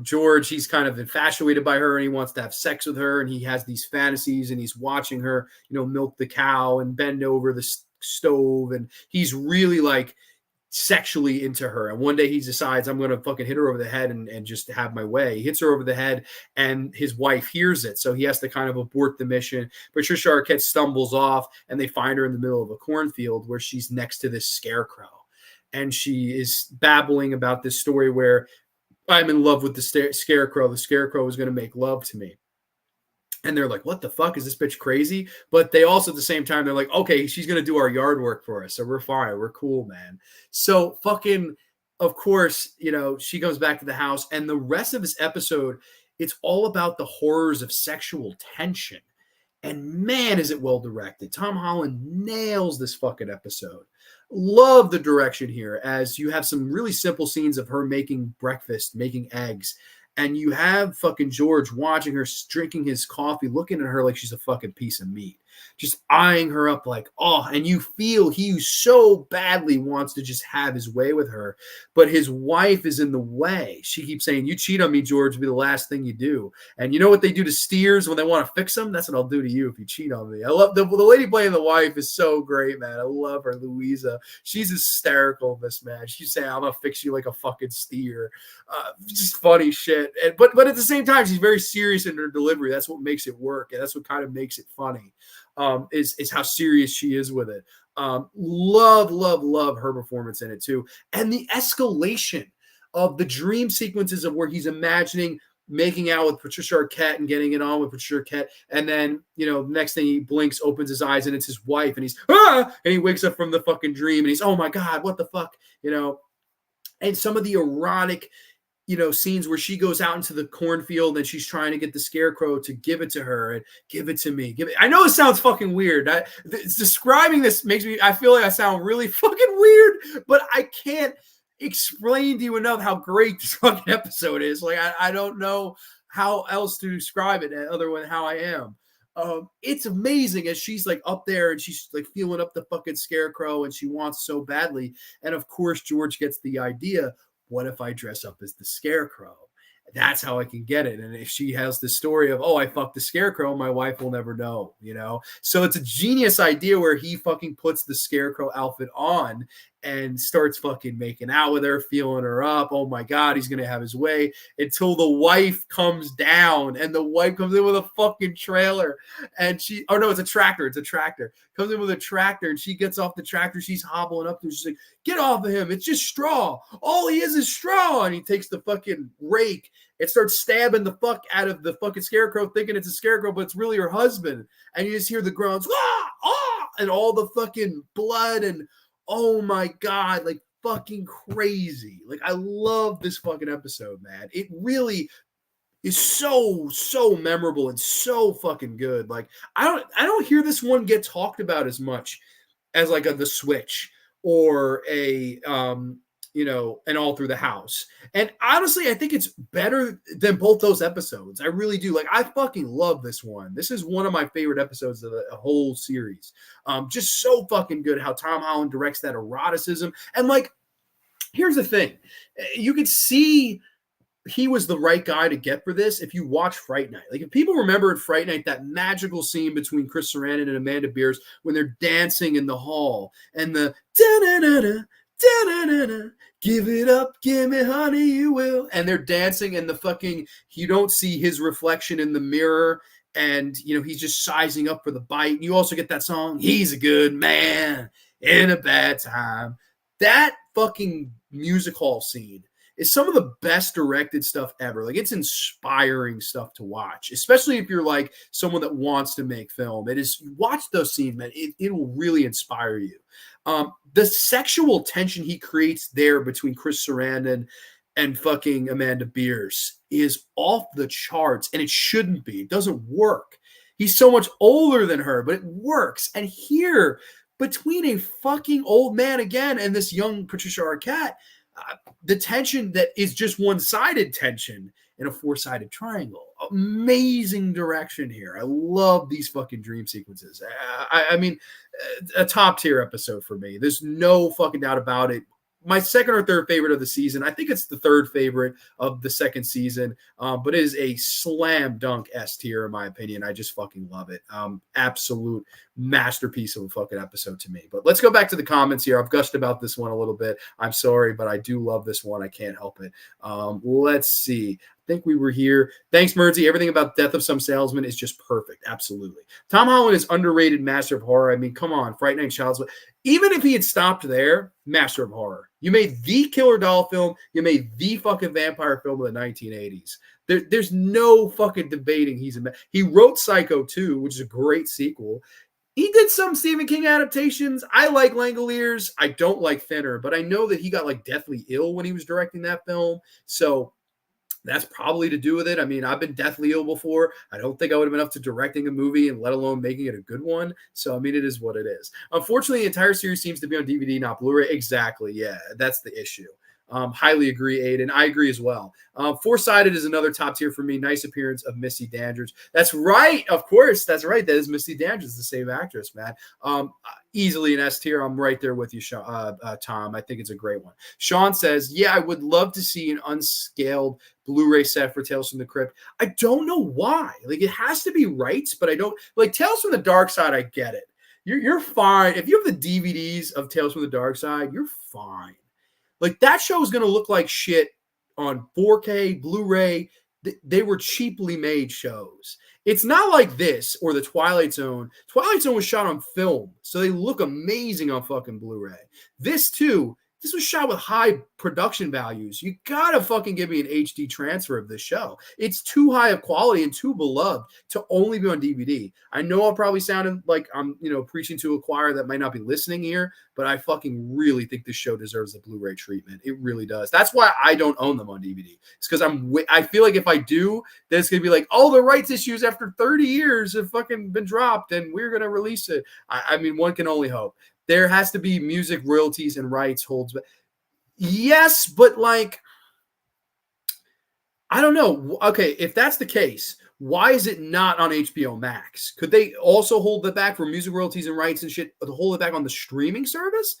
George, he's kind of infatuated by her and he wants to have sex with her, and he has these fantasies, and he's watching her, milk the cow and bend over the stove, and he's really like sexually into her. And one day he decides, I'm going to fucking hit her over the head and just have my way. He hits her over the head, and his wife hears it, so he has to kind of abort the mission. Patricia Arquette stumbles off, and they find her in the middle of a cornfield where she's next to this scarecrow, and she is babbling about this story where I'm in love with the scarecrow. The scarecrow is going to make love to me. And they're like, what the fuck? Is this bitch crazy? But they also, at the same time, they're like, okay, she's going to do our yard work for us, so we're fine. We're cool, man. So fucking, of course, she comes back to the house, and the rest of this episode, it's all about the horrors of sexual tension. And man, is it well directed. Tom Holland nails this fucking episode. Love the direction here, as you have some really simple scenes of her making breakfast, making eggs. And you have fucking George watching her, drinking his coffee, looking at her like she's a fucking piece of meat. just eyeing her up like, oh, and you feel he so badly wants to just have his way with her, but his wife is in the way. She keeps saying, you cheat on me, George, will be the last thing you do. And you know what they do to steers when they want to fix them? That's what I'll do to you if you cheat on me. I love the lady playing the wife is so great, man. I love her, Louisa. She's hysterical in this, man. She's saying, I'm gonna fix you like a fucking steer. Just funny shit. But at the same time, she's very serious in her delivery. That's what makes it work, and that's what kind of makes it funny. Is how serious she is with it. Love her performance in it too, and the escalation of the dream sequences of where he's imagining making out with Patricia Arquette and getting it on with Patricia Arquette, and then next thing he blinks, opens his eyes, and it's his wife, and he's and he wakes up from the fucking dream, and he's, oh my god, what the fuck, and some of the erotic scenes where she goes out into the cornfield and she's trying to get the scarecrow to give it to her and give it to me. I know it sounds fucking weird. Describing this makes me, I feel like I sound really fucking weird, but I can't explain to you enough how great this fucking episode is. Like, I don't know how else to describe it other than how I am. It's amazing as she's like up there and she's like feeling up the fucking scarecrow and she wants so badly. And of course, George gets the idea. What if I dress up as the scarecrow? That's how I can get it. And if she has the story of, oh, I fucked the scarecrow, my wife will never know, So it's a genius idea where he fucking puts the scarecrow outfit on and starts fucking making out with her, feeling her up. Oh my God, he's going to have his way until the wife comes down, and the wife comes in with a fucking trailer and it's a tractor. It's a tractor. Comes in with a tractor and she gets off the tractor. She's hobbling up to him. She's like, get off of him. It's just straw. All he is straw. And he takes the fucking rake and starts stabbing the fuck out of the fucking scarecrow, thinking it's a scarecrow, but it's really her husband. And you just hear the groans, and all the fucking blood, and oh my God, like fucking crazy. Like, I love this fucking episode, man. It really is so memorable and so fucking good. Like, I don't hear this one get talked about as much as like The Switch or and All Through the House. And honestly, I think it's better than both those episodes. I really do. Like, I fucking love this one. This is one of my favorite episodes of the whole series. Just so fucking good how Tom Holland directs that eroticism. And like, here's the thing. You could see he was the right guy to get for this if you watch Fright Night. Like, if people remember at Fright Night, that magical scene between Chris Sarandon and Amanda Beers when they're dancing in the hall and the da-na-na-na, da-na-na-na, give it up, give me honey, you will. And they're dancing and the fucking, you don't see his reflection in the mirror. And, he's just sizing up for the bite. And you also get that song, he's a good man in a bad time. That fucking music hall scene is some of the best directed stuff ever. Like, it's inspiring stuff to watch, especially if you're like someone that wants to make film. Watch those scenes, man. It will really inspire you. The sexual tension he creates there between Chris Sarandon and fucking Amanda Beers is off the charts, and it shouldn't be. It doesn't work. He's so much older than her, but it works. And here, between a fucking old man again and this young Patricia Arquette, the tension that is just one-sided tension in a four-sided triangle. Amazing direction here. I love these fucking dream sequences. I mean, a top-tier episode for me. There's no fucking doubt about it. My second or third favorite of the season. I think it's the third favorite of the second season, but it is a slam dunk S tier in my opinion. I just fucking love it. Absolute masterpiece of a fucking episode to me. But let's go back to the comments here. I've gushed about this one a little bit. I'm sorry, but I do love this one. I can't help it. Let's see. I think we were here. Thanks, Mernsy. Everything about Death of Some Salesman is just perfect. Absolutely. Tom Holland is underrated master of horror. I mean, come on. Fright Night, Child's Play. Even if he had stopped there, master of horror. You made the killer doll film. You made the fucking vampire film of the 1980s. There's no fucking debating he wrote Psycho 2, which is a great sequel. He did some Stephen King adaptations. I like Langoliers. I don't like Thinner, but I know that he got like deathly ill when he was directing that film. So that's probably to do with it. I mean, I've been deathly ill before. I don't think I would have been up to directing a movie and let alone making it a good one. So, I mean, it is what it is. Unfortunately, the entire series seems to be on DVD, not Blu-ray. Exactly. Yeah, that's the issue. Highly agree, Aiden. I agree as well. Four-Sided is another top tier for me. Nice appearance of Missy Dandridge. That's right. Of course. That's right. That is Missy Dandridge, the same actress, man. Easily an S tier. I'm right there with you, Tom. I think it's a great one. Sean says, yeah, I would love to see an unscaled Blu-ray set for Tales from the Crypt. I don't know why. Like, it has to be rights, but I don't like Tales from the Dark Side. I get it. You're fine. If you have the DVDs of Tales from the Dark Side, you're fine. Like, that show is going to look like shit on 4K, Blu-ray. They were cheaply made shows. It's not like this or the Twilight Zone. Twilight Zone was shot on film, so they look amazing on fucking Blu-ray. This, too, this was shot with high production values. You gotta fucking give me an HD transfer of this show. It's too high of quality and too beloved to only be on DVD. I know I'll probably sound like I'm, preaching to a choir that might not be listening here, but I fucking really think this show deserves the Blu-ray treatment. It really does. That's why I don't own them on DVD. It's because I feel like if I do, then it's gonna be like, oh, the rights issues after 30 years have fucking been dropped, and we're gonna release it. I mean, one can only hope. There has to be music royalties and rights holds. Yes, but like, I don't know. Okay, if that's the case, why is it not on HBO Max? Could they also hold it back for music royalties and rights and shit to hold it back on the streaming service?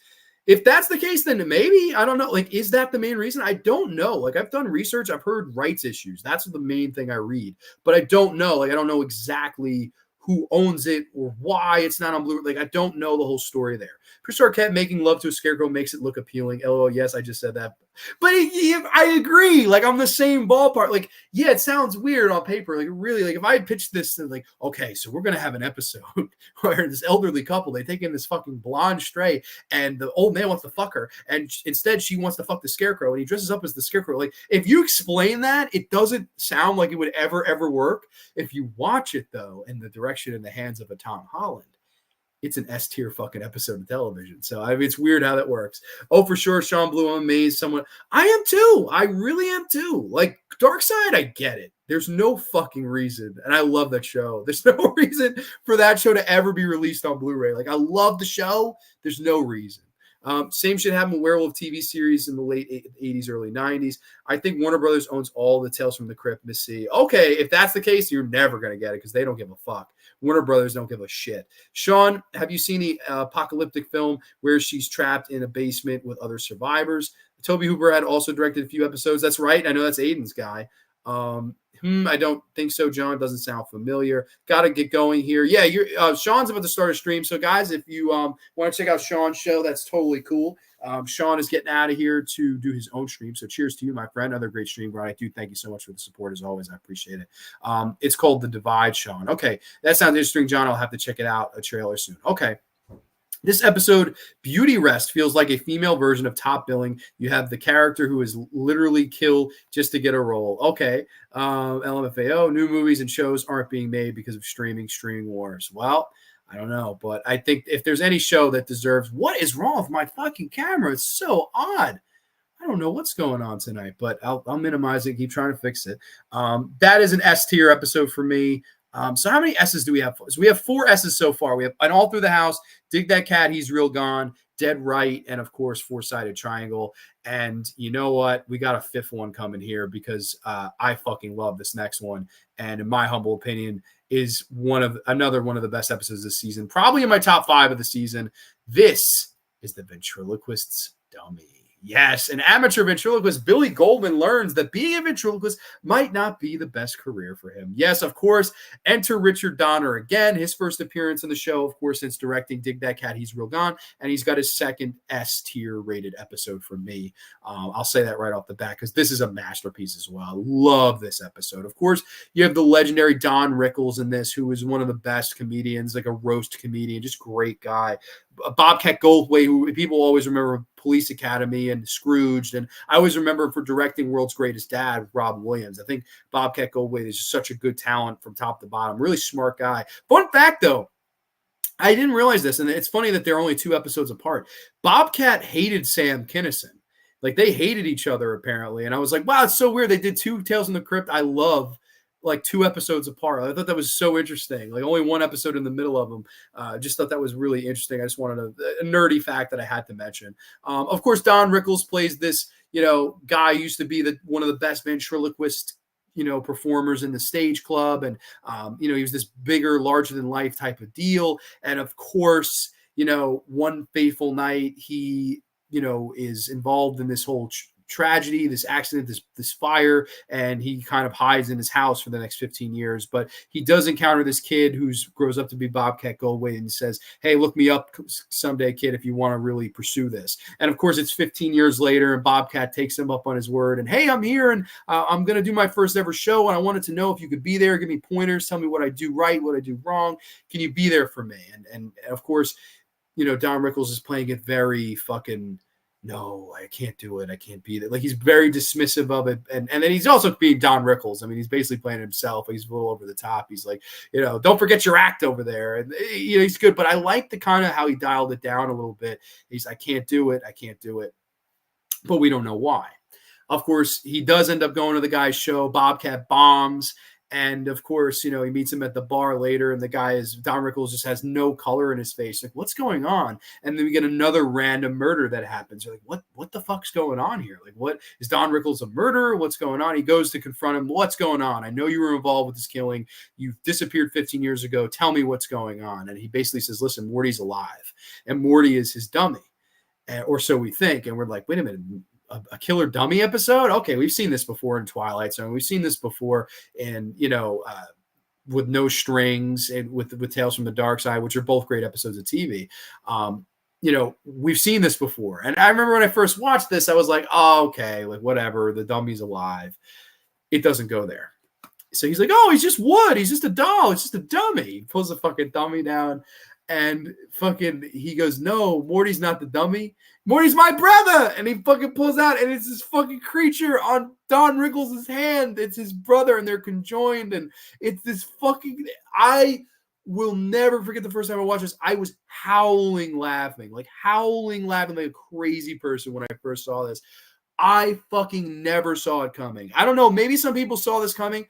If that's the case, then maybe, I don't know. Like, is that the main reason? I don't know. Like, I've done research. I've heard rights issues. That's the main thing I read. But I don't know. Like, I don't know exactly who owns it or why it's not on Blu-ray. Like, I don't know the whole story there. Chris Arquette making love to a scarecrow makes it look appealing. LOL, yes, I just said that. But I agree. Like, I'm the same ballpark. Like, yeah, it sounds weird on paper. Like, really, like, if I had pitched this to, like, okay, so we're going to have an episode where this elderly couple, they take in this fucking blonde stray, and the old man wants to fuck her, and instead she wants to fuck the scarecrow, and he dresses up as the scarecrow. Like, if you explain that, it doesn't sound like it would ever work. If you watch it, though, in the direction in the hands of a Tom Holland, it's an S tier fucking episode of television. So, I mean, it's weird how that works. Oh, for sure, Sean Blue, I'm amazed. Someone, I am too. I really am too. Like, Dark Side, I get it. There's no fucking reason, and I love that show. There's no reason for that show to ever be released on Blu-ray. Like, I love the show. There's no reason. Same shit happened with Werewolf TV series in the late 80s, early 90s. I think Warner Brothers owns all the Tales from the Crypt, Miss C. Okay, if that's the case, you're never going to get it because they don't give a fuck. Warner Brothers don't give a shit. Sean, have you seen the apocalyptic film where she's trapped in a basement with other survivors? Toby Hooper had also directed a few episodes. That's right. I know that's Aiden's guy. I don't think so, John. Doesn't sound familiar. Got to get going here. Yeah, Sean's about to start a stream. So, guys, if you want to check out Sean's show, that's totally cool. Sean is getting out of here to do his own stream. So, cheers to you, my friend. Another great stream, Brian. I do thank you so much for the support, as always. I appreciate it. It's called The Divide, Sean. Okay, that sounds interesting, John. I'll have to check it out, a trailer soon. Okay. This episode, Beauty Rest, feels like a female version of Top Billing. You have the character who is literally killed just to get a role. Okay. LMFAO, new movies and shows aren't being made because of streaming wars. Well, I don't know, but I think if there's any show that deserves, what is wrong with my fucking camera? It's so odd. I don't know what's going on tonight, but I'll minimize it, keep trying to fix it. That is an S tier episode for me. So how many S's do we have? So we have 4 S's so far. We have an All Through the House, Dig That Cat, He's Real Gone, Dead Right, and of course, Four-Sided Triangle. And you know what? We got a 5th one coming here because I fucking love this next one. And in my humble opinion, is another one of the best episodes this season. Probably in my top 5 of the season. This is The Ventriloquist's Dummy. Yes, an amateur ventriloquist, Billy Goldman, learns that being a ventriloquist might not be the best career for him. Yes, of course, enter Richard Donner again, his first appearance on the show, of course, since directing Dig That Cat, He's Real Gone, and he's got his 2nd S-tier rated episode from me. I'll say that right off the bat because this is a masterpiece as well. I love this episode. Of course, you have the legendary Don Rickles in this, who is one of the best comedians, like a roast comedian, just great guy. Bobcat Goldthwait, who people always remember Police Academy and Scrooged, and I always remember him for directing World's Greatest Dad, Rob Williams. I think Bobcat Goldthwait is just such a good talent from top to bottom. Really smart guy. Fun fact, though, I didn't realize this, and it's funny that they're only 2 episodes apart. Bobcat hated Sam Kinison. Like, they hated each other, apparently, and I was like, wow, it's so weird. They did 2 Tales from the Crypt I love, like 2 episodes apart. I thought that was so interesting. Like only 1 episode in the middle of them. Just thought that was really interesting. I just wanted a nerdy fact that I had to mention. Of course, Don Rickles plays this, guy used to be one of the best ventriloquist performers in the stage club, and he was this bigger, larger than life type of deal. And of course, one fateful night, he is involved in this whole tragedy, this accident, this fire, and he kind of hides in his house for the next 15 years. But he does encounter this kid who grows up to be Bobcat Goldthwait and says, "Hey, look me up someday, kid, if you want to really pursue this." And of course, it's 15 years later, and Bobcat takes him up on his word. And, "Hey, I'm here, and I'm going to do my first ever show, and I wanted to know if you could be there, give me pointers, tell me what I do right, what I do wrong. Can you be there for me?" And of course, Don Rickles is playing it very fucking, "No, I can't do it. I can't be there." Like, he's very dismissive of it. And then he's also being Don Rickles. I mean, he's basically playing himself. He's a little over the top. He's like, "Don't forget your act over there." And, he's good. But I like the kind of how he dialed it down a little bit. "I can't do it. I can't do it." But we don't know why. Of course, he does end up going to the guy's show. Bobcat bombs. And of course, he meets him at the bar later, and the guy Don Rickles just has no color in his face. Like, what's going on? And then we get another random murder that happens. You're like, what the fuck's going on here? Like, what is Don Rickles a murderer? What's going on? He goes to confront him. "What's going on? I know you were involved with this killing. You've disappeared 15 years ago. Tell me what's going on." And he basically says, "Listen, Morty's alive, and Morty is his dummy." Or so we think. And we're like, wait a minute. A killer dummy episode? Okay, we've seen this before in Twilight Zone. We've seen this before in, with No Strings and with Tales from the Dark Side, which are both great episodes of TV. We've seen this before. And I remember when I first watched this, I was like, oh, okay, like whatever, the dummy's alive. It doesn't go there. So he's like, "Oh, he's just wood. He's just a doll. It's just a dummy." He pulls the fucking dummy down, and fucking he goes, "No, Morty's not the dummy. Morty's my brother." And he fucking pulls out, and it's this fucking creature on Don Rickles' hand. It's his brother, and they're conjoined. And it's this fucking, I will never forget the first time I watched this. I was howling laughing like a crazy person when I first saw this. I fucking never saw it coming. I don't know. Maybe some people saw this coming.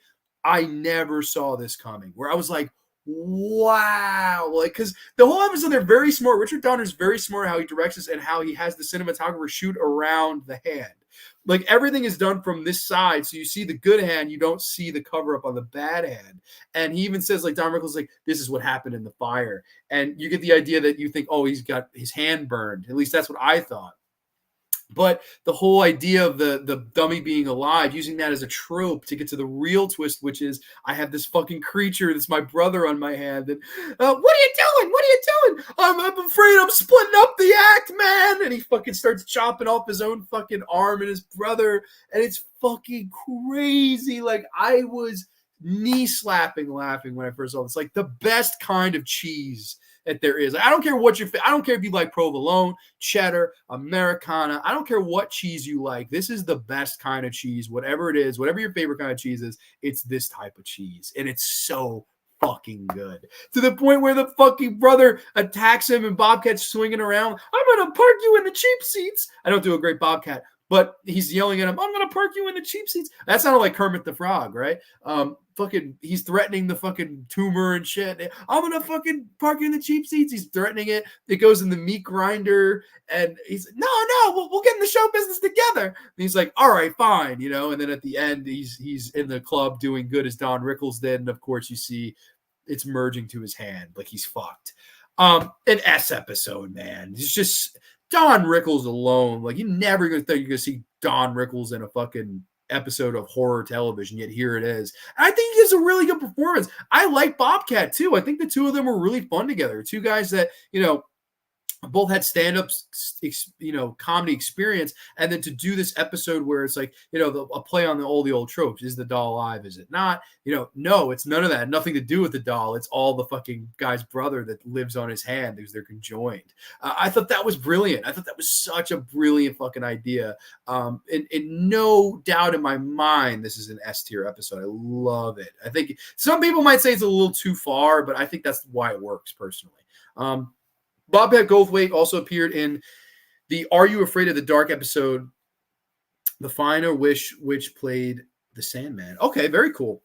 I never saw this coming, where I was like, wow. Like, because the whole episode, they're very smart. Richard Donner's very smart how he directs this and how he has the cinematographer shoot around the hand. Like, everything is done from this side, so you see the good hand, you don't see the cover up on the bad hand. And he even says, like, Don Rickles, like, "This is what happened in the fire." And you get the idea that you think, oh, he's got his hand burned. At least that's what I thought. But the whole idea of the dummy being alive, using that as a trope to get to the real twist, which is, I have this fucking creature that's my brother on my hand. And "What are you doing? What are you doing? I'm afraid I'm splitting up the act, man." And he fucking starts chopping off his own fucking arm and his brother. And it's fucking crazy. Like, I was knee slapping laughing when I first saw this. Like, the best kind of cheese that there is. I don't care what I don't care if you like provolone, cheddar, Americana. I don't care what cheese you like. This is the best kind of cheese. Whatever it is, whatever your favorite kind of cheese is, it's this type of cheese. And it's so fucking good. To the point where the fucking brother attacks him and Bobcat's swinging around. "I'm going to park you in the cheap seats." I don't do a great Bobcat, but he's yelling at him, "I'm going to park you in the cheap seats." That sounded like Kermit the Frog, right? Fucking, he's threatening the fucking tumor and shit. "I'm going to fucking park you in the cheap seats." He's threatening it. It goes in the meat grinder, and he's like, no, we'll get in the show business together. And he's like, "All right, fine." And then at the end, he's in the club doing good as Don Rickles did. And of course, you see it's merging to his hand. Like, he's fucked. An S episode, man. It's just Don Rickles alone. Like, you never gonna think you're gonna see Don Rickles in a fucking episode of horror television, yet here it is. And I think he gives a really good performance. I like Bobcat too. I think the two of them were really fun together. Two guys that, both had stand-up, comedy experience, and then to do this episode where it's like, a play on all the old tropes. Is the doll alive? Is it not? No, it's none of that. Nothing to do with the doll. It's all the fucking guy's brother that lives on his hand because they're conjoined. I thought that was brilliant. I thought that was such a brilliant fucking idea. And no doubt in my mind, this is an S tier episode. I love it. I think some people might say it's a little too far, but I think that's why it works personally. Bobcat Goldthwait also appeared in the Are You Afraid of the Dark episode, The Finer Wish, which played the Sandman. Okay, very cool.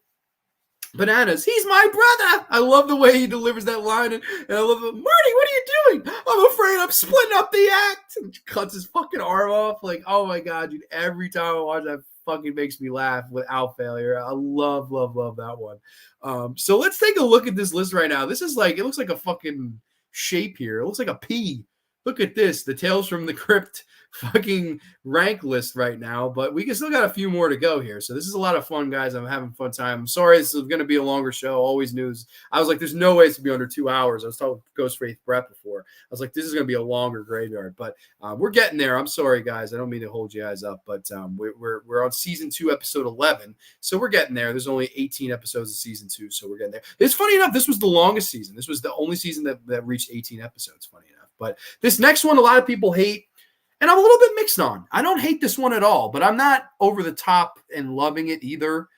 Bananas, he's my brother. I love the way he delivers that line. And I love it. Marty, what are you doing? I'm afraid I'm I'm splitting up the act. And cuts his fucking arm off. Like, oh my God, dude. Every time I watch that, fucking makes me laugh without failure. I love that one. So let's take a look at this list right now. This is like, it looks like a fucking shape here. It looks like a P. Look at this, the Tales from the Crypt fucking rank list right now, but we can still got a few more to go here. So this is a lot of fun, guys. I'm having a fun time. I'm sorry this is going to be a longer show. Always news. I was like, there's no way it's to be under 2 hours. I was talking with Ghost Wraith Brett before. I was like, this is going to be a longer graveyard, but we're getting there. I'm sorry, guys. I don't mean to hold you guys up, but we're on season 2, episode 11. So we're getting there. There's only 18 episodes of season 2, so we're getting there. It's funny enough. This was the longest season. This was the only season that reached 18 episodes. Funny enough. But this next one, a lot of people hate, and I'm a little bit mixed on. I don't hate this one at all, but I'm not over the top and loving it either.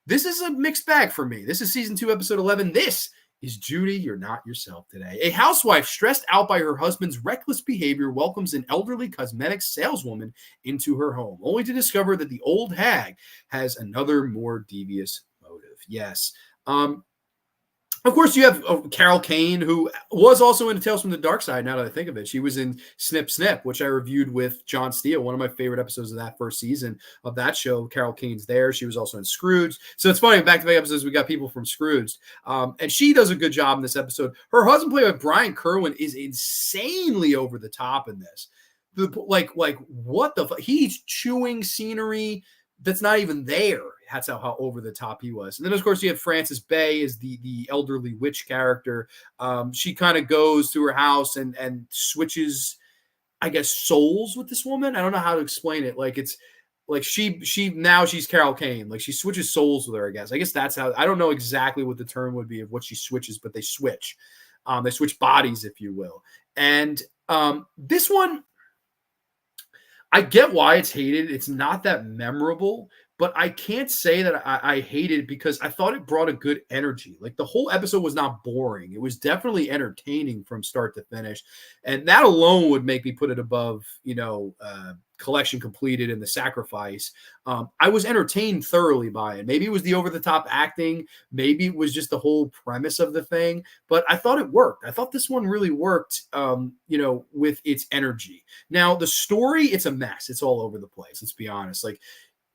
This is a mixed bag for me. This is season 2, episode 11. This is Judy, You're Not Yourself Today. A housewife stressed out by her husband's reckless behavior welcomes an elderly cosmetics saleswoman into her home, only to discover that the old hag has another more devious motive. Yes. Of course, you have Carol Kane, who was also in Tales from the Dark Side, now that I think of it. She was in Snip Snip, which I reviewed with John Steele, one of my favorite episodes of that first season of that show. Carol Kane's there. She was also in Scrooge. So it's funny, back-to-back episodes, we got people from Scrooge. And she does a good job in this episode. Her husband, played by Brian Kerwin, is insanely over the top in this. Like what the fuck? He's chewing scenery that's not even there. That's how over the top he was. And then, of course, you have Frances Bay as the elderly witch character. She kind of goes to her house and switches, I guess, souls with this woman. I don't know how to explain it. Like, it's like she now she's Carol Kane. Like, she switches souls with her, I guess. I guess that's how. I don't know exactly what the term would be of what she switches, but they switch. They switch bodies, if you will. And this one, I get why it's hated. It's not that memorable, but I can't say that I hated it because I thought it brought a good energy. Like, the whole episode was not boring. It was definitely entertaining from start to finish. And that alone would make me put it above, Collection Completed and The Sacrifice. I was entertained thoroughly by it. Maybe it was the over-the-top acting. Maybe it was just the whole premise of the thing. But I thought it worked. I thought this one really worked, with its energy. Now, the story, it's a mess. It's all over the place. Let's be honest. Like,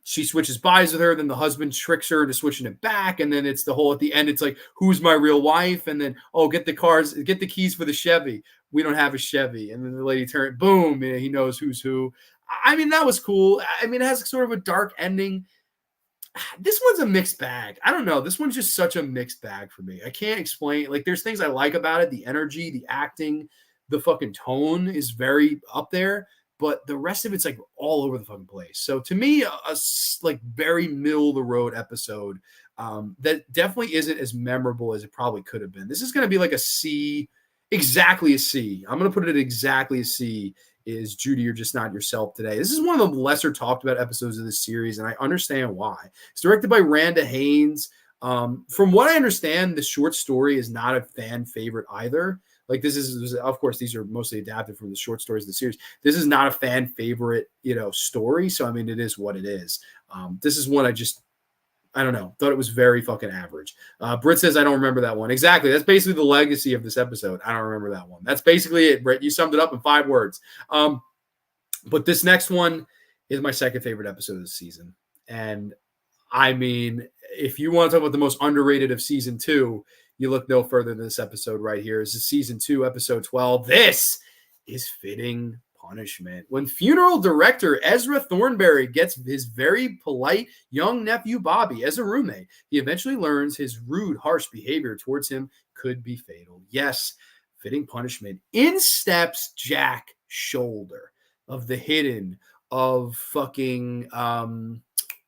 she switches bodies with her, then the husband tricks her into switching it back, and then it's the whole, at the end, it's like, who's my real wife? And then, get the keys for the Chevy. We don't have a Chevy. And then the lady turned, boom, and he knows who's who. I mean, that was cool. I mean, it has sort of a dark ending. This one's a mixed bag. I don't know. This one's just such a mixed bag for me. I can't explain. Like, there's things I like about it. The energy, the acting, the fucking tone is very up there. But the rest of it's like all over the fucking place. So to me, a like very middle of the road episode that definitely isn't as memorable as it probably could have been. This is going to be like a C, exactly a C. I'm going to put it exactly a C. Is Judy, You're Just Not Yourself Today. This is one of the lesser talked about episodes of this series, and I understand why. It's directed by Randa Haynes. From what I understand, the short story is not a fan favorite either. Like, this is, of course, these are mostly adapted from the short stories of the series. This is not a fan favorite, story. So, I mean, it is what it is. This is one I don't know, thought it was very fucking average. Britt says, I don't remember that one. Exactly. That's basically the legacy of this episode. I don't remember that one. That's basically it, Britt. You summed it up in 5 words. But this next one is my second favorite episode of the season. And I mean, if you want to talk about the most underrated of season 2, you look no further than this episode right here. This is season 2, episode 12. This is Fitting Punishment. When funeral director Ezra Thornberry gets his very polite young nephew Bobby as a roommate, he eventually learns his rude, harsh behavior towards him could be fatal. Yes, Fitting Punishment. In steps Jack Shoulder of The Hidden, of fucking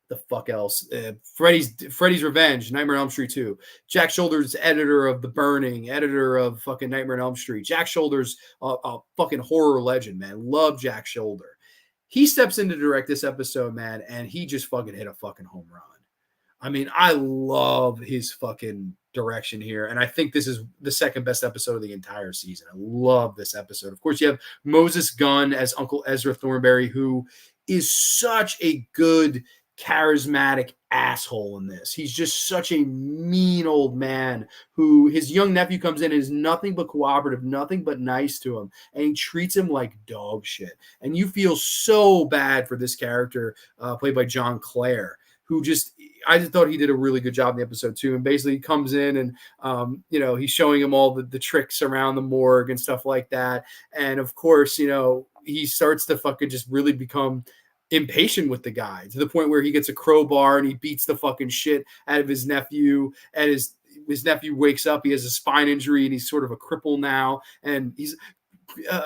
the fuck else? Freddy's Revenge, Nightmare on Elm Street 2. Jack Shoulder's editor of The Burning, editor of fucking Nightmare on Elm Street. Jack Shoulder's a fucking horror legend, man. Love Jack Shoulder. He steps in to direct this episode, man, and he just fucking hit a fucking home run. I mean, I love his fucking direction here, and I think this is the second best episode of the entire season. I love this episode. Of course, you have Moses Gunn as Uncle Ezra Thornberry, who is such a good charismatic asshole in this. He's just such a mean old man who his young nephew comes in and is nothing but cooperative, nothing but nice to him, and he treats him like dog shit. And you feel so bad for this character played by John Clare, who I just thought he did a really good job in the episode too. And basically he comes in and, he's showing him all the tricks around the morgue and stuff like that. And of course, he starts to fucking just really become impatient with the guy to the point where he gets a crowbar and he beats the fucking shit out of his nephew. And his nephew wakes up. He has a spine injury and he's sort of a cripple now. And he's,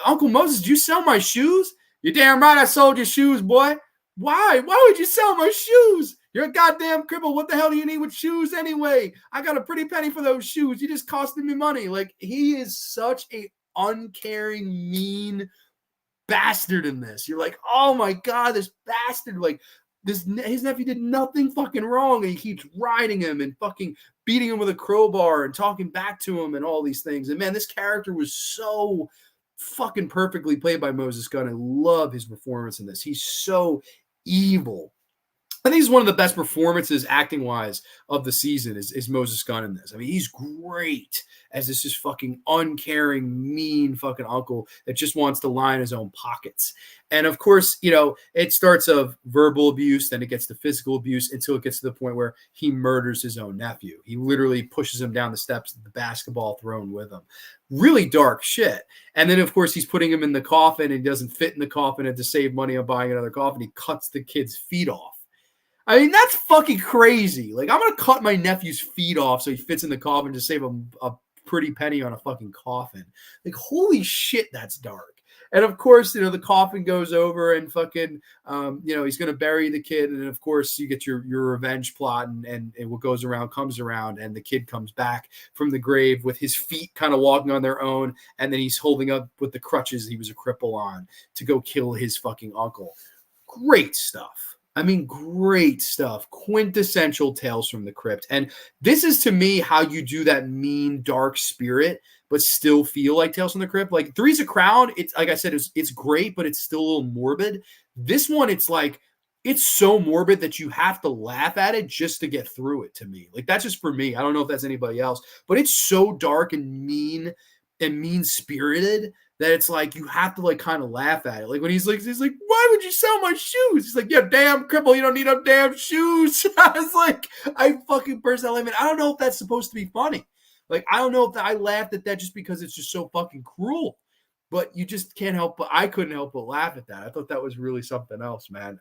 Uncle Moses, did you sell my shoes? You're damn right I sold your shoes, boy. Why? Why would you sell my shoes? You're a goddamn cripple. What the hell do you need with shoes anyway? I got a pretty penny for those shoes. You just costed me money. Like, he is such a uncaring, mean bastard in this. You're like, oh my God, this bastard. Like, his nephew did nothing fucking wrong. And he keeps riding him and fucking beating him with a crowbar and talking back to him and all these things. And man, this character was so fucking perfectly played by Moses Gunn. I love his performance in this. He's so evil. I think he's one of the best performances acting wise of the season is Moses Gunn in this. I mean, he's great as this just fucking uncaring, mean fucking uncle that just wants to line his own pockets. And of course, it starts of verbal abuse, then it gets to physical abuse until it gets to the point where he murders his own nephew. He literally pushes him down the steps of the basketball thrown with him. Really dark shit. And then, of course, he's putting him in the coffin and he doesn't fit in the coffin, and to save money on buying another coffin, he cuts the kid's feet off. I mean, that's fucking crazy. Like, I'm going to cut my nephew's feet off so he fits in the coffin to save a pretty penny on a fucking coffin. Like, holy shit, that's dark. And of course, the coffin goes over and fucking, he's going to bury the kid. And of course, you get your revenge plot and what goes around comes around. And the kid comes back from the grave with his feet kind of walking on their own. And then he's holding up with the crutches he was a cripple on to go kill his fucking uncle. Great stuff. I mean, great stuff. Quintessential Tales from the Crypt. And this is, to me, how you do that mean, dark spirit, but still feel like Tales from the Crypt. Like, Three's a Crowd, it's like I said, it's great, but it's still a little morbid. This one, it's like, it's so morbid that you have to laugh at it just to get through it, to me. Like, that's just for me. I don't know if that's anybody else, but it's so dark and mean-spirited that it's like you have to like kind of laugh at it. Like when he's like, why would you sell my shoes? He's like, yeah, damn cripple, you don't need no damn shoes. I was like, I fucking burst out laughing. I don't know if that's supposed to be funny. Like, I don't know if I laughed at that just because it's just so fucking cruel. But you just can't help but I couldn't help but laugh at that. I thought that was really something else, man.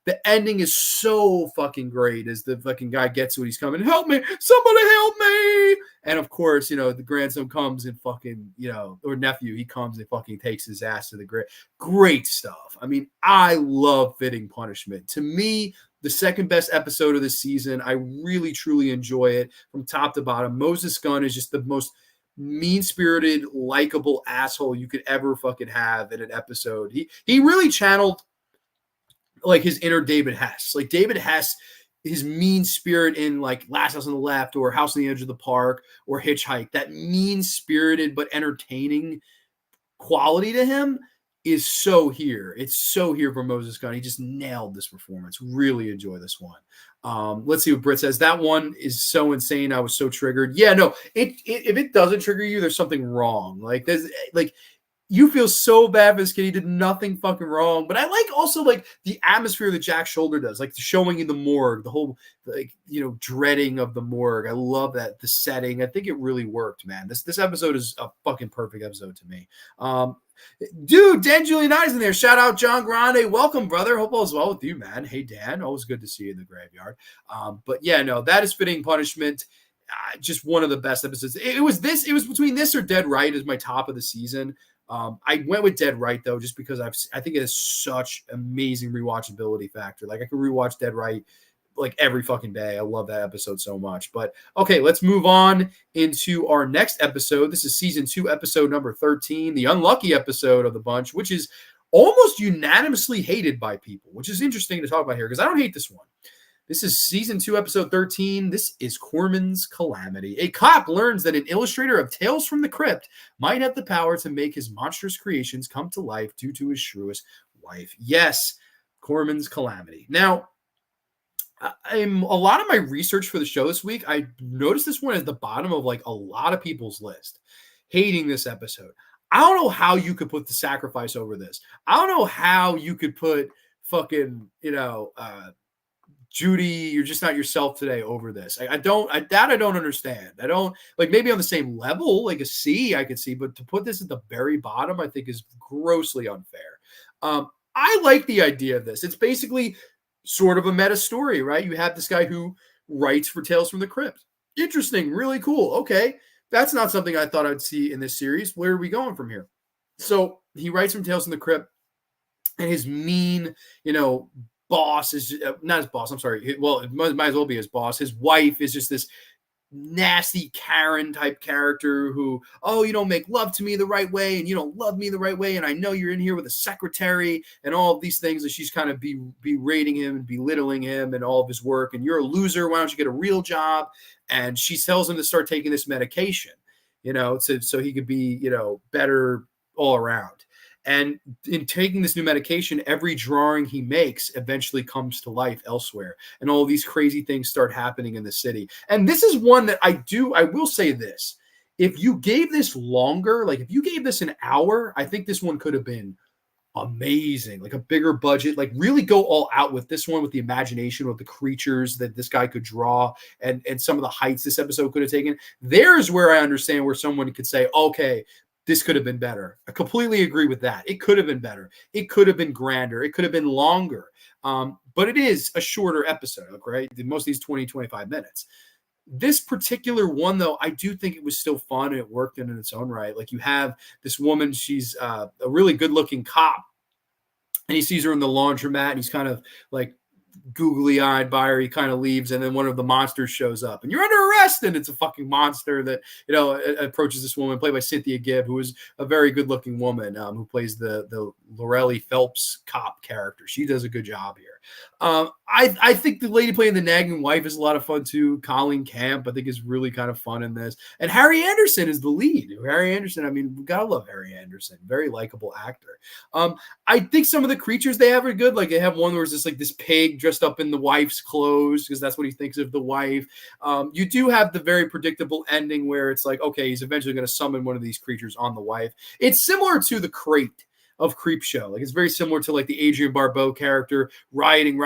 The ending is so fucking great as the fucking guy gets what he's coming. Help me. Somebody help me. And of course, the grandson comes and fucking, or nephew, he comes and fucking takes his ass to the grave. Great stuff. I mean, I love Fitting Punishment. To me, the second best episode of the season. I really, truly enjoy it from top to bottom. Moses Gunn is just the most mean-spirited, likable asshole you could ever fucking have in an episode. He really channeled like his inner David Hess. Like David Hess, his mean spirit in like Last House on the Left or House on the Edge of the Park or Hitchhike, that mean-spirited but entertaining quality to him is so here. It's so here for Moses Gunn. He just nailed this performance. Really enjoy this one. Let's see what Britt says. That one is so insane. I was so triggered. Yeah, no, if it doesn't trigger you, there's something wrong. Like there's like, you feel so bad for this kid. He did nothing fucking wrong. But I like also like the atmosphere that Jack Shoulder does, like showing you the morgue, the whole dreading of the morgue. I love that, the setting. I think it really worked, man. This episode is a fucking perfect episode to me. Dude, Dan Giuliani's in there. Shout out John Grande. Welcome, brother. Hope all is well with you, man. Hey, Dan. Always good to see you in the graveyard. But yeah, no, that is Fitting Punishment. Just one of the best episodes. It was between this or Dead Right as my top of the season. I went with Dead Right though, just because I think it has such amazing rewatchability factor. Like I could rewatch Dead Right like every fucking day. I love that episode so much. But okay, let's move on into our next episode. This is season 2, episode number 13, the unlucky episode of the bunch, which is almost unanimously hated by people, which is interesting to talk about here because I don't hate this one. This is season 2, episode 13. This is Corman's Calamity. A cop learns that an illustrator of Tales from the Crypt might have the power to make his monstrous creations come to life due to his shrewdest wife. Yes, Corman's Calamity. Now, I'm a lot of my research for the show this week. I noticed this one at the bottom of like a lot of people's list, hating this episode. I don't know how you could put the sacrifice over this. I don't know how you could put fucking, Judy, you're just not yourself today over this. I don't understand. I don't like maybe on the same level, like a C, I could see, but to put this at the very bottom, I think is grossly unfair. I like the idea of this. It's basically sort of a meta story, right? You have this guy who writes for Tales from the Crypt. Interesting, really cool. Okay. That's not something I thought I'd see in this series. Where are we going from here? So he writes from Tales from the Crypt, and his mean, boss is not his boss. I'm sorry. Well, it might as well be his boss. His wife is just this nasty Karen type character who, oh, you don't make love to me the right way, and you don't love me the right way, and I know you're in here with a secretary and all of these things. And she's kind of berating him and belittling him and all of his work. And you're a loser. Why don't you get a real job? And she tells him to start taking this medication, so he could be, better all around. And in taking this new medication, every drawing he makes eventually comes to life elsewhere. And all these crazy things start happening in the city. And this is one that I will say this. If you gave this longer, like if you gave this an hour, I think this one could have been amazing, like a bigger budget, like really go all out with this one, with the imagination of the creatures that this guy could draw and some of the heights this episode could have taken. There's where I understand where someone could say, okay, this could have been better. I completely agree with that. It could have been better. It could have been grander. It could have been longer. But it is a shorter episode, right? Most of these 20, 25 minutes. This particular one, though, I do think it was still fun and it worked in its own right. Like you have this woman, she's a really good looking cop, and he sees her in the laundromat and he's kind of like googly eyed by her. He kind of leaves, and then one of the monsters shows up, and you're under arrest. And it's a fucking monster that approaches this woman, played by Cynthia Gibb, who is a very good looking woman, who plays the Lorelei Phelps cop character. She does a good job here. I think the lady playing the nagging wife is a lot of fun too. Colleen Camp, I think, is really kind of fun in this. And Harry Anderson is the lead. Harry Anderson, I mean, we gotta love Harry Anderson. Very likable actor. I think some of the creatures they have are good. Like they have one where it's just like this pig dressed up in the wife's clothes because that's what he thinks of the wife. You do have the very predictable ending where it's like, okay, he's eventually going to summon one of these creatures on the wife. It's similar to the Crate of Creepshow. Like it's very similar to like the Adrienne Barbeau character riding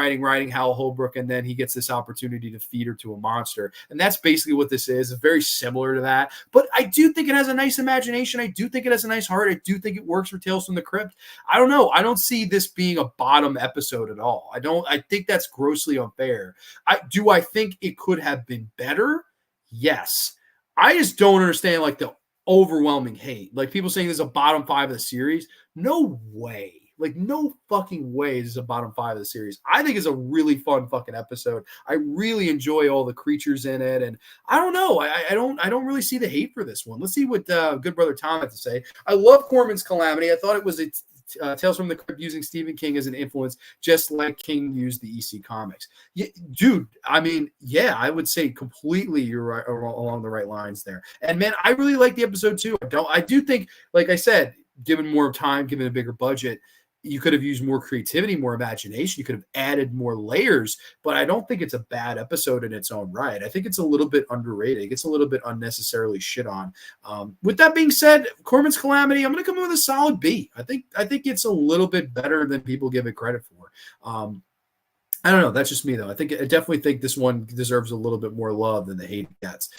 Hal Holbrook, and then he gets this opportunity to feed her to a monster. And that's basically what this is. It's very similar to that. But I do think it has a nice imagination. I do think it has a nice heart. I do think it works for Tales from the Crypt. I don't know. I don't see this being a bottom episode at all. I think that's grossly unfair. I think it could have been better? Yes. I just don't understand like the overwhelming hate. Like people saying this is a bottom 5 of the series. No way. Like no fucking way this is a bottom 5 of the series. I think it's a really fun fucking episode. I really enjoy all the creatures in it. And I don't know. I don't really see the hate for this one. Let's see what good brother Tom had to say. I love Corman's Calamity. I thought it was Tales from the Crypt using Stephen King as an influence, just like King used the EC comics. Yeah, dude, I mean, yeah, I would say completely you're right, along the right lines there. And man, I really like the episode too. I do think, like I said, given more time, given a bigger budget, you could have used more creativity, more imagination. You could have added more layers, but I don't think it's a bad episode in its own right. I think it's a little bit underrated. It's a little bit unnecessarily shit on. With that being said, Corman's Calamity, I'm going to come in with a solid B. I think it's a little bit better than people give it credit for. I don't know. That's just me, though. I definitely think this one deserves a little bit more love than the hate it gets.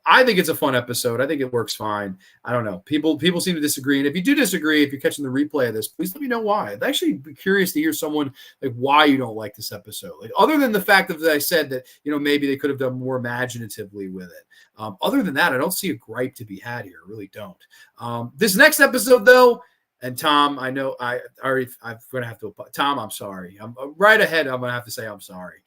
I think it's a fun episode. I think it works fine. I don't know. People seem to disagree. And if you do disagree, if you're catching the replay of this, please let me know why. I'd actually be curious to hear someone like why you don't like this episode. Like other than the fact that I said that, maybe they could have done more imaginatively with it. Other than that, I don't see a gripe to be had here. I really don't. This next episode, though, and Tom, I know I'm going to have to, Tom, I'm sorry. I'm right ahead. I'm going to have to say, I'm sorry.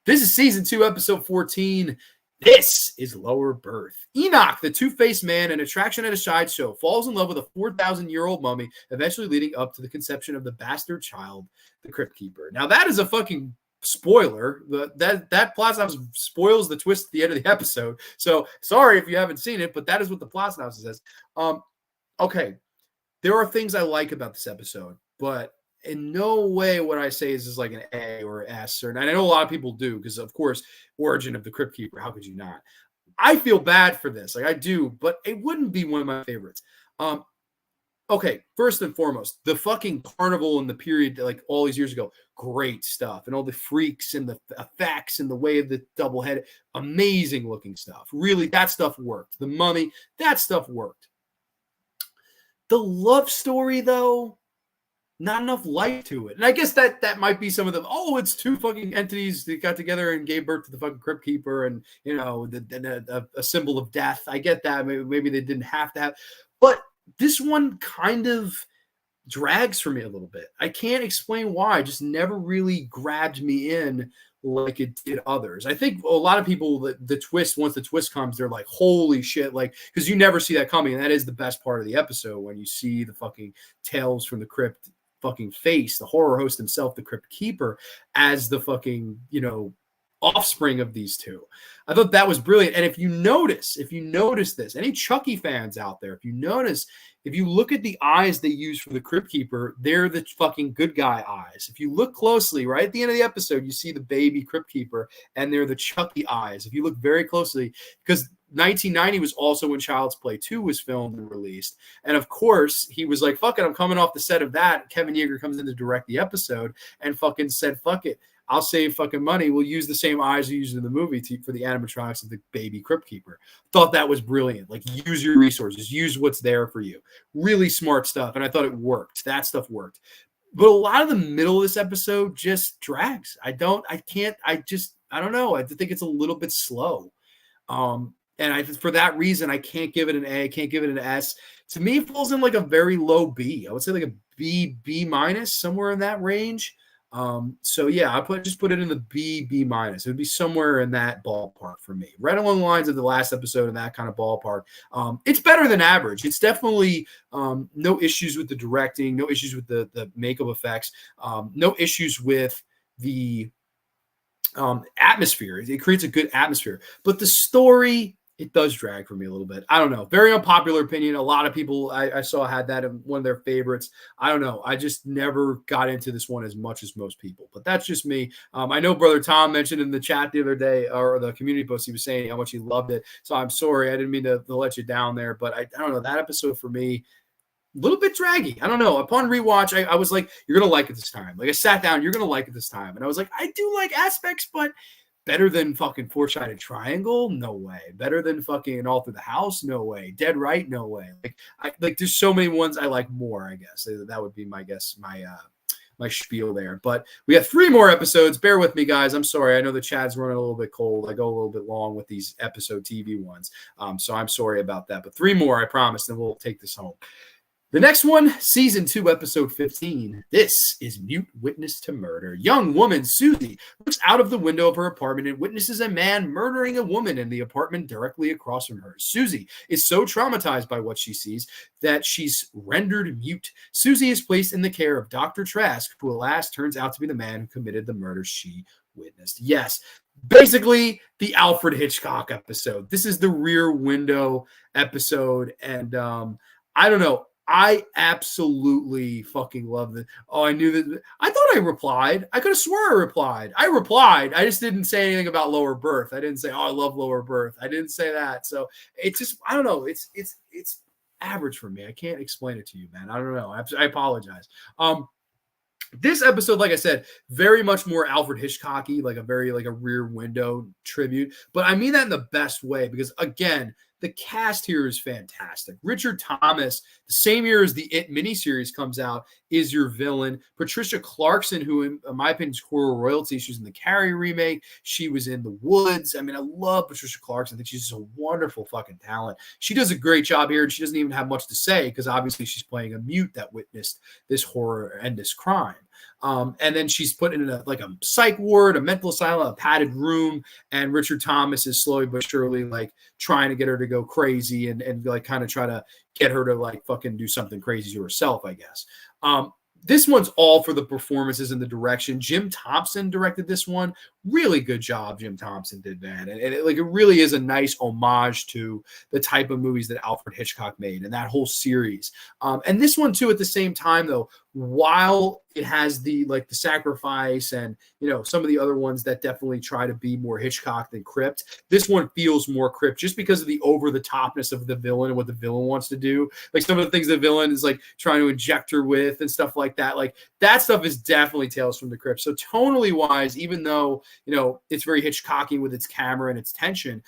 This is season 2, episode 14. This is Lower Birth. Enoch, the two-faced man, an attraction at a sideshow, falls in love with a 4,000-year-old mummy, eventually leading up to the conception of the bastard child, the Crypt Keeper. Now that is a fucking spoiler. That plot synopsis spoils the twist at the end of the episode. So sorry if you haven't seen it, but that is what the plot synopsis says. Okay. There are things I like about this episode, but in no way would I say this is like an A or an S, and I know a lot of people do because, of course, origin of the Crypt Keeper. How could you not? I feel bad for this, like I do, but it wouldn't be one of my favorites. Okay, first and foremost, the fucking carnival in the period, like all these years ago, great stuff, and all the freaks and the effects and the way of the double head, amazing looking stuff. Really, that stuff worked. The Mummy, that stuff worked. The love story, though, not enough life to it. And I guess that might be some of them. Oh, it's two fucking entities that got together and gave birth to the fucking Crypt Keeper, and a symbol of death. I get that. Maybe they didn't have to have, but this one kind of drags for me a little bit. I can't explain why. It just never really grabbed me in like it did others. I think a lot of people, the twist, once the twist comes, they're like, holy shit, like, because you never see that coming. And that is the best part of the episode, when you see the fucking Tales from the Crypt fucking face, the horror host himself, the Crypt Keeper, as the fucking, offspring of these two. I thought that was brilliant. And if you notice this, any Chucky fans out there, if you look at the eyes they use for the Crypt Keeper, they're the fucking good guy eyes. If you look closely, right at the end of the episode, you see the baby Crypt Keeper, and they're the Chucky eyes. If you look very closely, because 1990 was also when Child's Play 2 was filmed and released. And of course, he was like, fuck it, I'm coming off the set of that. Kevin Yeager comes in to direct the episode and fucking said, fuck it, I'll save fucking money. We'll use the same eyes we used in the movie for the animatronics of the baby Crypt Keeper. Thought that was brilliant. Like, use your resources, use what's there for you. Really smart stuff. And I thought it worked. That stuff worked. But a lot of the middle of this episode just drags. I don't know. I think it's a little bit slow. And for that reason, I can't give it an A. I can't give it an S. To me, it falls in like a very low B. I would say like a B minus, somewhere in that range. So yeah, I just put it in the B minus. It would be somewhere in that ballpark for me, right along the lines of the last episode, in that kind of ballpark. It's better than average. It's definitely no issues with the directing, no issues with the makeup effects, no issues with the atmosphere. It creates a good atmosphere, but the story, it does drag for me a little bit. I don't know. Very unpopular opinion. A lot of people I saw had that in one of their favorites. I don't know. I just never got into this one as much as most people, but that's just me. I know Brother Tom mentioned in the chat the other day, or the community post, he was saying how much he loved it. So I'm sorry. I didn't mean to let you down there, but I don't know. That episode for me, a little bit draggy. I don't know. Upon rewatch, I was like, you're going to like it this time. Like, I sat down, you're going to like it this time. And I was like, I do like aspects, but better than fucking Four-Sided Triangle? No way. Better than fucking All Through the House? No way. Dead Right? No way. Like there's so many ones I like more, I guess. That would be my spiel there. But we have 3 more episodes. Bear with me, guys. I'm sorry. I know the chat's running a little bit cold. I go a little bit long with these episode TV ones. So I'm sorry about that. But 3 more, I promise, and we'll take this home. The next one, season 2, episode 15. This is Mute Witness to Murder. Young woman Susie looks out of the window of her apartment and witnesses a man murdering a woman in the apartment directly across from her. Susie is so traumatized by what she sees that she's rendered mute. Susie is placed in the care of Dr. Trask, who alas turns out to be the man who committed the murder she witnessed. Yes, basically the Alfred Hitchcock episode. This is the Rear Window episode, and I don't know. I absolutely fucking love it. Oh, I knew that. I thought I replied. I could have swore I replied. I replied. I just didn't say anything about Lower Birth. I didn't say, oh, I love Lower Birth. I didn't say that. So it's just, I don't know. It's average for me. I can't explain it to you, man. I don't know. I apologize. This episode, like I said, very much more Alfred Hitchcocky, like a Rear Window tribute. But I mean that in the best way, because again, the cast here is fantastic. Richard Thomas, the same year as the It miniseries comes out, is your villain. Patricia Clarkson, who in my opinion is horror royalty. She was in the Carrie remake. She was in The Woods. I mean, I love Patricia Clarkson. I think she's just a wonderful fucking talent. She does a great job here, and she doesn't even have much to say because obviously she's playing a mute that witnessed this horror and this crime. And then she's put in a psych ward, a mental asylum, a padded room, and Richard Thomas is slowly but surely like trying to get her to go crazy and like kind of try to get her to like fucking do something crazy to herself, I guess. This one's all for the performances and the direction. Jim Thompson directed this one. really good job Jim Thompson did, man. And it really is a nice homage to the type of movies that Alfred Hitchcock made and that whole series. And this one too, at the same time though, while it has the sacrifice and some of the other ones that definitely try to be more Hitchcock than Crypt, this one feels more Crypt just because of the over the topness of the villain and what the villain wants to do. Like some of the things the villain is like trying to inject her with and stuff like that. Like that stuff is definitely Tales from the Crypt. So tonally wise, even though it's very Hitchcocky with its camera and its tension,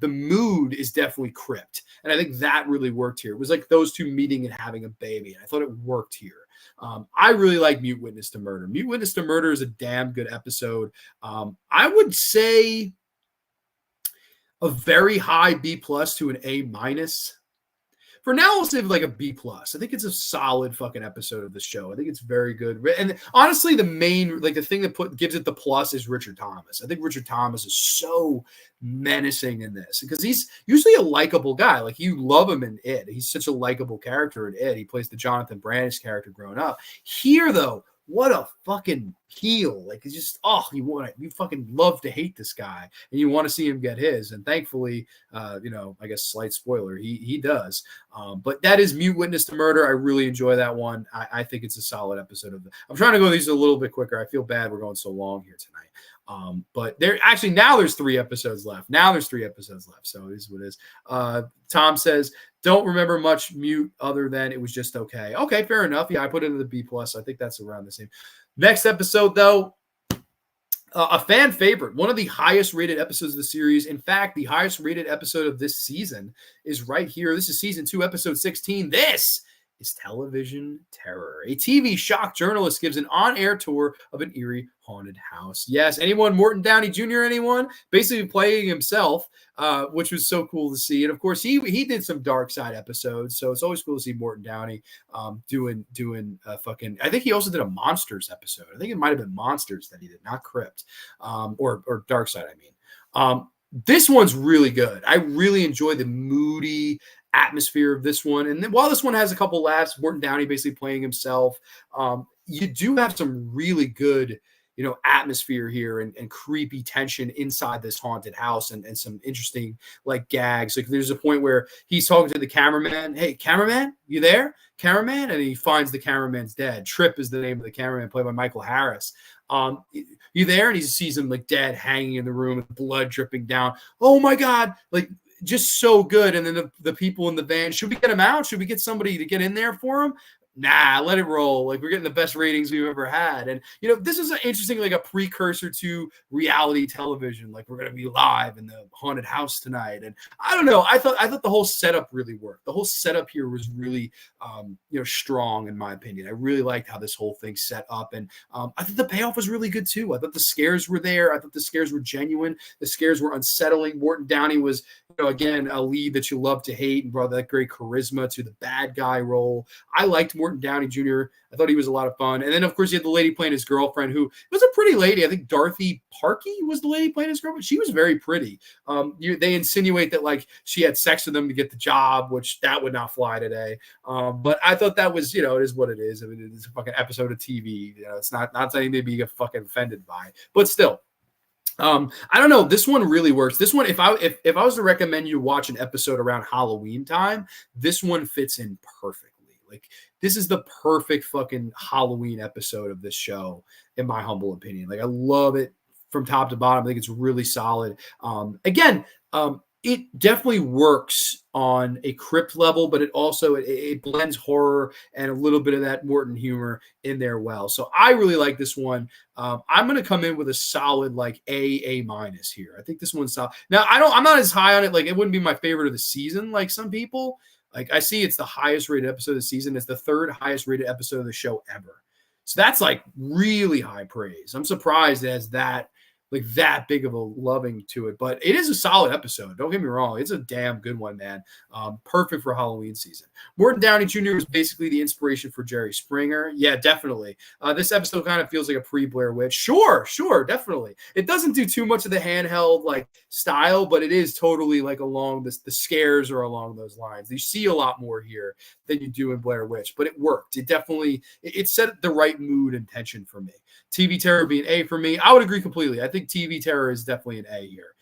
the mood is definitely Crypt, and I think that really worked here. It was like those two meeting and having a baby, and I thought it worked here. I really like Mute Witness to Murder. Mute Witness to Murder is a damn good episode. I would say a very high B plus to an A minus. For now, I'll say like a B plus. I think it's a solid fucking episode of the show. I think it's very good. And honestly, the thing that gives it the plus is Richard Thomas. I think Richard Thomas is so menacing in this because he's usually a likable guy. Like you love him in It. He's such a likable character in It. He plays the Jonathan Brandis character growing up. Here, though, what a fucking heel. Like it's just, you fucking love to hate this guy and you want to see him get his. And thankfully, I guess slight spoiler, he does. But that is Mute Witness to Murder. I really enjoy that one. I think it's a solid episode of I'm trying to go these a little bit quicker. I feel bad we're going so long here tonight. But now there's 3 episodes left. So it is what it is. Tom says, don't remember much Mute other than it was just okay. Okay, fair enough. Yeah, I put it in the B plus. I think that's around the same. Next episode, though, a fan favorite, one of the highest rated episodes of the series. In fact, the highest rated episode of this season is right here. This is season 2, episode 16. This is Television Terror. A TV shock journalist gives an on-air tour of an eerie haunted house. Yes, anyone? Morton Downey Jr., anyone? Basically playing himself, which was so cool to see. And of course, he did some Dark Side episodes, so it's always cool to see Morton Downey doing fucking. I think he also did a Monsters episode. I think it might have been Monsters that he did, not Crypt, or Dark Side. I mean, this one's really good. I really enjoy the moody atmosphere of this one. And then while this one has a couple laughs, Morton Downey basically playing himself, you do have some really good, atmosphere here and creepy tension inside this haunted house and some interesting like gags. Like there's a point where he's talking to the cameraman. Hey, cameraman, you there? Cameraman? And he finds the cameraman's dead. Trip is the name of the cameraman, played by Michael Harris. You there? And he sees him like dead, hanging in the room with blood dripping down. Oh my God. Like, just so good. And then the people in the van, should we get him out? Should we get somebody to get in there for him? Nah, let it roll. Like we're getting the best ratings we've ever had. And, this is an interesting, like a precursor to reality television. Like we're going to be live in the haunted house tonight. And I don't know. I thought the whole setup really worked. The whole setup here was really, strong in my opinion. I really liked how this whole thing set up. And I thought the payoff was really good too. I thought the scares were there. I thought the scares were genuine. The scares were unsettling. Morton Downey was, again, a lead that you love to hate and brought that great charisma to the bad guy role. I liked Morton Downey Jr. I thought he was a lot of fun. And then, of course, you had the lady playing his girlfriend who was a pretty lady. I think Dorothy Parkey was the lady playing his girlfriend. She was very pretty. They insinuate that, like, she had sex with him to get the job, which that would not fly today. But I thought that was, it is what it is. I mean, it's a fucking episode of TV. It's not something to be fucking offended by. But still. I don't know. This one really works. This one, if I was to recommend you watch an episode around Halloween time, this one fits in perfectly. Like this is the perfect fucking Halloween episode of this show, in my humble opinion. Like I love it from top to bottom. I think it's really solid. It definitely works on a Crypt level, but it also it blends horror and a little bit of that Morton humor in there well. So I really like this one. I'm going to come in with a solid like A minus here. I think this one's solid. Now I'm not as high on it. Like it wouldn't be my favorite of the season, like some people. Like I see it's the highest rated episode of the season. It's the 3rd highest rated episode of the show ever. So that's like really high praise. I'm surprised it has that big of a loving to it, but it is a solid episode. Don't get me wrong. It's a damn good one, man. Perfect for Halloween season. Morton Downey Jr. was basically the inspiration for Jerry Springer. Yeah, definitely. This episode kind of feels like a pre-Blair Witch. Sure, definitely. It doesn't do too much of the handheld like style, but it is totally like along this. The scares are along those lines. You see a lot more here than you do in Blair Witch, but it worked. It definitely it set the right mood and tension for me. TV Terror being A for me. I would agree completely. I think think TV terror is definitely an A here.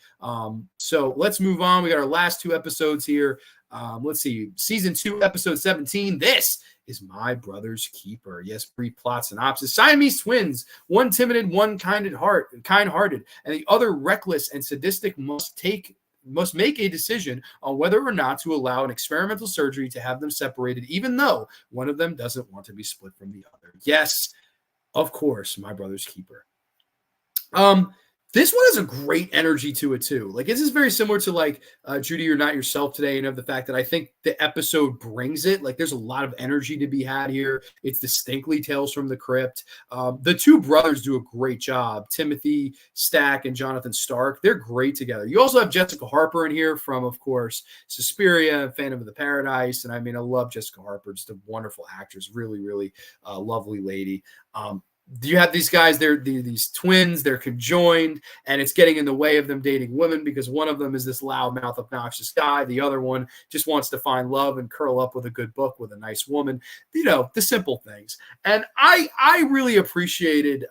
So let's move on. We got our last 2 episodes here. Let's see, season 2, episode 17. This is My Brother's Keeper. Yes, brief plot synopsis. Siamese twins, one timid and one kind-hearted, and the other reckless and sadistic must make a decision on whether or not to allow an experimental surgery to have them separated, even though one of them doesn't want to be split from the other. Yes, of course, My Brother's Keeper. This one has a great energy to it too. Like, this is very similar to like Judy, You're Not Yourself Today, and of the fact that I think the episode brings it. Like, there's a lot of energy to be had here. It's distinctly Tales from the Crypt. The 2 brothers do a great job. Timothy Stack and Jonathan Stark. They're great together. You also have Jessica Harper in here from, of course, Suspiria, Phantom of the Paradise. And I mean, I love Jessica Harper. Just a wonderful actress. Really, really lovely lady. You have these guys, they're these twins, they're conjoined, and it's getting in the way of them dating women because one of them is this loudmouth, obnoxious guy. The other one just wants to find love and curl up with a good book with a nice woman. You know, the simple things. And I really appreciated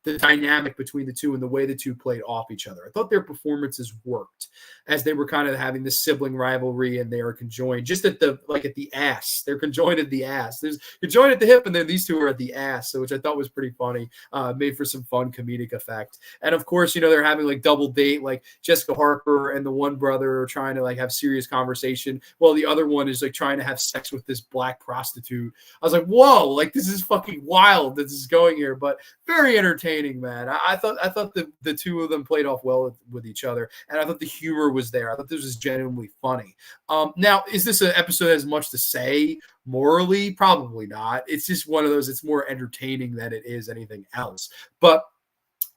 the dynamic between the 2 and the way the 2 played off each other. I thought their performances worked as they were kind of having this sibling rivalry, and they are conjoined just at the ass. They're conjoined at the ass. There's conjoined at the hip, and then these 2 are at the ass, so which I thought was pretty funny. Made for some fun comedic effect. And of course, you know, they're having like double date, like Jessica Harper and the one brother are trying to like have serious conversation while the other one is like trying to have sex with this black prostitute. I was like, whoa, like this is fucking wild. This is going here, but very entertaining, man. I thought the 2 of them played off well with each other, and I thought the humor was there. I thought this was genuinely funny. Now, is this an episode that has much to say morally? Probably not. It's just one of those, it's more entertaining than it is anything else. But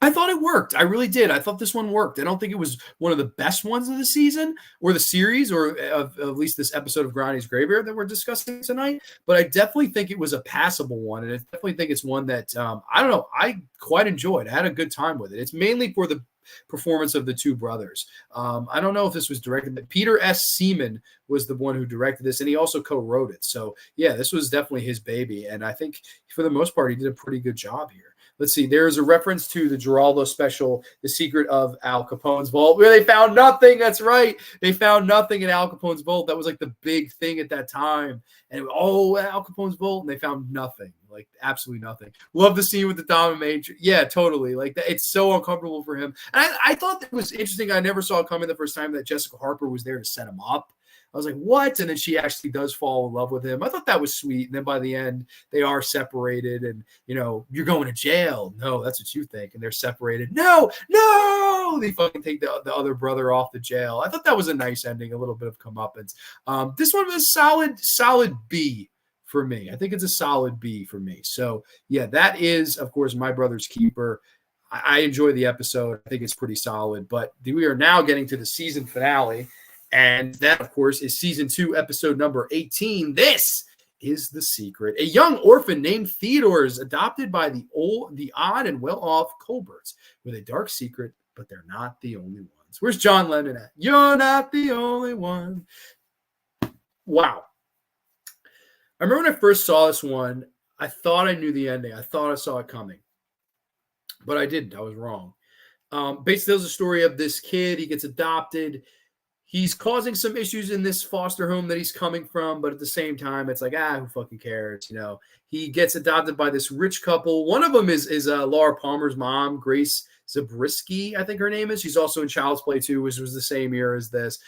I thought it worked. I really did. I thought this one worked. I don't think it was one of the best ones of the season or the series, or of at least this episode of Granny's Graveyard that we're discussing tonight. But I definitely think it was a passable one, and I definitely think it's one that I don't know, I quite enjoyed. I had a good time with it. It's mainly for the performance of the 2 brothers. I don't know if this was directed, but Peter S. Seaman was the one who directed this, and he also co-wrote it. So yeah, this was definitely his baby, and I think for the most part he did a pretty good job here. Let's see, there's a reference to the Geraldo special, The Secret of Al Capone's Vault, where they found nothing. That's right. They found nothing in Al Capone's vault. That was like the big thing at that time. And it was, Al Capone's vault, and they found nothing. Like, absolutely nothing. Love the scene with the dominatrix. Yeah, totally. Like, that, it's so uncomfortable for him. And I thought that was interesting. I never saw it coming the first time that Jessica Harper was there to set him up. I was like, what? And then she actually does fall in love with him. I thought that was sweet. And then by the end, they are separated. And, you know, you're going to jail. No, that's what you think. And they're separated. No. They fucking take the other brother off the jail. I thought that was a nice ending, a little bit of comeuppance. This one was a solid B for me. I think it's a solid B for me. So, yeah, that is, of course, My Brother's Keeper. I enjoy the episode. I think it's pretty solid. But we are now getting to the season finale. And that, of course, is season 2, episode number 18. This is The Secret. A young orphan named Theodore is adopted by the odd and well-off Colberts with a dark secret, but they're not the only ones. Where's John Lennon at? You're not the only one. Wow. I remember when I first saw this one, I thought I knew the ending. I thought I saw it coming. But I didn't. I was wrong. Basically, there's a story of this kid. He gets adopted. He's causing some issues in this foster home that he's coming from, but at the same time, it's like, who fucking cares? You know, he gets adopted by this rich couple. One of them is Laura Palmer's mom, Grace Zabriskie, I think her name is. She's also in Child's Play 2, which was the same year as this.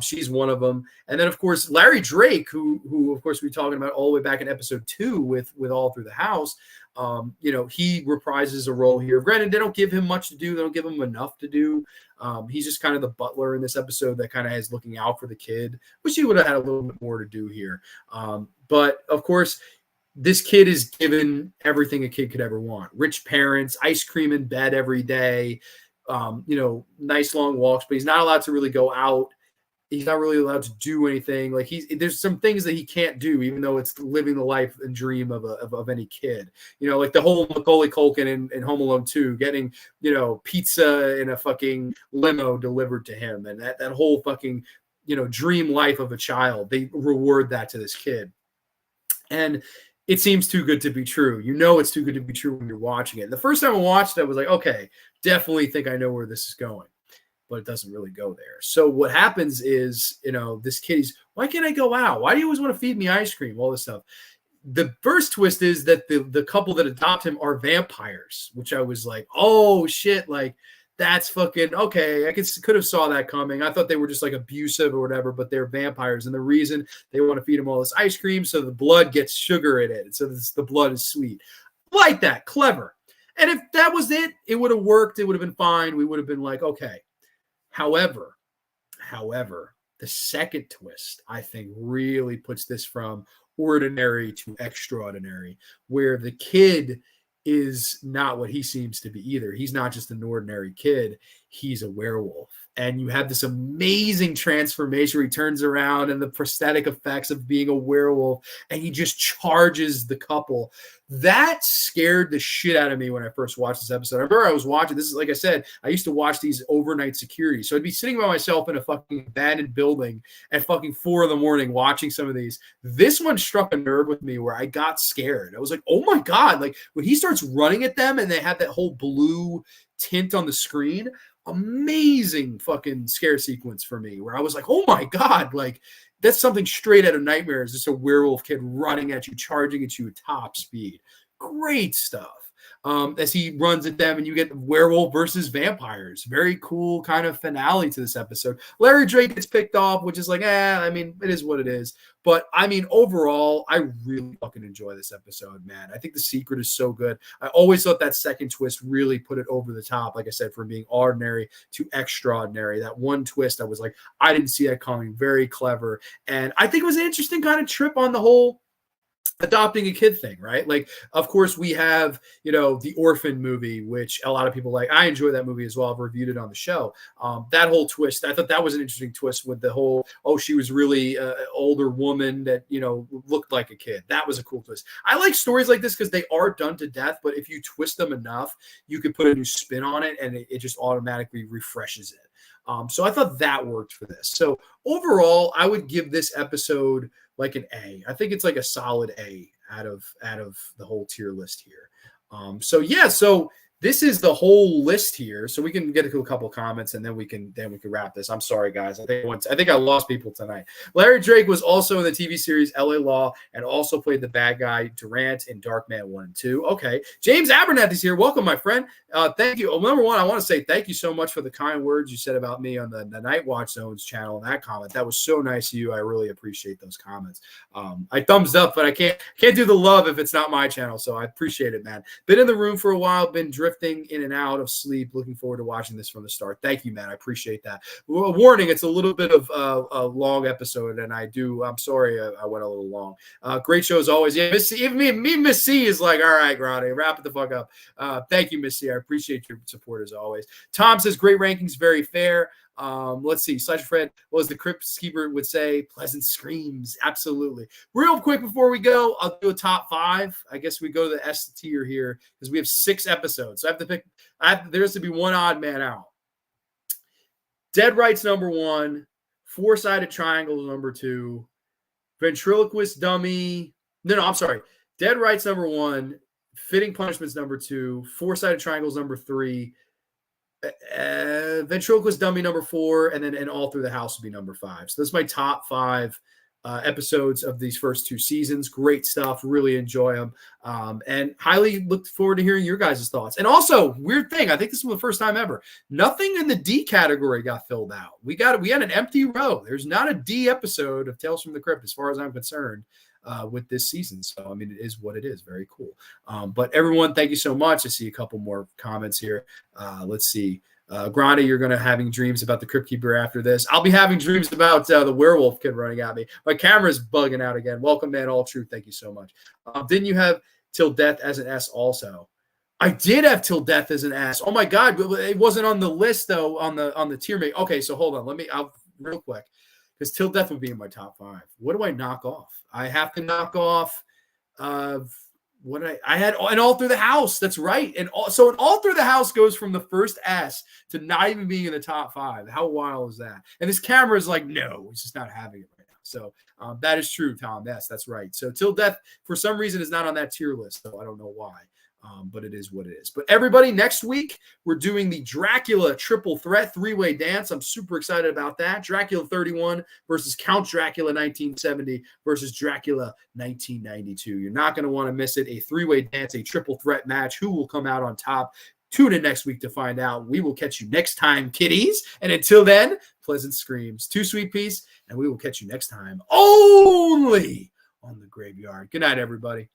She's one of them. And then, of course, Larry Drake, who of course, we were talking about all the way back in episode 2 with All Through the House. You know, he reprises a role here. Granted, they don't give him much to do. They don't give him enough to do. He's just kind of the butler in this episode that kind of is looking out for the kid, which he would have had a little bit more to do here. But, of course, this kid is given everything a kid could ever want. Rich parents, ice cream in bed every day, you know, nice long walks, but he's not allowed to really go out. He's not really allowed to do anything. Like there's some things that he can't do, even though it's living the life and dream of any kid. You know, like the whole Macaulay Culkin in Home Alone 2, getting, you know, pizza in a fucking limo delivered to him, and that whole fucking, you know, dream life of a child. They reward that to this kid, and it seems too good to be true. You know it's too good to be true when you're watching it. The first time I watched it, I was like, okay, definitely think I know where this is going. But it doesn't really go there. So what happens is, this kid, why can't I go out? Why do you always want to feed me ice cream? All this stuff. The first twist is that the couple that adopt him are vampires, which I was like, oh shit, like that's fucking okay. I could have saw that coming. I thought they were just like abusive or whatever, but they're vampires, and the reason they want to feed him all this ice cream so the blood gets sugar in it, so the blood is sweet. Like that, clever. And if that was it, it would have worked. It would have been fine. We would have been like, okay. However, the second twist, I think, really puts this from ordinary to extraordinary, where the kid is not what he seems to be either. He's not just an ordinary kid. He's a werewolf. And you have this amazing transformation where he turns around and the prosthetic effects of being a werewolf, and he just charges the couple. That scared the shit out of me when I first watched this episode. I remember I was watching this, is like I said, I used to watch these overnight security. So I'd be sitting by myself in a fucking abandoned building at fucking 4 a.m. watching some of these. This one struck a nerve with me where I got scared. I was like, oh my God. Like when he starts running at them and they have that whole blue tint on the screen, amazing fucking scare sequence for me where I was like, oh my God, like that's something straight out of Nightmares. Just a werewolf kid running at you, charging at you at top speed. Great stuff. As he runs at them and you get werewolf versus vampires. Very cool kind of finale to this episode. Larry Drake gets picked off, which is like, I mean, it is what it is. But I mean, overall, I really fucking enjoy this episode, man. I think the secret is so good. I always thought that second twist really put it over the top, like I said, from being ordinary to extraordinary. That one twist, I was like, I didn't see that coming. Very clever. And I think it was an interesting kind of trip on the whole adopting a kid thing, right? Like, of course, we have, the Orphan movie, which a lot of people like. I enjoy that movie as well. I've reviewed it on the show. That whole twist, I thought that was an interesting twist with the whole, she was really an older woman that, looked like a kid. That was a cool twist. I like stories like this because they are done to death, but if you twist them enough, you could put a new spin on it and it just automatically refreshes it. So I thought that worked for this. So overall, I would give this episode like an A. I think it's like a solid A out of the whole tier list here. So this is the whole list here. So we can get to a couple comments and then we can wrap this. I'm sorry, guys. I think I lost people tonight. Larry Drake was also in the TV series LA Law and also played the bad guy Durant in Darkman 1 and 2. Okay. James Abernathy's here. Welcome, my friend. Thank you. Number one, I want to say thank you so much for the kind words you said about me on the Night Watch Zones channel and that comment. That was so nice of you. I really appreciate those comments. I thumbs up, but I can't do the love if it's not my channel. So I appreciate it, man. Been in the room for a while, been drifting in and out of sleep. Looking forward to watching this from the start. Thank you, man. I appreciate that. Warning, it's a little bit of a long episode, and I'm sorry I went a little long. Great show as always. Yeah, Miss C, even me, Miss C is like, all right, Grande, wrap it the fuck up. Thank you, Miss C. I appreciate your support as always. Tom says, great rankings, very fair. Let's see. Slash Fred, what as the Crypt Keeper would say, pleasant screams. Absolutely. Real quick before we go, I'll do a top 5. I guess we go to the S tier here because we have 6 episodes. So I have to pick. There has to be one odd man out. Dead Rights number 1, Four-Sided Triangles number 2, Ventriloquist Dummy. No, I'm sorry. Dead Rights number 1, Fitting Punishments number 2, Four-Sided Triangles number 3. Ventriloquist Dummy number 4, and then All Through the House will be number 5. So this is my top 5 episodes of these first 2 seasons. Great stuff. Really enjoy them. And highly look forward to hearing your guys' thoughts. And also, weird thing, I think this was the first time ever. Nothing in the D category got filled out. We had an empty row. There's not a D episode of Tales from the Crypt as far as I'm concerned. With this season. So, I mean, it is what it is. Very cool. But everyone, thank you so much. I see a couple more comments here. Let's see. Grande, you're going to having dreams about the Crypt Keeper after this. I'll be having dreams about the werewolf kid running at me. My camera's bugging out again. Welcome, man. All true. Thank you so much. Didn't you have Till Death as an S also? I did have Till Death as an S. Oh my God. It wasn't on the list though, on the tier mate. Okay. So hold on. I'll real quick. Because Till Death would be in my top 5. What do I knock off? I have to knock off I had an All Through the House. That's right. And so an All Through the House goes from the first S to not even being in the top 5. How wild is that? And this camera is like, no, it's just not having it right now. So that is true, Tom. Yes, that's right. So Till Death, for some reason, is not on that tier list. So I don't know why. But it is what it is. But everybody, next week, we're doing the Dracula triple threat three-way dance. I'm super excited about that. Dracula 31 versus Count Dracula 1970 versus Dracula 1992. You're not going to want to miss it. A three-way dance, a triple threat match. Who will come out on top? Tune in next week to find out. We will catch you next time, kiddies. And until then, pleasant screams. Too Sweet Peace, and we will catch you next time only on the Graveyard. Good night, everybody.